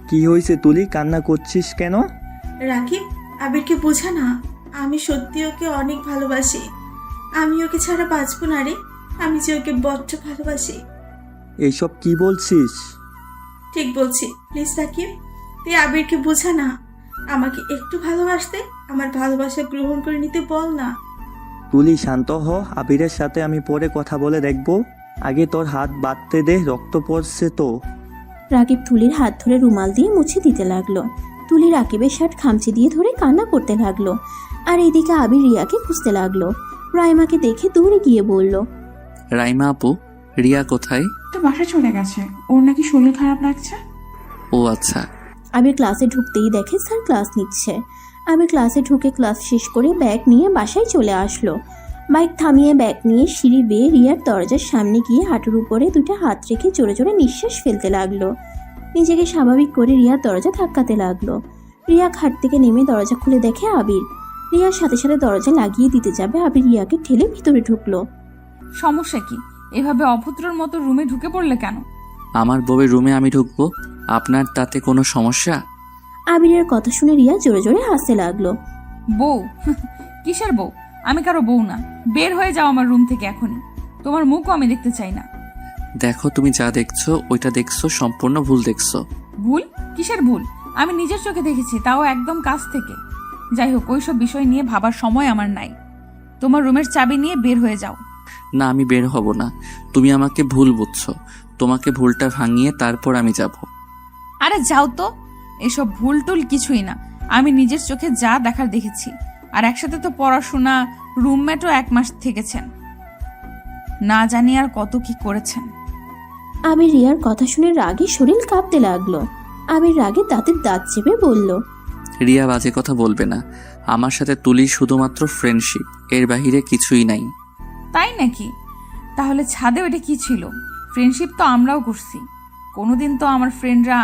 কি হয়েছে তুলি, কান্না করছিস কেন? রাকিব, আবিরকে বোঝা না, আমি সত্যি ওকে অনেক ভালোবাসি। আমি ওকে ছাড়া বাঁচবো না রে। আমি যে ওকে বড্ড ভালোবাসি। এইসব কি বলছিস? ঠিক বলছি। প্লিজ রাকিব, তুই আবিরকে বোঝা না। আমাকে একটু ভালোবাসতে, আমার ভালোবাসা গ্রহণ করে নিতে বল না। তুলি শান্ত হ, আবিরের সাথে আমি পরে কথা বলে দেখব। আগে তোর হাত বাঁধতে দে, রক্ত পড়ছে তো। রাকিব তুলির হাত ধরে রুমাল দিয়ে মুছে দিতে লাগলো। তুলি রাকিবের শার্ট খামচি দিয়ে ধরে কান্না করতে লাগলো। আর এদিকে আবির রিয়াকে খুঁজতে লাগলো। রাইমাকে দেখে দৌড়ে গিয়ে বলল, রাইমা আপু, রিয়া কোথায়? তো বাসায় চলে গেছে, ওর নাকি শরীর খারাপ লাগছে। ও আচ্ছা। আবির ক্লাসে ঢুকতেই দেখে স্যার ক্লাস নিচ্ছে। আবির ক্লাসে ঢুকে ক্লাস শেষ করে ব্যাগ নিয়ে বাসায় চলে আসলো। বাইক থামিয়ে ব্যাগ নিয়ে সিঁড়ি বেয়ে রিয়ার দরজার সামনে গিয়ে হাঁটুর উপরে দুটো হাত রেখে জোরে জোরে নিঃশ্বাস ফেলতে লাগলো। নিজেকে স্বাভাবিক করে রিয়ার দরজা ধাক্কাতে লাগলো। রিয়া খাট থেকে নেমে দরজা খুলে দেখে আবির। রিয়ার সাথে সাথে দরজা লাগিয়ে দিতে যাবে, আবির রিয়াকে ঠেলে ভিতরে ঢুকলো। সমস্যা কি? এভাবে অভদ্রর মতো রুমে ঢুকে পড়লে কেন? আমার বউয়ের রুমে আমি ঢুকবো, আপনার তাতে কোনো সমস্যা? আবিরের কথা শুনে রিয়া জোরে জোরে হাসতে লাগলো। বউ? কিসের বউ? আমি কারো বউ না। বের হয়ে যাও আমার রুম থেকে এখনই। তোমার মুখও আমি দেখতে চাই না। দেখো, তুমি যা দেখছো ওইটা দেখছো, সম্পূর্ণ ভুল দেখছো। ভুল? কিসের ভুল? আমি নিজের চোখে দেখেছি, তাও একদম কাছ থেকে। যাই হোক, ওইসব বিষয় নিয়ে ভাবার সময় আমার নাই। তোমার রুমের চাবি নিয়ে বের হয়ে যাও। না, আমি বের হব না। তুমি আমাকে ভুল বুঝছো। তোমাকে ভুলটা ভাঙিয়ে তারপর আমি যাব। আরে যাও তো। এসব ভুল টুল কিছুই না। আমি নিজের চোখে যা দেখার দেখেছি। আর একসাথে তো পড়াশোনা, রুমমেটও 1 মাস থেকেছেন। না জানি আর কত কি করেছেন। আবির রিয়ার কথা শুনে রাগে শরীর কাঁপতে লাগলো। আবির রাগে দাঁতের দাঁত চেপে বলল, রিয়া, বাজে কথা বলবে না। আমার সাথে তুলি শুধুমাত্র ফ্রেন্ডশিপ, এর বাহিরে কিছুই নাই। তাই নাকি? তাহলে ছাদে ওটা কি ছিল? ফ্রেন্ডশিপ তো আমরাও করছি। কোনোদিন তো আমার ফ্রেন্ডরা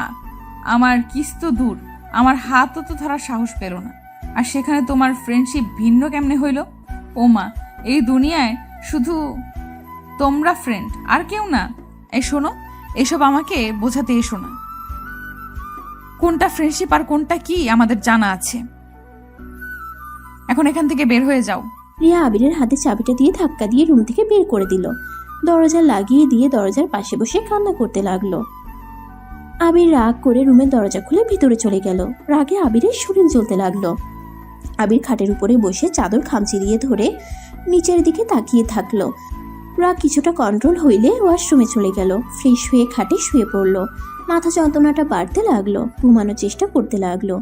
আমার কিস তো দূর, আমার হাতও তো ধরার সাহস পেল না। আর সেখানে তোমার ফ্রেন্ডশিপ ভিন্ন কেমনে হইল? ও মা, এই দুনিয়ায় শুধু তোমরা ফ্রেন্ড, আর কেউ না? এই শোনো, এসব আমাকে বোঝাতে এসো না। কোনটা ফ্রেন্ডশিপ আর কোনটা কি আমাদের জানা আছে। এখন এখান থেকে বের হয়ে যাও। রিয়া আবিরের হাতে চাবিটা দিয়ে ধাক্কা দিয়ে রুম থেকে বের করে দিল। দরজা লাগিয়ে দিয়ে দরজার পাশে বসে কান্না করতে লাগলো। আবির রাগ করে রুমের দরজা খুলে ভিতরে চলে গেল। রাগে আবিরের শরীর জ্বলতে লাগলো। আবির খাটের উপরে বসে চাদর খামচি দিয়ে ধরে নিচের দিকে তাকিয়ে থাকলো। রাগ কিছুটা কন্ট্রোল হইলে ওয়াশরুমে চলে গেল। ফ্রেশ হয়ে খাটে শুয়ে পড়লো। মাথা যন্ত্রণাটা বাড়তে লাগলো। ঘুমানোর চেষ্টা করতে লাগলো।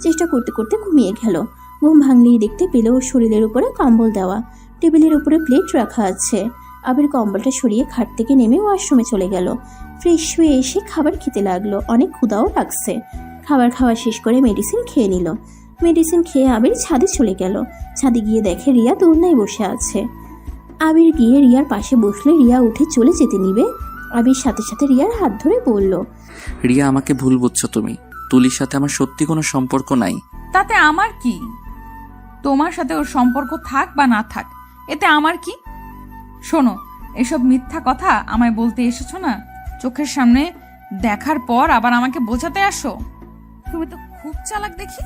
চেষ্টা করতে করতে ঘুমিয়ে গেল। ঘুম ভাঙলেই দেখতে পেল ওর শরীরের উপরে কম্বল দেওয়া, টেবিলের উপরে প্লেট রাখা আছে। আবির কম্বলটা সরিয়ে খাট থেকে নেমে ওয়াশরুমে চলে গেল। ফ্রেশ হয়ে এসে খাবার খেতে লাগলো। অনেক ক্ষুধাও লাগছে। খাবার খাওয়া শেষ করে মেডিসিন খেয়ে নিল। মেডিসিন খেয়ে আবির ছাদে চলে গেল। ছাদে গিয়ে দেখে রিয়া দোলনায় বসে আছে। আবির গিয়ে রিয়ার পাশে বসলে রিয়া উঠে চলে যেতে নিবে। আবির সাথে সাথে রিয়ার হাত ধরে বলল, রিয়া, আমাকে ভুল বুঝছো তুমি। তুলির সাথে আমার সত্যি কোনো সম্পর্ক নাই। তাতে আমার কি? তোমার সাথে ওর সম্পর্ক থাক বা না থাক, এতে আমার কি? শোনো, এসব মিথ্যা কথা আমায় বলতে এসেছো না? চোখের সামনে দেখার পর আবার আমাকে বোঝাতে আসো। তুমি তো খুব চালাক দেখি।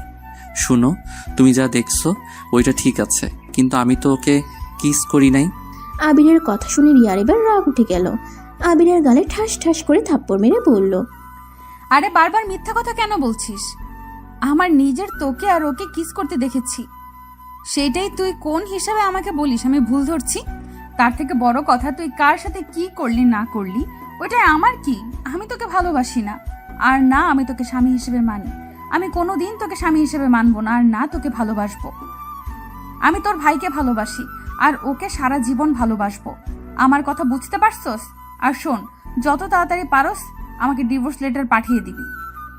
শুনো, তুমি যা দেখছো ওইটা ঠিক আছে, কিন্তু আমি তো ওকে কিস করি নাই। আবিরের কথা শুনে রিয়ার এবার রাগ উঠে গেল। আবিরের গালে ঠাস ঠাস করে থাপ্পড় মেরে বলল, আরে বারবার মিথ্যা কথা কেন বলছিস? আমার নিজের তোকে আর ওকে কিস করতে দেখেছি। সেটাই তুই কোন হিসাবে আমাকে বলিস আমি ভুল ধরছি? তার থেকে বড় কথা, তুই কার সাথে কি করলি না করলি ওইটাই আমার কি? আমি তোকে ভালোবাসি না, আর না আমি তোকে স্বামী হিসেবে মানি। আমি কোনোদিন তোকে স্বামী হিসেবে মানবো না, আর না তোকে ভালোবাসবো। আমি তোর ভাইকে ভালোবাসি, আর ওকে সারা জীবন ভালোবাসবো। আমার কথা বুঝতে পারছস? আর শোন, যত তাড়াতাড়ি পারস আমাকে ডিভোর্স লেটার পাঠিয়ে দিবি।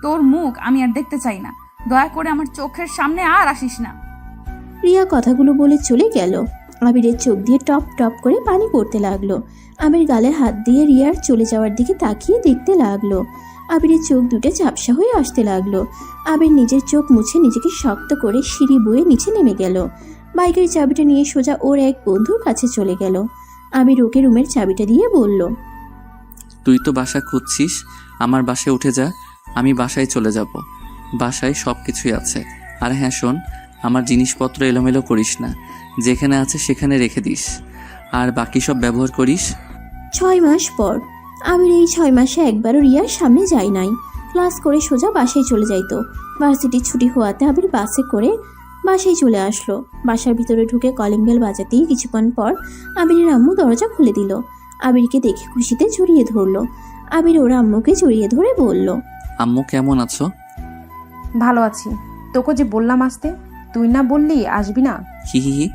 তোর মুখ আমি আর দেখতে চাই না। দয়া করে আমার চোখের সামনে আর আসিস না। রিয়া কথাগুলো বলে চলে গেল। আবিরের চোখ দিয়ে টপ টপ করে পানি পড়তে লাগলো। আবির গালে হাত দিয়ে রিয়ার চলে যাওয়ার দিকে তাকিয়ে দেখতে লাগলো। আবিরের চোখ দুটো ঝাপসা হয়ে আসতে লাগলো। আবির নিজের চোখ মুছে নিজেকে শক্ত করে সিঁড়ি বয়ে নিচে নেমে গেল। বাইকের চাবিটা নিয়ে সোজা ওর এক বন্ধুর কাছে চলে গেল। আবির ওকে রুমের চাবিটা দিয়ে বলল, তুই তো বাসা খুঁজছিস, আমার বাসায় উঠে যা, আমি বাসায় চলে যাব। বাসায় সব কিছুই আছে। আর হ্যাঁ শোন, আমার জিনিসপত্র এলোমেলো করিস না, যেখানে আছে সেখানে রেখে দিস, আর বাকি সব ব্যবহার করিস। 6 মাস পর। আবির এই 6 মাসে একবারও রিয়ার সামনে যায় নাই। ক্লাস করে সোজা বাসায় চলে যাইতো। ভার্সিটির ছুটি হওয়াতে আবির বাসে করে বাসায় চলে আসলো। বাসার ভিতরে ঢুকে কলিং বেল বাজাতেই কিছুক্ষণ পর আবিরের আম্মু দরজা খুলে দিল। আবিরকে দেখে খুশিতে জড়িয়ে ধরলো। আবির ওর আম্মুকে জড়িয়ে ধরে বলল, আম্মু কেমন আছো? ভালো আছি। তোকে যে বললাম আসতে, তুই না বললি আসবি না? হি হি হি,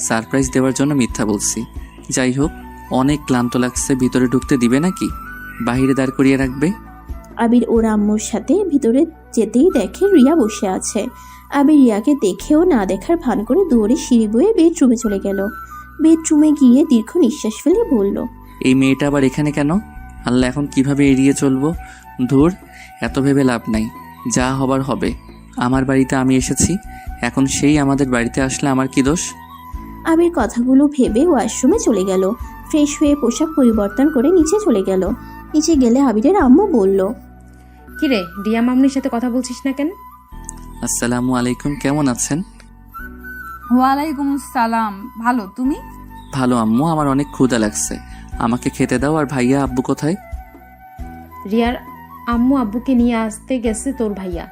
সারপ্রাইজ দেওয়ার জন্য মিথ্যা বলছি। যাই হোক, অনেক ক্লান্ত লাগছে, ভিতরে ঢুকতে দিবে নাকি বাহিরে দাঁড় করিয়ে রাখবে? আবির ওর আম্মুর সাথে ভিতরে যেতেই দেখে রিয়া বসে আছে। আবির রিয়াকে দেখেও না দেখার ভান করে দৌড়ে সিঁড়ি বয়ে বেডরুমে চলে গেল। বেডরুমে গিয়ে দীর্ঘ নিঃশ্বাস ফেলে বলল, এই মেয়েটা আবার এখানে কেন? আল্লাহ, এখন কিভাবে এড়িয়ে চলবো? ধুর, এত ভেবে লাভ নাই, যা হবার হবে। আমার বাড়িতে আমি এসেছি, এখন সেই আমাদের বাড়িতে আসলে আমার কি দোষ? আবির কথাগুলো ভেবে ওয়াশরুমে চলে গেল। ফ্রেশ হয়ে পোশাক পরিবর্তন করে নিচে চলে গেল। নিচে গেলে আবিরের আম্মু বলল, কিরে, রিয়া মামনির সাথে কথা বলছিস না কেন? আসসালামু আলাইকুম, কেমন আছেন? ওয়ালাইকুম আসসালাম, ভালো, তুমি? ভালো আম্মু, আমার অনেক ক্ষুধা লাগছে, আমাকে খেতে দাও। আর ভাইয়া আব্বু কোথায়? রিয়ার আম্মু আব্বুকে নিয়ে আসতে গেছে তোর ভাইয়া,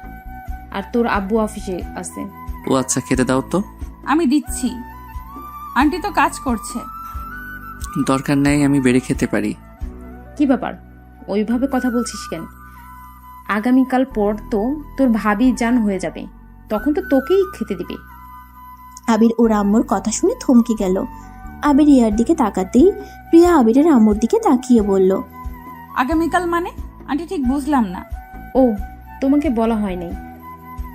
আর তোর আব্বু অফিসে আছে। ও আচ্ছা, খেতে দাও তো। আমি দিচ্ছি, আন্টি তো কাজ করছে। দরকার নেই, আমি বেড়ে খেতে পারি। কি ব্যাপার, ওইভাবে কথা বলছিস কেন? আগামীকাল পর তো তোর ভাবি জান হয়ে যাবে, তখন তো তোকেই খেতে দিবে। আবির ওর আম্মুর কথা শুনে থমকে গেল। আবির রিয়ার দিকে তাকাতেই রিয়া আবিরের আম্মুর দিকে তাকিয়ে বলল, আগামীকাল মানে? আন্টি ঠিক বুঝলাম না। ও, তোমাকে বলা হয় নাই।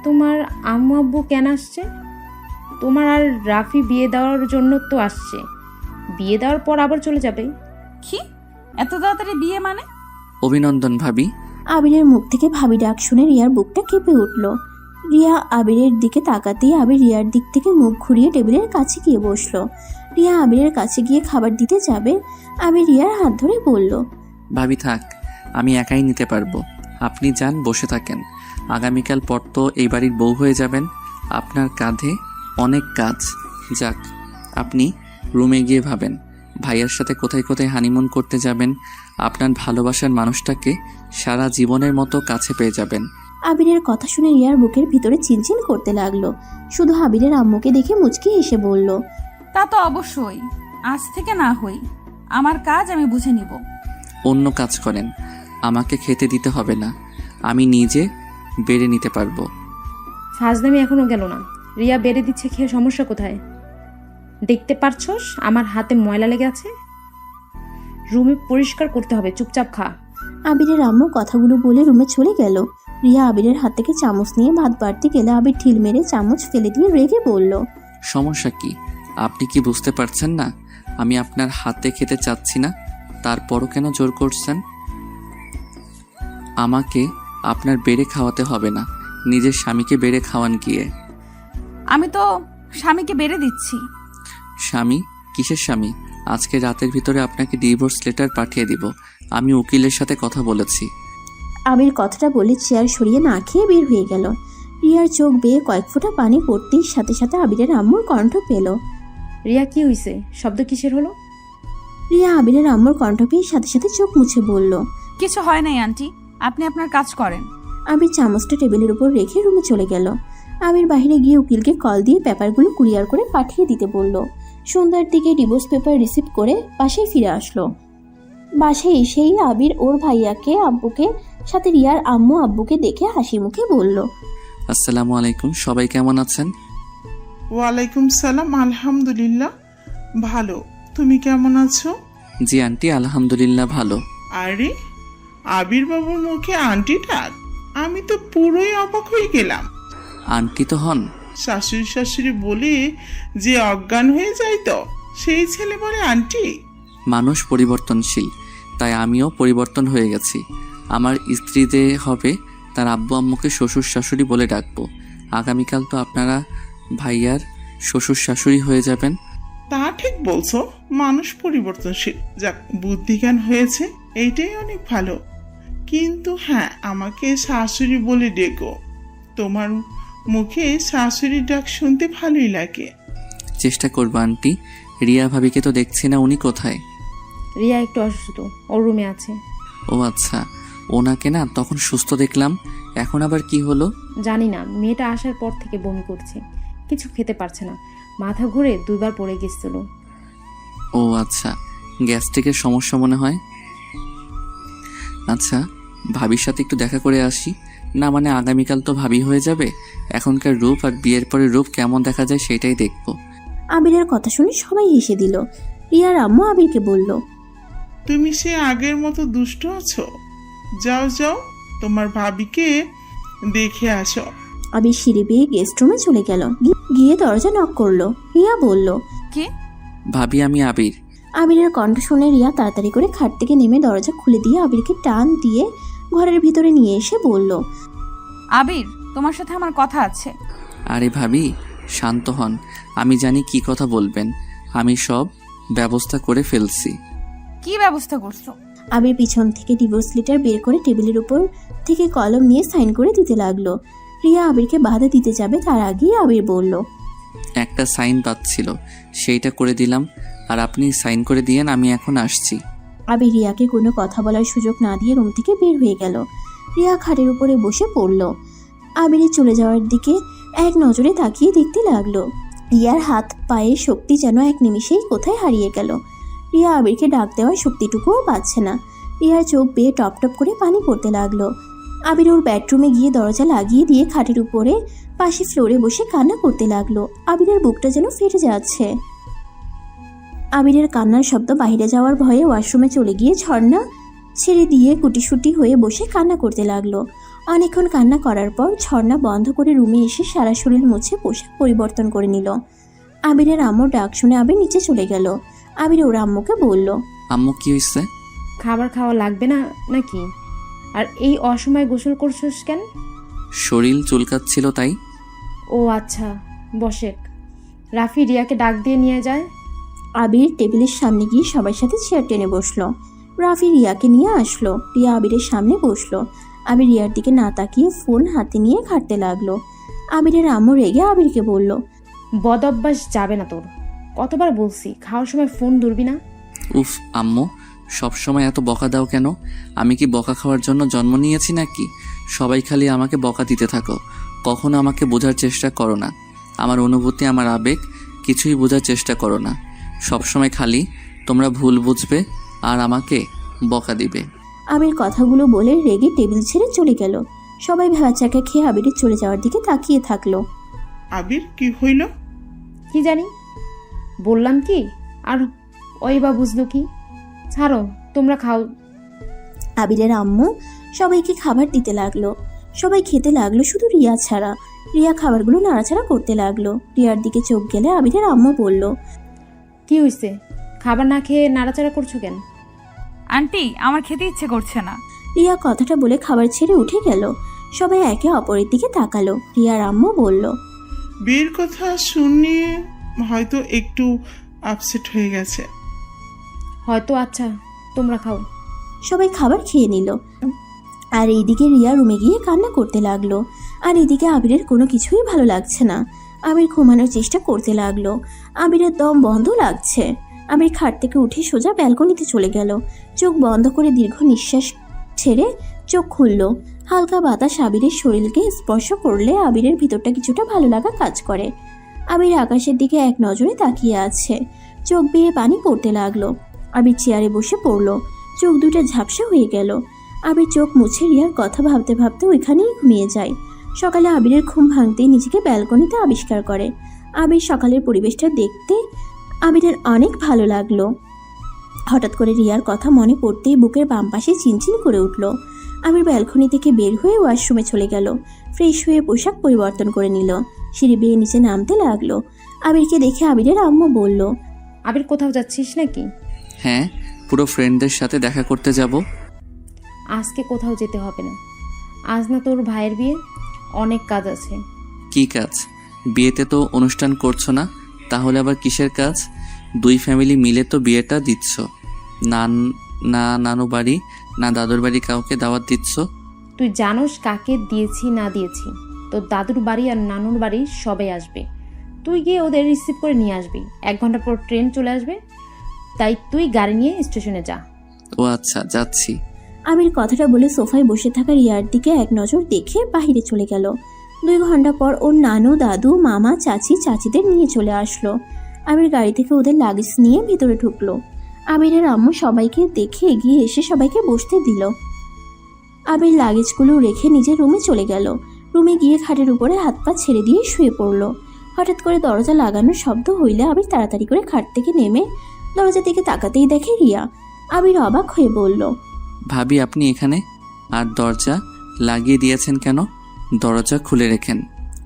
তোমার আম্মু আব্বু কেন আসছে? তোমার আর রাফি বিয়ে দেওয়ার জন্য তো আসছে, বিয়ে দেওয়ার পর আবার চলে যাবে। কি, এত তাড়াতাড়ি বিয়ে মানে? অভিনন্দন ভাবি। আবিরের মুখ থেকে ভাবি ডাক শুনে রিয়ার বুকটা কেঁপে উঠল। রিয়া আবিরের দিকে তাকাতেই আবির রিয়ার দিক থেকে মুখ ঘুরিয়ে টেবিলের কাছে গিয়ে বসলো। রিয়া আবিরের কাছে গিয়ে খাবার দিতে যাবে, আবির রিয়ার হাত ধরে বলল, ভাবি থাক, আমি একাই নিতে পারবো। আপনি যান, বসে থাকেন। আগামীকাল পর তো এই বাড়ির বউ হয়ে যাবেন, আপনার কাঁধে অনেক কাজ। যাক, আপনি রুমে গিয়ে ভাবেন ভাইয়ার সাথে কোথায় কোথায় হানিমুন করতে যাবেন। আপনার ভালোবাসার মানুষটাকে সারা জীবনের মতো কাছে পেয়ে যাবেন। আবিরের কথা শুনে রিয়ার বুকের ভিতরে চিনচিন করতে লাগলো। শুধু আবিরের আম্মুকে দেখে মুচকি এসে বলল, তা তো অবশ্যই, আজ থেকে না হই, আমার কাজ আমি বুঝে নিব। অন্য কাজ করেন, আমাকে খেতে দিতে হবে না, আমি নিজে বেড়ে নিতে পারবো। ফাজলামি এখনো গেল না। রিয়া বেড়ে দিচ্ছে, খেয়ে সমস্যা কোথায়? দেখতে পারছস আমার হাতে ময়লা লেগে আছে, রুমে পরিষ্কার করতে হবে, চুপচাপ খা। আবিরের আম্মু কথাগুলো বলে রুমে চলে গেল। রিয়া আবিরের হাত থেকে চামচ নিয়ে ভাত বাড়তে গেলে আবির ঢিল মেরে চামচ ফেলে দিয়ে রেগে বলল, সমস্যা কি? আপনি কি বুঝতে পারছেন না আমি আপনার হাতে খেতে চাচ্ছি না? তারপরও কেন জোর করছেন? আমাকে আপনার বেড়ে খাওয়াতে হবে না, নিজের স্বামীকে বেড়ে খাওয়ান গিয়ে। আমি তো স্বামীকে বেড়ে দিচ্ছি। স্বামী? কিসের স্বামী? আজকে রাতের ভিতরে আপনাকে ডিভোর্স লেটার পাঠিয়ে দিব। আমি উকিলের সাথে কথা বলেছি। আবির কথাটা বলে চেয়ার সরিয়ে না খেয়ে বের হয়ে গেল। রিয়ার চোখ বেয়ে কয়েক ফোঁটা পানি পড়তেই সাথে সাথে আবিরের আম্মুর কণ্ঠ পেল। রিয়া, কি হইছে? শব্দ কিসের হলো? রিয়া আবিরের আম্মুর কণ্ঠ পেয়ে সাথে সাথে চোখ মুছে বলল, কিছু হয় নাই আন্টি, আপনি আপনার কাজ করেন। আবির চামচটা টেবিলের উপর রেখে রুমে চলে গেল। আবির বাইরে গিয়ে উকিলকে কল দিয়ে পেপারগুলো কুরিয়ার করে পাঠিয়ে দিতে বলল। সন্ধ্যার দিকে ডিভোর্স পেপার রিসিভ করে বাসায় ফিরে আসলো। বাসায় এসেই আবির ওর ভাইয়াকে আব্বুকে সাথে রিয়ার আম্মু আব্বুকে দেখে হাসি মুখে বলল, আসসালামু আলাইকুম, সবাই কেমন আছেন? ওয়ালাইকুম সালাম, আলহামদুলিল্লাহ ভালো। তুমি কেমন আছো? জি আন্টি, আলহামদুলিল্লাহ ভালো। আরে, আবির বাবুর মুখে আন্টি ডাক, আমি তো পুরোই অবাক হয়ে গেলাম। আন্টি তো হন? শাশুড়ি শাশুড়ি বলে যে অজ্ঞান হয়ে যায় তো সেই ছেলে বলে আন্টি। মানুষ পরিবর্তনশীল, তাই আমিও পরিবর্তন হয়ে গেছি। আমার স্ত্রী যে হবে তার আব্বু আম্মুকে শ্বশুর শাশুড়ি বলে ডাকবো। আগামীকাল তো আপনারা ভাইয়ার শ্বশুর শাশুড়ি হয়ে যাবেন। তা ঠিক বলছো, মানুষ পরিবর্তনশীল। যাক, বুদ্ধিজ্ঞান হয়েছে, এইটাই অনেক ভালো। কিন্তু হ্যাঁ, আমাকে শাশুড়ি বলে ডেকো। তোমার মুখে শাশুড়ি ডাক শুনতে ভালোই লাগে। চেষ্টা করবো আন্টি। রিয়া ভাবিকে তো দেখছি না, উনি কোথায়? রিয়া একটু অসুস্থ, ওর রুমে আছে। ও আচ্ছা, ওনাকে না তখন সুস্থ দেখলাম, এখন আবার কি হলো? জানি না, মেয়েটা আসার পর থেকে বমি করছে, কিছু খেতে পারছে না, মাথা ঘুরে 2 বার পড়ে গেছিল। ও আচ্ছা, গ্যাস্ট্রিকের সমস্যা মনে হয়। আচ্ছা, ভাবির সাথে একটু দেখা করে আসি না, মানে আগামীকাল তো ভাবি হয়ে যাবে। এখনকার রূপ আর বিয়ের পরে রূপ কেমন দেখা যায় সেটাই দেখবো। আবিরের কথা শুনে সবাই হেসে দিল। রিয়ার আম্মু আবিরকে বলল, তুমি সে আগের মতো দুষ্ট আছো? যাও যাও, তোমার ভাবিকে দেখে আসো। আবির সিঁড়ি বেয়ে গেস্ট রুমে চলে গেল। গিয়ে দরজা নক করলো। রিয়া বলল, কে? ভাবি আমি আবির। আবিরের কণ্ঠ শুনে রিয়া তাড়াতাড়ি করে খাট থেকে নেমে দরজা খুলে দিয়ে আবিরকে টান দিয়ে ঘরের ভিতরে নিয়ে এসে বলল, আবির, তোমার সাথে আমার কথা আছে। আরে ভাবি শান্ত হন, আমি জানি কি কথা বলবেন, আমি সব ব্যবস্থা করে ফেলছি। কি ব্যবস্থা করছো? আবির পিছন থেকে ডিভোর্স লেটার বের করে টেবিলের উপর থেকে কলম নিয়ে সাইন করে দিতে লাগলো। রিয়া আবিরকে বাধা দিতে যাবে তার আগেই আবির বলল, একটা সাইন পাচ্ছিল, সেইটা করে দিলাম, আর আপনি সাইন করে দিয়েন, আমি এখন আসছি। আবির রিয়াকে কোনো কথা বলার সুযোগ না দিয়ে রুম থেকে বের হয়ে গেল। রিয়া খাটের উপরে বসে পড়ল। আবিরের চলে যাওয়ার দিকে এক নজরে তাকিয়ে দেখতে লাগলো। রিয়ার হাত পায়ের শক্তি যেন এক নিমিষেই কোথায় হারিয়ে গেল। রিয়া আবিরকে ডাক দেওয়ার শক্তিটুকুও পাচ্ছে না। রিয়ার চোখ বেয়ে টপ টপ করে পানি পড়তে লাগলো। আবির ওর বেডরুমে গিয়ে দরজা লাগিয়ে দিয়ে খাটের উপরে পাশে ফ্লোরে বসে কান্না করতে লাগলো। আবিরের বুকটা যেন ফেটে যাচ্ছে। আবিরের কান্নার শব্দ বাইরে যাওয়ার ভয়ে ওয়াশরুমে চলে গিয়ে ঝর্ণা ছেড়ে দিয়ে কুটিসুটি হয়ে বসে কান্না করতে লাগলো। অনেকক্ষণ কান্না করার পর ঝর্ণা বন্ধ করে রুমে এসে সারা শরীর মুছে পোশাক পরিবর্তন করে নিল। আবিরের আম্মুর ডাক শুনে আবির নিচে চলে গেল। আবির ওর আম্মুকে বলল, আম্মু কি হয়েছে? খাবার খাওয়া লাগবে না নাকি? আর এই অসময়ে গোসল করছস কেন? শরীর চুলকাচ্ছিল তাই। ও আচ্ছা, বসেক। রাফি রিয়াকে ডাক দিয়ে নিয়ে যায়। আবির টেবিলের সামনে গিয়ে সবার সাথে চেয়ার টেনে বসলো। রাফি রিয়াকে নিয়ে আসলো। রিয়া আবিরের সামনে বসলো। আবির রিয়ার দিকে না তাকিয়ে ফোন হাতে নিয়ে ঘাঁটতে লাগলো। আবিরের আম্মু রেগে আবিরকে বলল, বদ অভ্যাস যাবে না তোর। কতবার বলছি খাওয়ার সময় ফোন ধরবি না। উফ আম্মু, সবসময় এত বকা দাও কেন? আমি কি বকা খাওয়ার জন্য জন্ম নিয়েছি নাকি? সবাই খালি আমাকে বকা দিতে থাকো, কখনো আমাকে বোঝার চেষ্টা করো না। আমার অনুভূতি, আমার আবেগ কিছুই বোঝার চেষ্টা করো না। সবসময় খালি তোমরা ভুল বুঝবে আর আমাকে বকা দিবে। আবির কথাগুলো বলে রেগে টেবিল ছেড়ে চলে গেল। সবাই ভেবাচাকা খেয়ে আবিরের চলে যাওয়ার দিকে তাকিয়ে থাকলো। আবির কি হইল? কি জানি, বললাম কি আর ওই বা বুঝলো কি। ছাড়ো, তোমরা খাও। আবিরের আম্মু সবাইকে খাবার দিতে লাগলো। সবাই খেতে লাগলো শুধু রিয়া ছাড়া। রিয়া খাবারগুলো নাড়াচাড়া করতে লাগলো। রিয়ার দিকে চোখ গেলে আবিরের আম্মু বলল, কি হয়েছে? খাবার না খেয়ে নাড়াচাড়া করছো কেন? আন্টি, আমার খেতে ইচ্ছে করছে না। রিয়া কথাটা বলে খাবার ছেড়ে উঠে গেল। সবাই একে অপরের দিকে তাকালো। রিয়ার আম্মু বলল, বিয়ের কথা শুনে হয়তো একটু আপসেট হয়ে গেছে। হয়তো। আচ্ছা, তোমরা খাও। সবাই খাবার খেয়ে নিল। আর এইদিকে রিয়া রুমে গিয়ে কান্না করতে লাগলো। আর এদিকে আবিরের কোনো কিছুই ভালো লাগছে না। আবির ঘুমানোর চেষ্টা করতে লাগলো। আবিরের দম বন্ধ লাগছে। আবির খাট থেকে উঠে সোজা ব্যালকনিতে চলে গেল। চোখ বন্ধ করে দীর্ঘ নিঃশ্বাস ছেড়ে চোখ খুলল। হালকা বাতাস আবিরের শরীরকে স্পর্শ করলে আবিরের ভিতরটা কিছুটা ভালো লাগা কাজ করে। আবির আকাশের দিকে এক নজরে তাকিয়ে আছে। চোখ বেয়ে পানি পড়তে লাগলো। আবির চেয়ারে বসে পড়ল। চোখ দুটো ঝাপসা হয়ে গেল। আবির চোখ মুছে রিয়ার কথা ভাবতে ভাবতে ওইখানেই ঘুমিয়ে যায়। সকালে আবিরের ঘুম ভাঙতেই নিজেকে ব্যালকনিতে আবিষ্কার করে। আবির সকালের পরিবেশটা দেখতে আবিরের অনেক ভালো লাগলো। হঠাৎ করে রিয়ার কথা মনে পড়তেই বুকের বাম পাশে চিনচিন করে উঠল। আবির ব্যালকনি থেকে বের হয়ে ওয়াশরুমে চলে গেল। ফ্রেশ হয়ে পোশাক পরিবর্তন করে নিল। সিঁড়ি বেয়ে নিচে নামতে লাগলো। আবিরকে দেখে আবিরের আম্মু বলল, আবির কোথাও যাচ্ছিস নাকি? হ্যাঁ, পুরো ফ্রেন্ডদের সাথে দেখা করতে যাব। আজকে কোথাও যেতে হবে না। আজ না তোর ভাইয়ের বিয়ে, অনেক কাজ আছে। কি কাজ? বিয়েতে তো অনুষ্ঠান করছো না, তাহলে আবার কিসের কাজ? দুই ফ্যামিলি মিলে তো বিয়েটা দিচ্ছ, না নানু বাড়ি না দাদুর বাড়ি কাউকে দাওয়াত দিচ্ছ? তুই জানোস কাকে দিয়েছি না দিয়েছি। তোর দাদুর বাড়ি আর নানুর বাড়ি সবাই আসবে। তুই গিয়ে ওদের রিসিভ করে নিয়ে আসবি। 1 ঘন্টা পর ট্রেন চলে আসবে, তাই তুই গাড়ি নিয়ে স্টেশনে যা। ও আচ্ছা, যাচ্ছি। আবির কথাটা বলে সোফায় বসে থাকা রিয়ার দিকে এক নজর দেখে বাহিরে চলে গেল। 2 ঘন্টা পর ওর নানু, দাদু, মামা, চাচিদের নিয়ে চলে আসলো। আবির গাড়ি থেকে ওদের লাগেজ নিয়ে ভিতরে ঢুকলো। আবিরের আম্মু সবাইকে দেখে এগিয়ে এসে সবাইকে বসতে দিল। আবির লাগেজগুলো রেখে নিজের রুমে চলে গেল। রুমে গিয়ে খাটের উপরে হাত পা ছেড়ে দিয়ে শুয়ে পড়লো। হঠাৎ করে দরজা লাগানোর শব্দ হইলে আবির তাড়াতাড়ি করে খাট থেকে নেমে দরজার দিকে তাকাতেই দেখে রিয়া। আবির অবাক হয়ে বলল, ভাবি আপনি এখানে? আর দরজা লাগিয়ে দিয়েছেন কেন? দরজা খুলে রেখেন।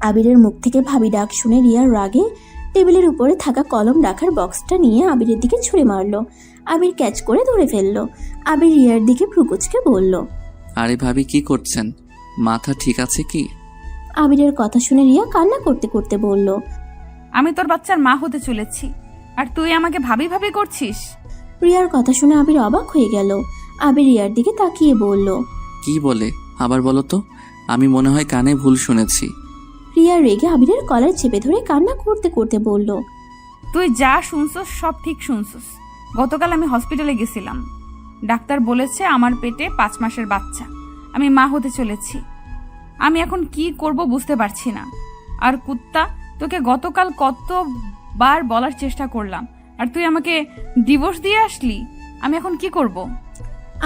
আবিরের মুখ থেকে ভাবি ডাক শুনে রিয়ার রাগে টেবিলের উপরে থাকা কলম রাখার বক্সটা নিয়ে আবিরের দিকে ছুঁড়ে মারলো। আবির ক্যাচ করে ধরে ফেললো। আবির রিয়ার দিকে ভ্রুকুচকে বলল, আরে ভাবি কি করছেন? মাথা ঠিক আছে কি? আবিরের কথা শুনে রিয়া কান্না করতে করতে বলল, আমি তোর বাচ্চার মা হতে চলেছি, আর তুই আমাকে ভাবি ভাবি করছিস? রিয়ার কথা শুনে আবির অবাক হয়ে গেল। আবির রিয়ার দিকে তাকিয়ে বলল, কি বলে আবার বলো তো, আমি মনে হয় কানে ভুল শুনেছি। রিয়া রেগে আবিরের কলার চেপে ধরে কান্না করতে করতে বলল, তুই যা শুনছস সব ঠিক শুনছস। গতকাল আমি হসপিটালে গেছিলাম, ডাক্তার বলেছে আমার পেটে 5 মাসের বাচ্চা, আমি মা হতে চলেছি। আমি এখন কি করব বুঝতে পারছি না। আর কুত্তা, তোকে গতকাল কতবার বলার চেষ্টা করলাম, আর তুই আমাকে ডিভোর্স দিয়ে আসলি। আমি এখন কি করব?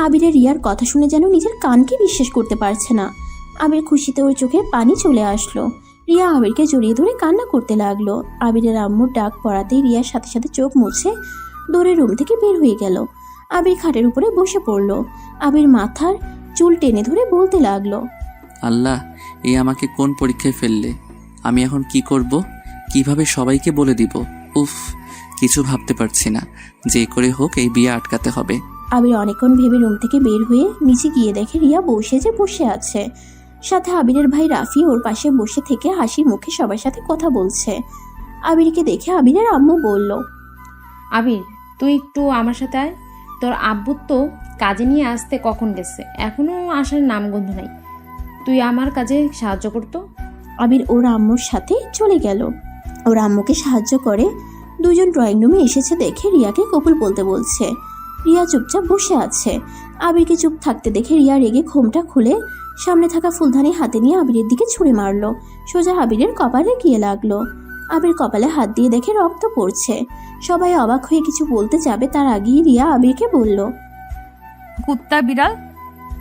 আবিরের রিয়ার কথা শুনে যেন নিজের কানকে বিশ্বাস করতে পারছে না। আবির খুশিতে ওর চোখে পানি চলে আসলো। রিয়া আবিরকে জড়িয়ে ধরে কান্না করতে লাগলো। আবিরের আম্মুর ডাক পড়াতেই রিয়ার সাথে সাথে চোখ মুছে দৌড়ে রুম থেকে বের হয়ে গেল। আবির খাটের উপরে বসে পড়লো। আবির মাথার চুল টেনে ধরে বলতে লাগলো, আল্লাহ, এই আমাকে কোন পরীক্ষায় ফেললে? আমি এখন কি করব? কিভাবে সবাইকে বলে দিব? উফ, কিছু ভাবতে পারছি না। যে করে হোক এই বিয়ে আটকাতে হবে। আবির অনেকক্ষণ ভেবে রুম থেকে বের হয়ে নিচে গিয়ে দেখে রিয়া বসে আছে। সাথে আবিরের ভাই রাফি ওর পাশে বসে থেকে হাসি মুখে সবার সাথে কথা বলছে। আবিরকে দেখে আবিরের আম্মু বলল, আবির, তুই একটু আমার সাথে আয়। তোর আব্বু তো কাজে নিয়ে আসতে কখন গেছে, এখনো আসার নামগন্ধ নাই। তুই আমার কাজে সাহায্য করতো। আবির ওর আম্মুর সাথে চলে গেল। ওর আম্মুকে সাহায্য করে দুজন ড্রয়িং রুমে এসেছে দেখে রিয়াকে কবুল বলতে বলছে। রিয়া চুপচাপ বসে আছে। আবিরকে চুপ থাকতে দেখে রিয়া রেগে ঘোমটা খুলে সামনে থাকা ফুলদানি হাতে নিয়ে আবিরের দিকে ছুঁড়ে মারলো। সোজা আবিরের কপালে গিয়ে লাগলো। আবির কপালে হাত দিয়ে দেখে রক্ত পড়ছে। সবাই অবাক হয়ে কিছু বলতে যাবে তার আগেই রিয়া আবিরকে বলল, কুত্তা বিড়াল,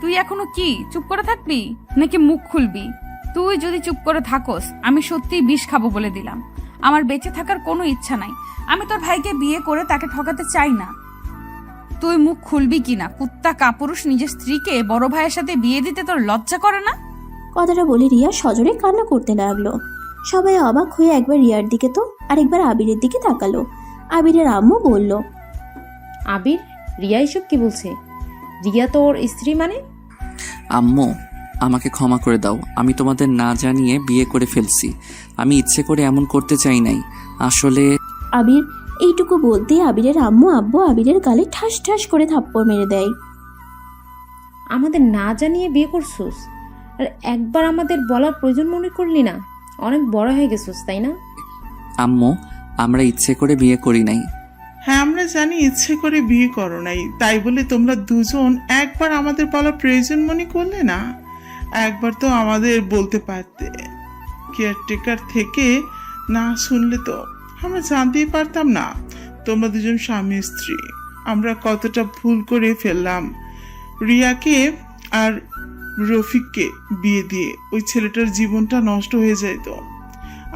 তুই এখনো কি চুপ করে থাকবি নাকি মুখ খুলবি? তুই যদি চুপ করে থাকোস আমি সত্যিই বিষ খাবো বলে দিলাম। আমার বেঁচে থাকার কোনো ইচ্ছা নাই। আমি তোর ভাইকে বিয়ে করে তাকে ঠকাতে চাই না। তুই মুখ খুলবি কিনা? কুত্তা কাপুরুষ, নিজের স্ত্রীকে বড় ভাইয়ের সাথে বিয়ে দিতে তোর লজ্জা করে না? কথাটা বলে রিয়া সজোরে কান্না করতে লাগলো। সবাই অবাক হয়ে একবার রিয়ার দিকে তো আরেকবার আবিরের দিকে তাকালো। আবিরের আম্মু বলল, আবির, রিয়া এসব কি বলছে? রিয়া তোর স্ত্রী মানে? আম্মু, আমাকে ক্ষমা করে দাও। আমি তোমাদের না জানিয়ে বিয়ে করে ফেলছি। আমি ইচ্ছে করে এমন করতে চাই নাই। আসলে আবির এইটুকু বলতে আবিরের আম্মু আব্বু আবিরের গালে ঠাস ঠাস করে থাপ্পড় মেরে দেয়। আমাদের না জানিয়ে বিয়ে করছোস, আর একবার আমাদের বলার প্রয়োজন মনে করলি না? অনেক বড় হয়ে গেছোস, তাই না? আম্মু, আমরা ইচ্ছে করে বিয়ে করি নাই। হ্যাঁ, আমরা জানি ইচ্ছে করে বিয়ে করো নাই, তাই বলে তোমরা দুজন একবার আমাদের বলার প্রয়োজন মনে করলে না? একবার তো আমাদের বলতে পারতে। কেয়ারটেকার থেকে না শুনলে তো আমরা জানতেই পারতাম না তোমরা দুজন স্বামী স্ত্রী। আমরা কতটা ভুল করে ফেললাম। রিয়াকে আর রফিককে বিয়ে দিয়ে ওই ছেলেটার জীবনটা নষ্ট হয়ে যেত।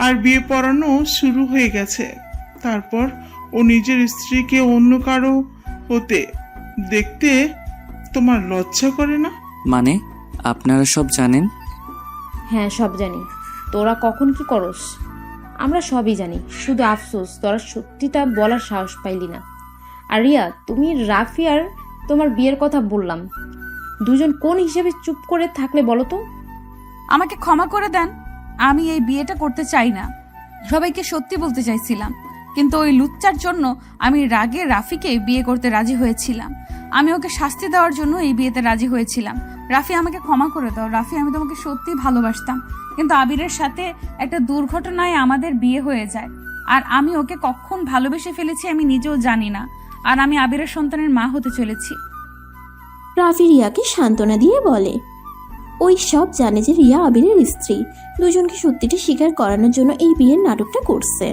আর বিয়ে পড়ানো শুরু হয়ে গেছে। তারপর ও নিজের স্ত্রীকে অন্য কারো হতে দেখতে তোমার লজ্জা করে না? মানে আপনারা সব জানেন? হ্যাঁ, সব জানি। তোরা কখন কি করস আমরা সবই জানি। শুধু আফসোস তোরা সত্যিটা বলার সাহস পাইলি না। আর রিয়া, তুমি রাফি আর তোমার বিয়ের কথা বললাম, দুজন কোন হিসেবে চুপ করে থাকলে বলো তো? আমাকে ক্ষমা করে দেন, আমি এই বিয়েটা করতে চাই না। সবাইকে সত্যি বলতে চাইছিলাম, কিন্তু ওই লুচ্চার জন্য আমি রাগে রাফিকে বিয়ে করতে রাজি হয়েছিলাম। আমি ওকে শাস্তি দেওয়ার জন্য এই বিয়েতে রাজি হয়েছিলাম। রাফি, আমাকে ক্ষমা করে দাও। রাফি, আমি তোমাকে সত্যি ভালোবাসতাম, কিন্তু আবিরের সাথে একটা দুর্ঘটনায় আমাদের বিয়ে হয়ে যায়। আর আমি ওকে কখন ভালোবেসে ফেলেছি আমি নিজেও জানি না। আর আমি আবিরের সন্তানের মা হতে চলেছি। রাফি রিয়াকে সান্ত্বনা দিয়ে বলে, ওই সব জানে যে রিয়া আবিরের স্ত্রী। দুজনকে সত্যিটা স্বীকার করানোর জন্য এই বিয়ের নাটকটা করছে।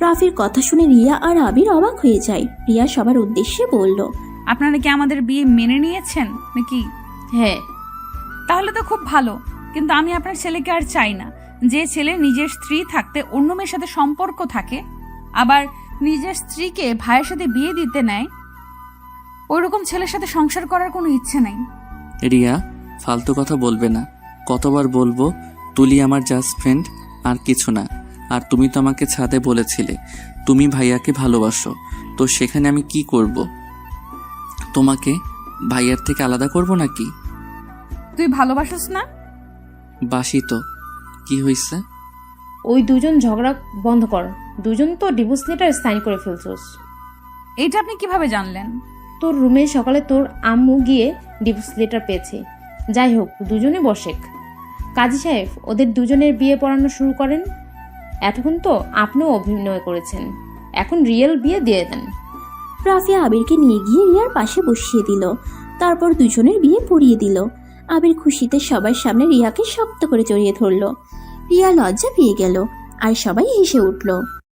রাফির কথা শুনে রিয়া আর আবির অবাক হয়ে যায়। রিয়া সবার উদ্দেশ্যে বলল, আপনারা কি আমাদের বিয়ে মেনে নিয়েছেন নাকি? হ্যাঁ। তাহলে তো খুব ভালো, কিন্তু আমি আপনার ছেলেকে আর চাই না। যে ছেলে নিজের স্ত্রী থাকতে অন্য মেয়ের সাথে সম্পর্ক থাকে, আবার নিজের স্ত্রীকে ভাইয়ের সাথে বিয়ে দিতে নেয়, ওইরকম ছেলের সাথে সংসার করার কোনো ইচ্ছে নাই। রিয়া, ফালতু কথা বলবে না। কতবার বলবো তুলি আমার জাস্ট ফ্রেন্ড, আর কিছু না। আর তুমি তো আমাকে ছাদে বলেছিলে তুমি ভাইয়াকে ভালোবাসো, তো সেখানে আমি কি করব? তোমাকে ভাইয়ার থেকে আলাদা করব নাকি? তুই ভালোবাসিস না? বাসি তো, কি হয়েছে? ওই দুজন ঝগড়া বন্ধ কর। দুজন তো ডিভোর্স লেটার সাইন করে ফেলছোস। এইটা আপনি কিভাবে জানলেন? তোর রুমে সকালে তোর আম্মু গিয়ে ডিভোর্স লেটার পেয়েছে। যাই হোক, দুজনে বসেক। কাজী সাহেব, ওদের দুজনের বিয়ে পড়ানো শুরু করেন। এতক্ষণ তো আপনিও অভিনয় করেছেন, এখন রিয়েল বিয়ে দিয়ে দেন। রাফিয়া আবিরকে নিয়ে গিয়ে রিয়ার পাশে বসিয়ে দিল, তারপর দুজনের বিয়ে পড়িয়ে দিল। আবির খুশিতে সবার সামনে রিয়াকে শক্ত করে জড়িয়ে ধরল। রিয়া লজ্জা পেয়ে গেল আর সবাই হেসে উঠল।